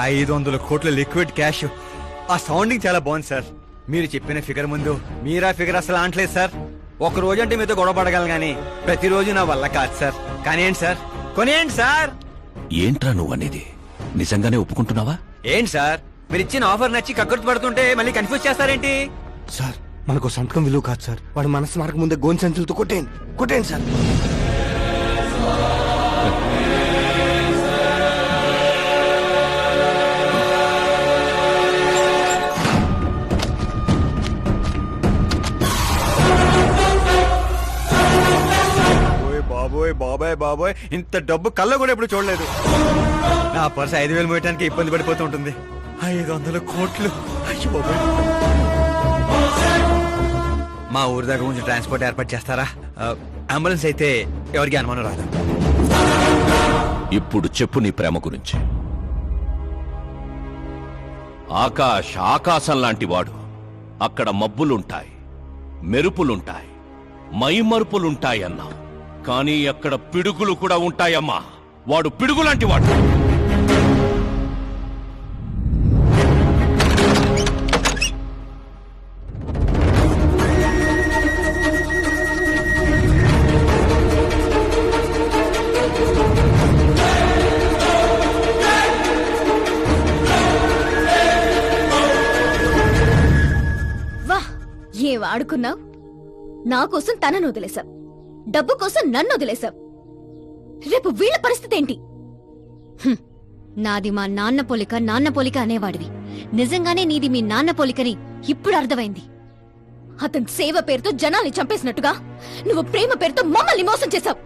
500 కోట్ల లిక్విడ్ క్యాష్. ఆ సౌండింగ్ చాలా బాగుంది సార్. మీరు చెప్పిన ఫిగర్ ముందు మీరా ఫిగర్ అసలు అంటలేదు సార్. ఒక రోజు అంటే మీతో గొడవ పడగలను కానీ ప్రతిరోజు నా వల్ల కాదు సార్. కానివ్వండి సార్, కొనియండి సార్. ఏంట్రా నువ్వు అనేది? నిజంగానే ఒప్పుకుంటున్నావా? ఏంటి సార్, మీరు ఇచ్చిన ఆఫర్ నచ్చి కక్కుర్తి పడుతుంటే మళ్ళీ కన్ఫ్యూజ్ చేస్తారేంటి? సార్, మనకు సంతకం విలువ కాదు సార్. వాడు మనసు మారక ముందే గోన్ సంచులతో కొట్టేయండి సార్. బాబోయ్ బాబాయ్ బాబోయ్, ఇంత డబ్బు కళ్ళ కూడా ఎప్పుడు చూడలేదు. నా పర్స్ 5,000 మోయటానికి ఇబ్బంది పడిపోతూ ఉంటుంది. 500 కోట్లు. అయ్యో బాబోయ్. మా ఊరి దగ్గర కొంచెం ట్రాన్స్పోర్ట్ ఏర్పాటు చేస్తారా? అంబులెన్స్ అయితే ఎవరికి అనుమానం రాదు. ఇప్పుడు చెప్పు నీ ప్రేమ గురించి. ఆకాశం లాంటి వాడు. అక్కడ మబ్బులుంటాయి, మెరుపులుంటాయి, మైమరుపులుంటాయి అన్నా. కానీ అక్కడ పిడుగులు కూడా ఉంటాయమ్మా. వాడు పిడుగులాంటి వాడు. ఆడుకున్నావు, నా కోసం తనను వదిలేశావు, డబ్బు కోసం నన్ను వదిలేశావు. రేపు వీళ్ళ పరిస్థితి ఏంటి? నాది మా నాన్న పోలిక అనేవాడివి. నిజంగానే నీది మీ నాన్న పోలికని ఇప్పుడు అర్థమైంది. అతని సేవ పేరుతో జనాల్ని చంపేసినట్టుగా నువ్వు ప్రేమ పేరుతో మమ్మల్ని మోసం చేశావు.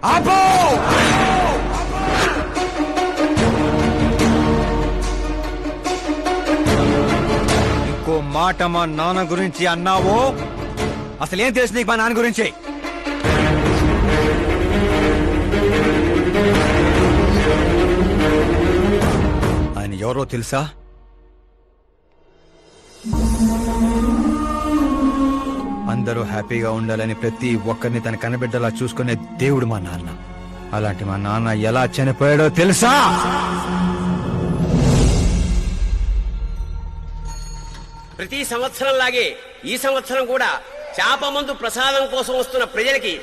ఇంకో మాట మా నాన్న గురించి అన్నావో అసలేం తెలుసు నీకు మా నాన్న గురించి? ఆయన ఎవరో తెలుసా? అందరూ హ్యాపీగా ఉండాలని ప్రతి ఒక్కరిని తన కనబిడ్డలా చూసుకునే దేవుడు మా నాన్న. అలాంటి మా నాన్న ఎలా చనిపోయాడో తెలుసా? ప్రతి సంవత్సరం లాగే ఈ సంవత్సరం కూడా చేప మందు ప్రసాదం కోసం వస్తున్న ప్రజలకి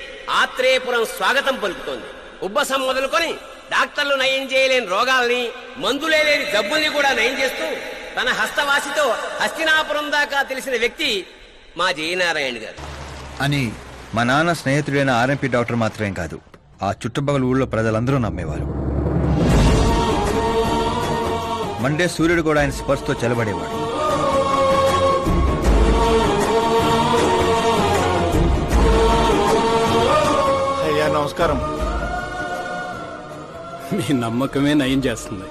ఆత్రేయపురం స్వాగతం పలుకుతోంది. ఉబ్బసం మొదలుకొని డాక్టర్లు నయం చేయలేని రోగాల్ని, మందులే లేని జబ్బుల్ని కూడా నయం చేస్తూ తన హస్తవాసితో హస్తినాపురం దాకా తెలిసిన వ్యక్తి మా జయనారాయణ గారు అని మా నాన్న స్నేహితుడైన ఆర్ఎంపీ డాక్టర్ మాత్రమే కాదు, ఆ చుట్టుపక్కల ఊళ్ళో ప్రజలందరూ నమ్మేవారు. మండే సూర్యుడు కూడా ఆయన స్పర్శతో చెలబడేవాడు. అయ్యా నమస్కారం. మీ నమ్మకమే నయం చేస్తుంది.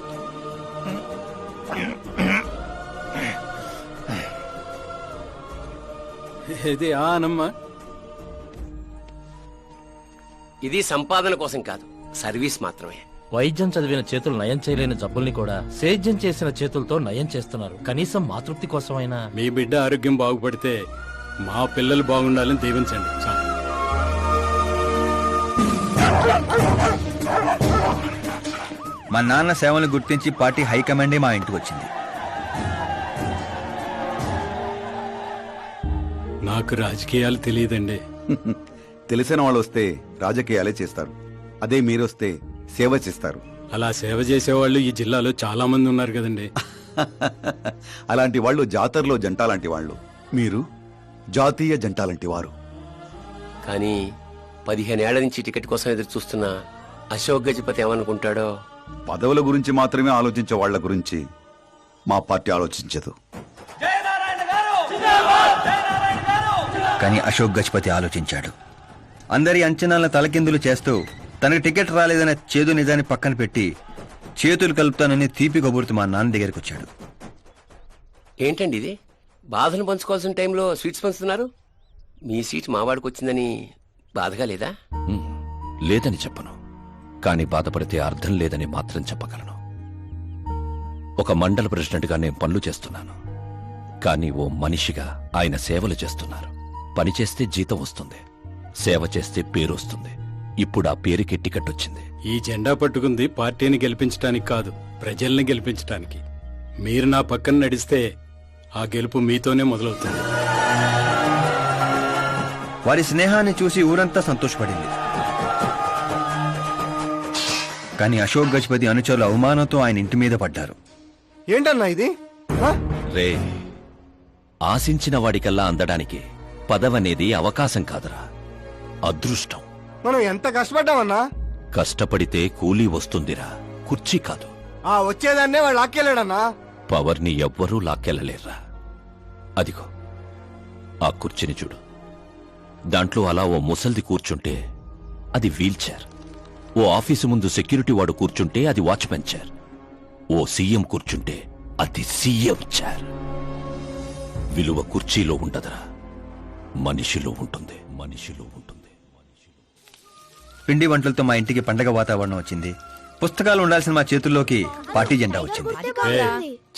ఇది ఆనమ్మా. ఇది సంపాదన కోసం కాదు, సర్వీస్ మాత్రమే. వైద్యం చదివిన చేతులు నయం చేయలేని జబ్బుల్ని కూడా సేద్యం చేసిన చేతులతో నయం చేస్తున్నారు. కనీసం మాతృప్తి కోసమైనా. మీ బిడ్డ ఆరోగ్యం బాగుపడితే మా పిల్లలు బాగుండాలని దీవించండి చాలు. మా నాన్న సేవలను గుర్తించి పార్టీ హైకమాండే మా ఇంటికి వచ్చింది. నాకు రాజకీయాలు తెలియదండి. తెలిసిన వాళ్ళు వస్తే రాజకీయాలే చేస్తారు, అదే మీరొస్తే సేవ చేస్తారు. అలా సేవ చేసేవాళ్ళు ఈ జిల్లాలో చాలా మంది ఉన్నారు కదండి. అలాంటి వాళ్ళు జాతరలో జంటాలాంటి వాళ్ళు, మీరు జాతీయ జంటాలాంటి వారు. కానీ 15 ఏళ్ల నుంచి టికెట్ కోసం ఎదురు చూస్తున్న అశోక్ గజపతి ఏమనుకుంటాడో. పదవుల గురించి మాత్రమే ఆలోచించే వాళ్ల గురించి మా పార్టీ ఆలోచించదు. కానీ అశోక్ గజపతి ఆలోచించాడు. అందరి అంచనాలను తలకిందులు చేస్తూ తనకు టికెట్ రాలేదనే చేదు నిజాన్ని పక్కన పెట్టి చేతులు కలుపుతానని తీపి కబురుతూ మా నాన్న దగ్గరికి వచ్చాడు. ఏంటండి ఇది? బాధను పంచుకోవాల్సిన టైంలో స్వీట్స్ పంచుతున్నారు. మీ సీట్ మావాడికి వచ్చిందని బాధగా లేదా? లేదని చెప్పను, కానీ బాధపడితే అర్థం లేదని మాత్రం చెప్పగలను. ఒక మండల ప్రెసిడెంట్గా నేను పనులు చేస్తున్నాను, కానీ ఓ మనిషిగా ఆయన సేవలు చేస్తున్నారు. పని చేస్తే జీతం వస్తుంది, సేవ చేస్తే పేరు వస్తుంది. ఇప్పుడు ఆ పేరుకి టికెట్ వచ్చింది. ఈ జెండా పట్టుకుంది పార్టీని గెలిపించడానికి కాదు, ప్రజల్ని గెలిపించడానికి. మీరు నా పక్కన నడిస్తే ఆ గెలుపు మీతోనే మొదలవుతుంది. వారి స్నేహాన్ని చూసి ఊరంతా సంతోషపడింది. కానీ అశోక్ గజపతి అనుచరుల అవమానంతో ఆయన ఇంటి మీద పడ్డారు. ఏంటన్నా ఇది? రే, ఆశించిన వాడికల్లా అందడానికి పదవనేది అవకాశం కాదురా, అదృష్టం. మనం ఎంత కష్టపడ్డామన్నా? కష్టపడితే కూలీ వస్తుందిరా, కుర్చీ కాదు. ఆ వచ్చేదాన్నే వాళ్ళు లాక్కెళ్ళాడన్నా. పవర్ని ఎవ్వరూ లాక్కెళ్ళలేర్రా. అదిగో ఆ కుర్చీని చూడు, దాంట్లో అలా ఓ ముసల్ది కూర్చుంటే అది వీల్ చైర్. ఓ ఆఫీసు ముందు సెక్యూరిటీ వాడు కూర్చుంటే అది వాచ్మెన్ చైర్. ఓ సీఎం కూర్చుంటే అది సీఎం చైర్. విలువ కుర్చీలో ఉండదురా, మనిషిలో ఉంటుంది. మనిషిలో ఉంటుంది. పిండి వంటలతో మా ఇంటికి పండగ వాతావరణం వచ్చింది. పుస్తకాలు ఉండాల్సిన మా చేతుల్లోకి పార్టీ జెండా వచ్చింది.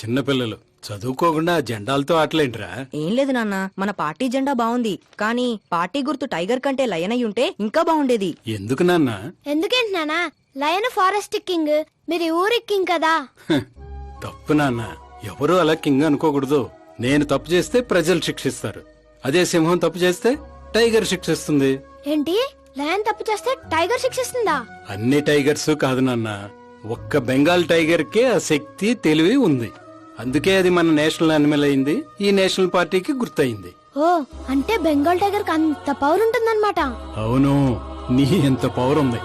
చిన్నపిల్లలు చదువుకోకుండా జెండాలతో ఆటలేంట్రా? ఏం లేదు నాన్న, మన పార్టీ జెండా బాగుంది, కానీ పార్టీ గుర్తు టైగర్ కంటే లయన్ అయి ఉంటే ఇంకా బాగుండేది. ఎందుకు నాన్న? ఎందుకేంటి నాన్న? లయన్ ఫారెస్ట్ కింగ్, మీరు ఊరి కింగ్ కదా. తప్పు నాన్న, ఎవరు అలా కింగ్ అనుకోకూడదు. నేను తప్పు చేస్తే ప్రజలు శిక్షిస్తారు, అదే సింహం తప్పు చేస్తే టైగర్ శిక్షిస్తుంది. ఏంటి? లయన్ తప్పు చేస్తే టైగర్ శిక్షిస్తుందా? అన్ని టైగర్స్ కాదు నాన్న, ఒక్క బెంగాల్ టైగర్ కే ఆ శక్తి తెలివి ఉంది. అందుకే అది మన నేషనల్ యానిమల్ అయింది, ఈ నేషనల్ పార్టీకి గుర్తయింది. ఓ అంటే బెంగాల్ టైగర్ కి అంత పవర్ ఉంటుందన్నమాట. అవును, నీ ఎంత పవర్ ఉంది.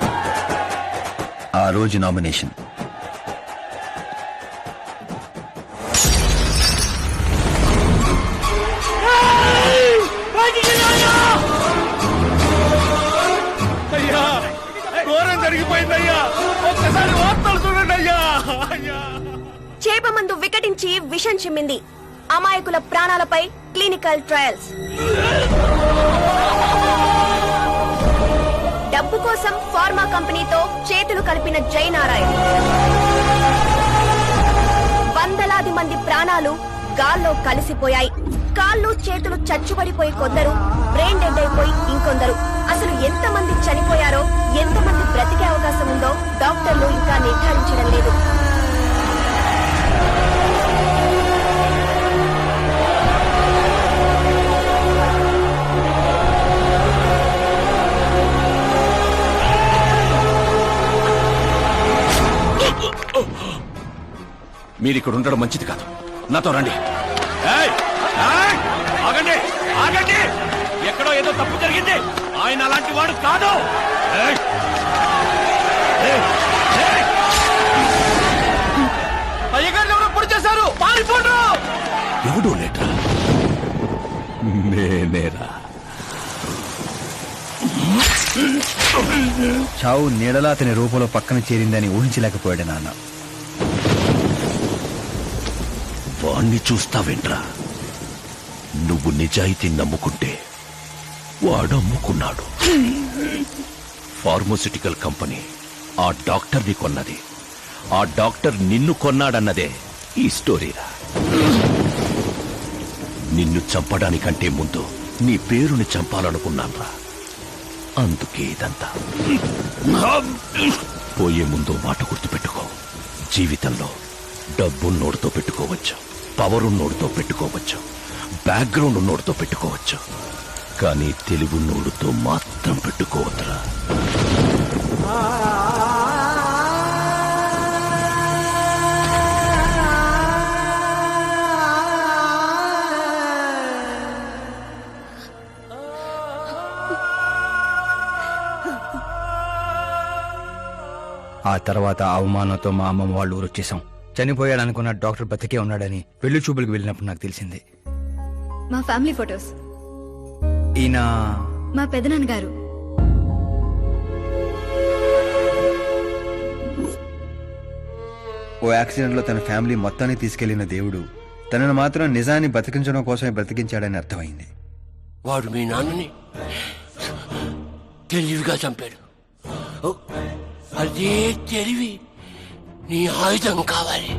ఆ రోజు నామినేషన్ అయ్యా ఘోరం జరిగిపోయిందయ్యా, ఒక్కసారి వార్తలు చూడండి అయ్యా. చేప మందు వికటించి విషం చిమ్మింది. అమాయకుల ప్రాణాలపై క్లినికల్ ట్రయల్స్. డబ్బు కోసం ఫార్మా కంపెనీతో చేతులు కలిపిన జయనారాయణ. వందలాది మంది ప్రాణాలు గాల్లో కలిసిపోయాయి. కాళ్ళు చేతులు చచ్చుబడిపోయి కొందరు, బ్రెయిన్ డెడ్ అయిపోయి ఇంకొందరు. అసలు ఎంతమంది చనిపోయారో, ఎంతమంది బ్రతికే అవకాశం ఉందో డాక్టర్లు ఇంకా నిర్ధారించడం లేదు. మీరిక్కడ ఉండడం మంచిది కాదు, నాతో రండి. ఏయ్! ఏయ్! ఆగండి, ఆగండి, ఎక్కడో ఏదో తప్పు జరిగింది. ఆయన అలాంటి వాడు కాదు. ఏయ్! ఏయ్! ఏయ్! అయ్యగారు ఎవరో పొడి చేశారు, పారిపోండు. ఎవడో లేట్రా, నేనేరా. చావు నీడలా అతని రూపంలో పక్కన చేరిందని ఊహించలేకపోయాడు నాన్న. వాణ్ణి చూస్తావేంట్రా? నువ్వు నిజాయితీ నమ్ముకుంటే వాడు అమ్ముకున్నాడు. ఫార్మస్యూటికల్ కంపెనీ ఆ డాక్టర్ని కొన్నది, ఆ డాక్టర్ నిన్ను కొన్నాడన్నదే ఈ స్టోరీరా. నిన్ను చంపడానికంటే ముందు నీ పేరుని చంపాలనుకున్నాన్రా, అందుకే ఇదంతా. పోయే ముందు మాట గుర్తుపెట్టుకో, జీవితంలో డబ్బు నోడుతో పెట్టుకోవచ్చు, పవర్ ఉన్నోడుతో పెట్టుకోవచ్చు, బ్యాక్గ్రౌండ్ ఉన్నోడుతో పెట్టుకోవచ్చు, కానీ తెలుగు నోడుతో మాత్రం పెట్టుకోవద్దురా. ఆ తర్వాత అవమానంతో మా అమ్మమ్మ వాళ్ళు ఊరు వచ్చేసాం. చనిపోయాడనుకున్న డాక్టర్ బతికే ఉన్నాడని పెళ్లి చూపులకు వెళ్ళినప్పుడు నాకు తెలిసింది. మా ఫ్యామిలీ ఫొటోస్. ఈయన మా పెదనాన్న గారు. ఓ యాక్సిడెంట్ లో తన ఫ్యామిలీ మొత్తాన్ని తీసుకెళ్లిన దేవుడు తనను మాత్రం నిజాన్ని బతికించడం కోసమే బ్రతికించాడని అర్థమైంది. వాడు మీ నాన్నని తెలివిగా చంపాడు. అదే తెలివి నీ ఆయుధం కావాలి.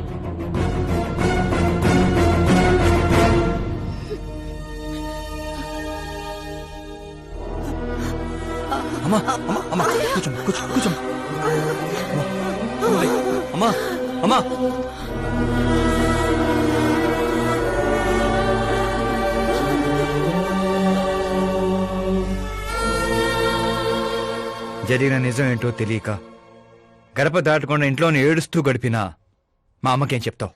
అమ్మా అమ్మా అమ్మా కూర్చో కూర్చో కూర్చో అమ్మా అమ్మా. జరిగిన నిజం ఏంటో తెలియక గడప దాటకుండా ఇంట్లోనే ఏడుస్తూ గడిపినా మా అమ్మకేం చెప్తావు?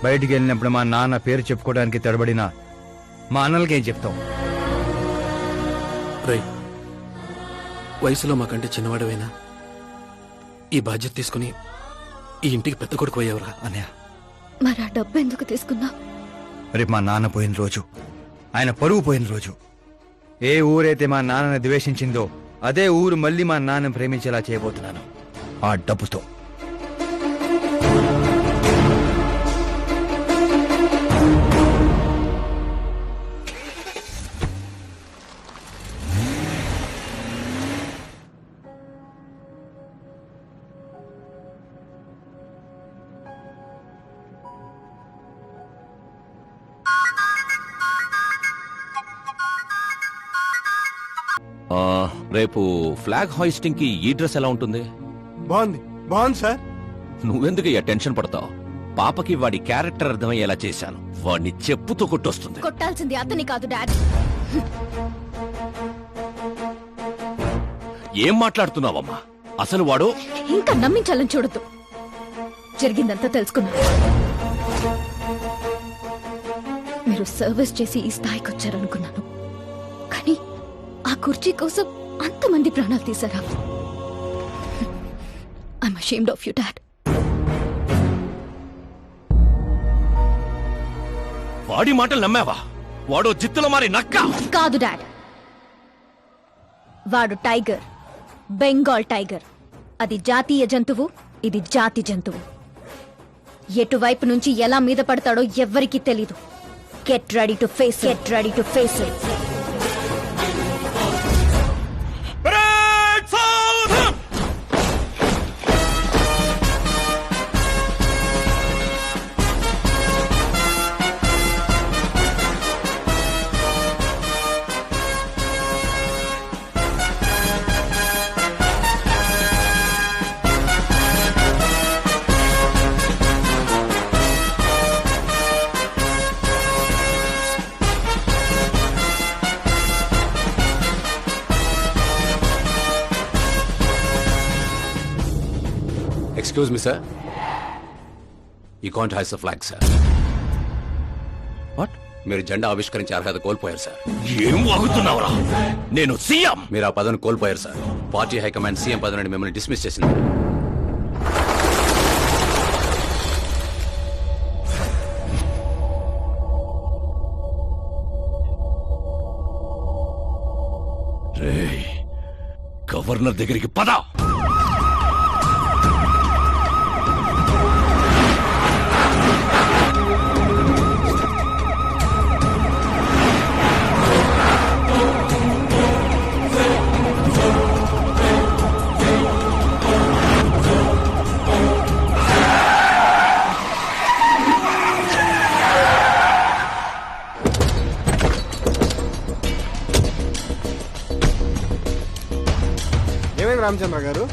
బయటికి వెళ్ళినప్పుడు మా నాన్న పేరు చెప్పుకోవడానికి తడబడిన మా అన్నలకేం చెప్తావు? రై, వయసులో మాకంటే చిన్నవాడవైనా ఈ బాధ్యత తీసుకుని ఈ ఇంటికి పెద్ద కొడుకు అయ్యేవరా అన్నయ్య. మరి ఆ డబ్బు ఎందుకు తీసుకున్నా? రేపు మా నాన్న పోయిన రోజు, ఆయన పరువు పోయిన రోజు, ఏ ఊరైతే మా నాన్నని ద్వేషించిందో అదే ఊరు మళ్ళీ మా నాన్న ప్రేమించేలా చేయబోతున్నాను ఆ డబ్బుతో. రేపు ఫ్లాగ్ హాయిస్టింగ్ కి ఈ డ్రెస్ ఎలా ఉంటుంది? బాగుంది బాగుంది సార్. నువ్వెందుకు టెన్షన్ పడతావు? పాపకి వాడి క్యారెక్టర్ అర్థమయ్యేలా చేశాను. వాడిని చెప్పుతో కొట్టొస్తుంది. కొట్టాల్సింది అతని కాదు డాడీ. ఏం మాట్లాడుతున్నావమ్మా? అసలు వాడు ఇంకా నమ్మించాలని చూడద్దు. జరిగిందంతా తెలుసుకున్నా. మీరు సర్వీస్ చేసి ఈ స్థాయికి వచ్చారనుకున్నాను, కానీ ఆ కుర్చీ కోసం అంతమంది ప్రాణాలు తీశారా? I'm ashamed of you dad. వాడి మాటలు నమ్మావా? వాడు జిత్తులో మారి నక్క కాదు డాడ్, వాడు టైగర్, బెంగాల్ టైగర్. అది జాతీయ జంతువు, ఇది జాతి జంతువు. ఎటువైపు నుంచి ఎలా మీద పడతాడో ఎవ్వరికీ తెలీదు. Get ready to face, get ready to face it. Excuse me sir, you can't hoist the flag sir. What? మీరు జెండా ఆవిష్కరించే అర్హత కోల్పోయారు సార్. ఏం వాగుతున్నావురా? నేను సీఎం. మీరు ఆ పదవిని కోల్పోయారు సార్. పార్టీ హైకమాండ్ సీఎం పదవి నుండి మిమ్మల్ని డిస్మిస్ చేసింది. రేయ్, గవర్నర్ దగ్గరికి పద. ఏమైంది రామచంద్ర గారు?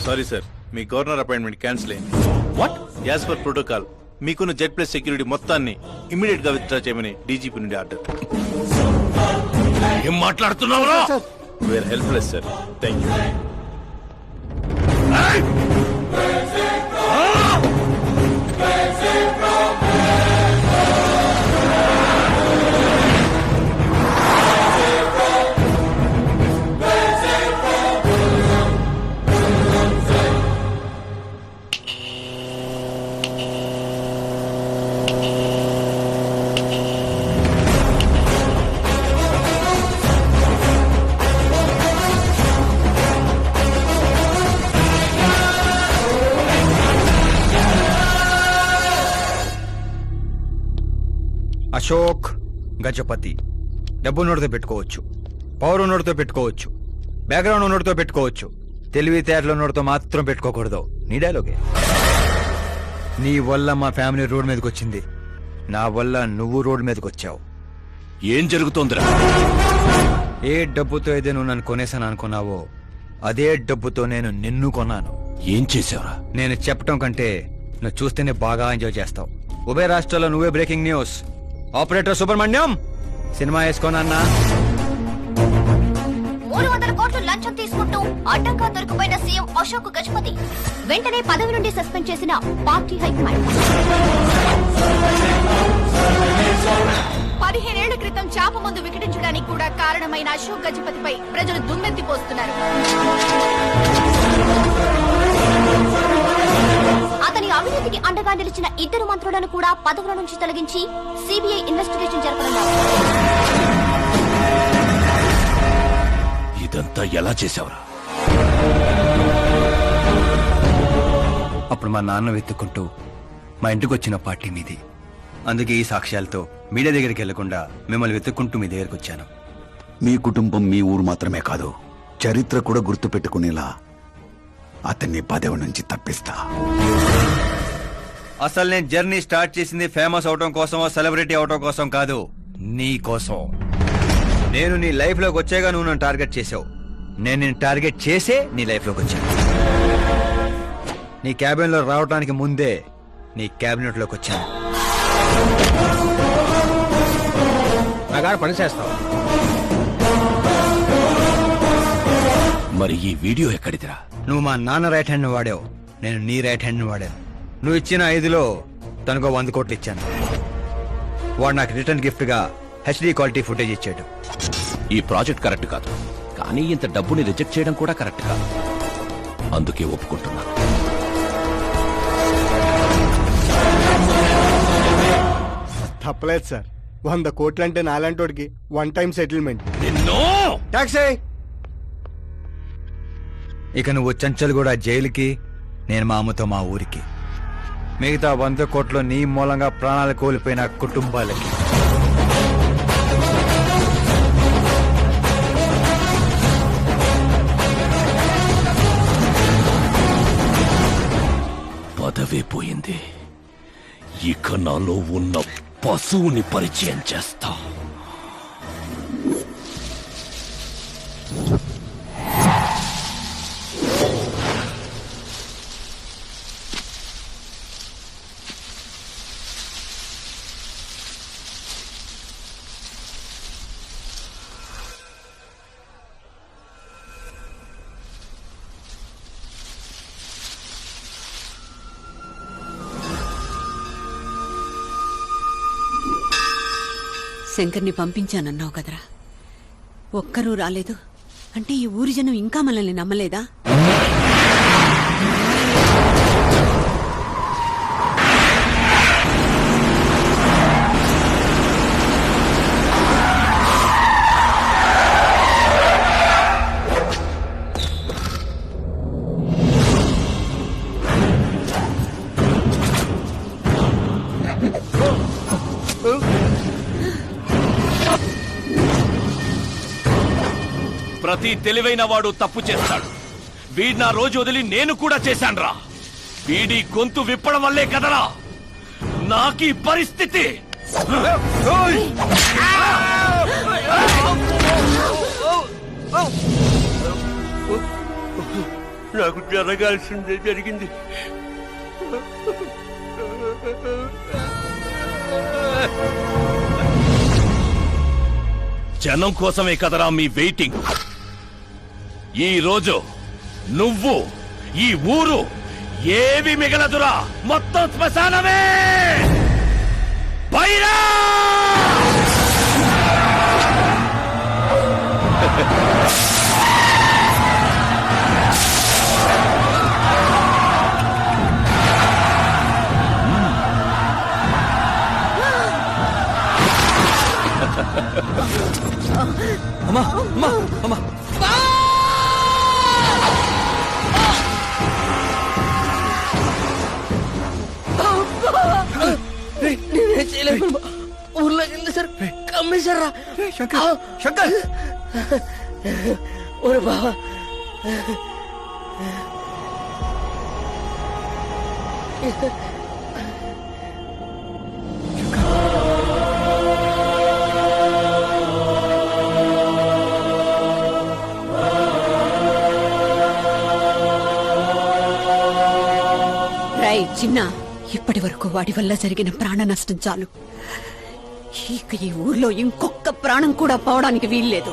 సారీ సార్, మీ గవర్నర్ అపాయింట్మెంట్ క్యాన్సిల్ అయింది. వాట్? యాజ్ పర్ ప్రోటోకాల్ మీకున్న జెడ్ ప్లస్ సెక్యూరిటీ మొత్తాన్ని ఇమ్మీడియట్ గా విత్డ్రా చేయమని డీజీపీ నుండి ఆర్డర్. ఏం మాట్లాడుతున్నావురా? We're helpless sir. Thank you. Ashok Gajapathi. డబ్బు నోటితో పెట్టుకోవచ్చు, పవర్ నోటితో పెట్టుకోవచ్చు, బ్యాక్గ్రౌండ్ నోటితో పెట్టుకోవచ్చు, తెలివితేటల నోటితో మాత్రం పెట్టుకోకూడదు. నీ డైలాగే. నీ వల్ల మా ఫ్యామిలీ రోడ్ మీదకి వచ్చింది, నా వల్ల నువ్వు రోడ్ మీదకి వచ్చావు. ఏం జరుగుతోందిరా? ఏ డబ్బుతో అయితే నువ్వు నన్ను కొనేసాను అనుకున్నావో అదే డబ్బుతో నేను నిన్ను కొన్నాను. ఏం చేసావురా? నేను చెప్పటం కంటే నువ్వు చూస్తేనే బాగా ఎంజాయ్ చేస్తావు. ఉభయ రాష్ట్రాల్లో నువ్వే breaking news. Operator Subrahmanyam cinema వేసుకోనన్నా. 300 కోట్లు లంచం తీసుకుంటూ అడ్డంగా దొరికిపోయిన సీఎం అశోక్ గజపతి వెంటనే పదవి నుండి సస్పెండ్ చేసిన పార్టీ హైకమాండ్. 15 ఏళ్ల క్రితం చాప ముందు వికటించడానికి కూడా కారణమైన అశోక్ గజపతిపై ప్రజలు దుమ్మెత్తిపోస్తున్నారు. అతని అవినీతికి అండగా నిలిచిన 2 మంత్రులను కూడా పదవుల నుంచి తొలగించి సిబిఐ ఇన్వెస్టిగేషన్ జరపనున్నారు. ఇదంతా ఎలా చేసావురా? అప్పుడు మా నాన్న వెతుక్కుంటూ మా ఇంటికి వచ్చిన పార్టీ మీది. అందుకే ఈ సాక్ష్యాలతో మీడియా దగ్గరికి వెళ్లకుండా మిమ్మల్ని వెతుక్కుంటూ మీ దగ్గరికి వచ్చాను. మీ కుటుంబం మీ ఊరు మాత్రమే కాదు, చరిత్ర కూడా గుర్తు పెట్టుకునేలా అతన్ని పదవి నుంచి తప్పిస్తా. అసలు నేను జర్నీ స్టార్ట్ చేసింది ఫేమస్ అవటం కోసమో సెలబ్రిటీ అవటం కోసం కాదు, నీ కోసం. నేను నీ లైఫ్ లోకి వచ్చాగా నువ్వు నన్ను టార్గెట్ చేసావు. నేను నిన్ను టార్గెట్ చేసే నీ లైఫ్ లోకి వచ్చాను. నీ క్యాబిన్ లో రావడానికి ముందే నీ క్యాబినెట్ లోకి వచ్చాను. నాగారు పని చేస్తావు. మరి ఈ వీడియో ఎక్కడిదిరా? నువ్వు మా నాన్న రైట్ హ్యాండ్ వాడావు, నేను నీ రైట్ హ్యాండ్ వాడాను. నువ్వు ఇచ్చిన 5లో తనకో 100 కోట్లు ఇచ్చాను. వాడు నాకు రిటర్న్ గిఫ్ట్ గా హెచ్డి క్వాలిటీ ఫుటేజ్ ఇచ్చాడు. ఈ ప్రాజెక్ట్ కరెక్ట్ కాదు, కానీ ఇంత డబ్బుని రిజెక్ట్ చేయడం కూడా కరెక్ట్ కాదు. అందుకే ఒప్పుకుంటున్నాను. తప్పలేదు సార్. 100 కోట్లంటే నాలాంటోడికి 1 time settlement. టాక్సీ. ఇక నువ్వు చంచల్ కూడా జైలుకి, నేను మా అమ్మతో మా ఊరికి. మిగతా 100 కోట్లు నీ మూలంగా ప్రాణాలు కోల్పోయిన కుటుంబాలకి. పదవే పోయింది, ఇక నాలో ఉన్న పశువుని పరిచయం చేస్తా. శంకర్ని పంపించానన్నావు కదరా, ఒక్కరూ రాలేదు అంటే ఈ ఊరి జనం ఇంకా మనల్ని నమ్మలేదా? ప్రతి తెలివైన వాడు తప్పు చేస్తాడు. వీడి నా రోజు వదిలి నేను కూడా చేశాన్రా. వీడి గొంతు విప్పడం వల్లే కదరా నాకీ పరిస్థితి. నాకు జరగాల్సిందే జరిగింది. జనం కోసమే కదరా మీ వెయిటింగ్. ఈ రోజు నువ్వు, ఈ ఊరు ఏవి మిగలదురా, మొత్తం శ్మశానమే. బైరా! అమ్మా అమ్మా అమ్మా నేనే చేయలేదు. ఊర్లోకి వెళ్ళి సార్ కమ్మేశారా? శంకర్ శంకర్ ఓరే బావా, రై చిన్న, ఇప్పటి వరకు వాడి వల్ల జరిగిన ప్రాణ నష్టం చాలు. ఇక ఈ ఊర్లో ఇంకొక ప్రాణం కూడా పోవడానికి వీల్లేదు.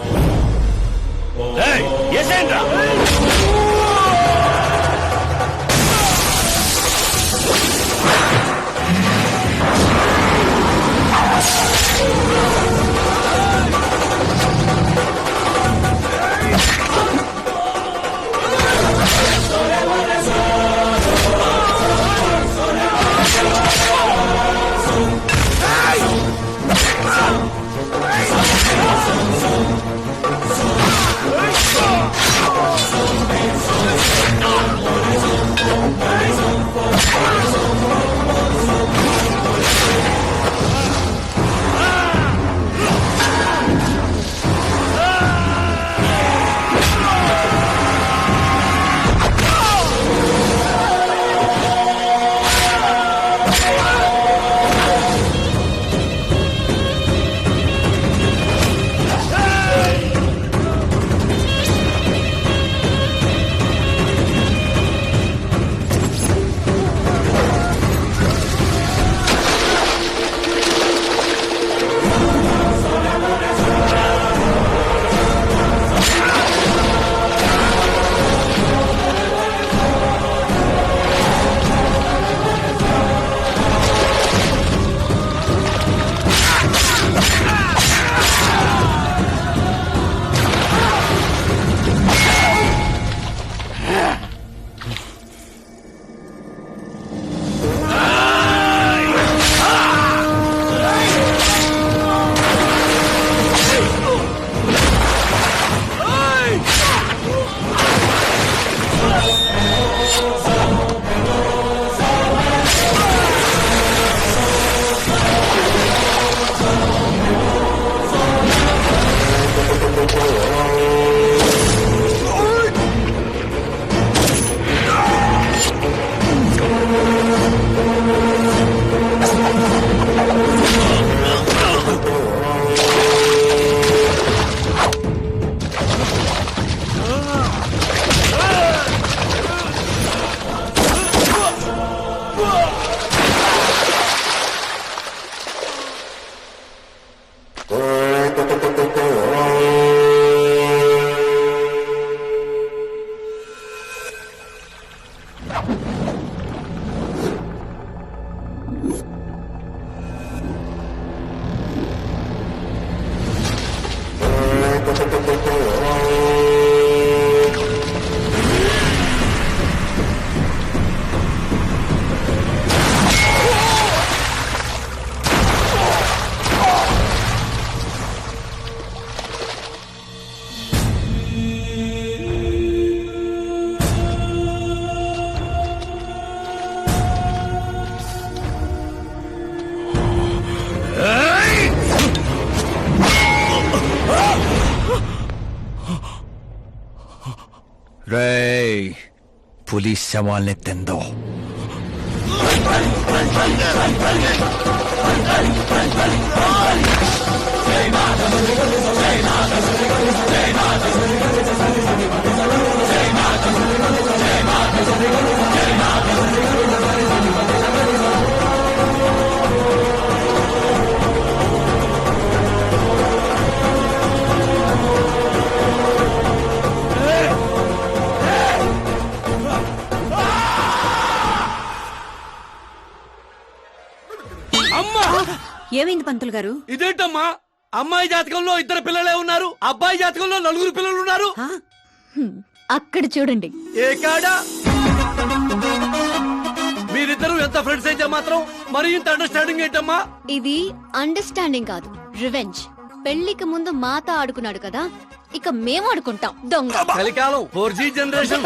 రేయ్ పులి శవాల్ని తిందో. అమ్మా ఏమైంది పంతులు గారు? ఇదేంటమ్మా, అమ్మాయి జాతకంలో 2 పిల్లలే ఉన్నారు, అబ్బాయి జాతకంలో 4 పిల్లలు ఉన్నారు. అక్కడ చూడండి. ఏ కాడా మీరిద్దరూ ఎంత ఫ్రెండ్స్ అయితే మాత్రం మరి ఇంత అండర్స్టాండింగ్ ఏంటమ్మా? ఇది అండర్స్టాండింగ్ కాదు, రివెంజ్. పెళ్లికి ముందు మాత ఆడుకున్నాడు కదా, ఇక మేము ఆడుకుంటాం దొంగ. కలికాలం 4G జనరేషన్.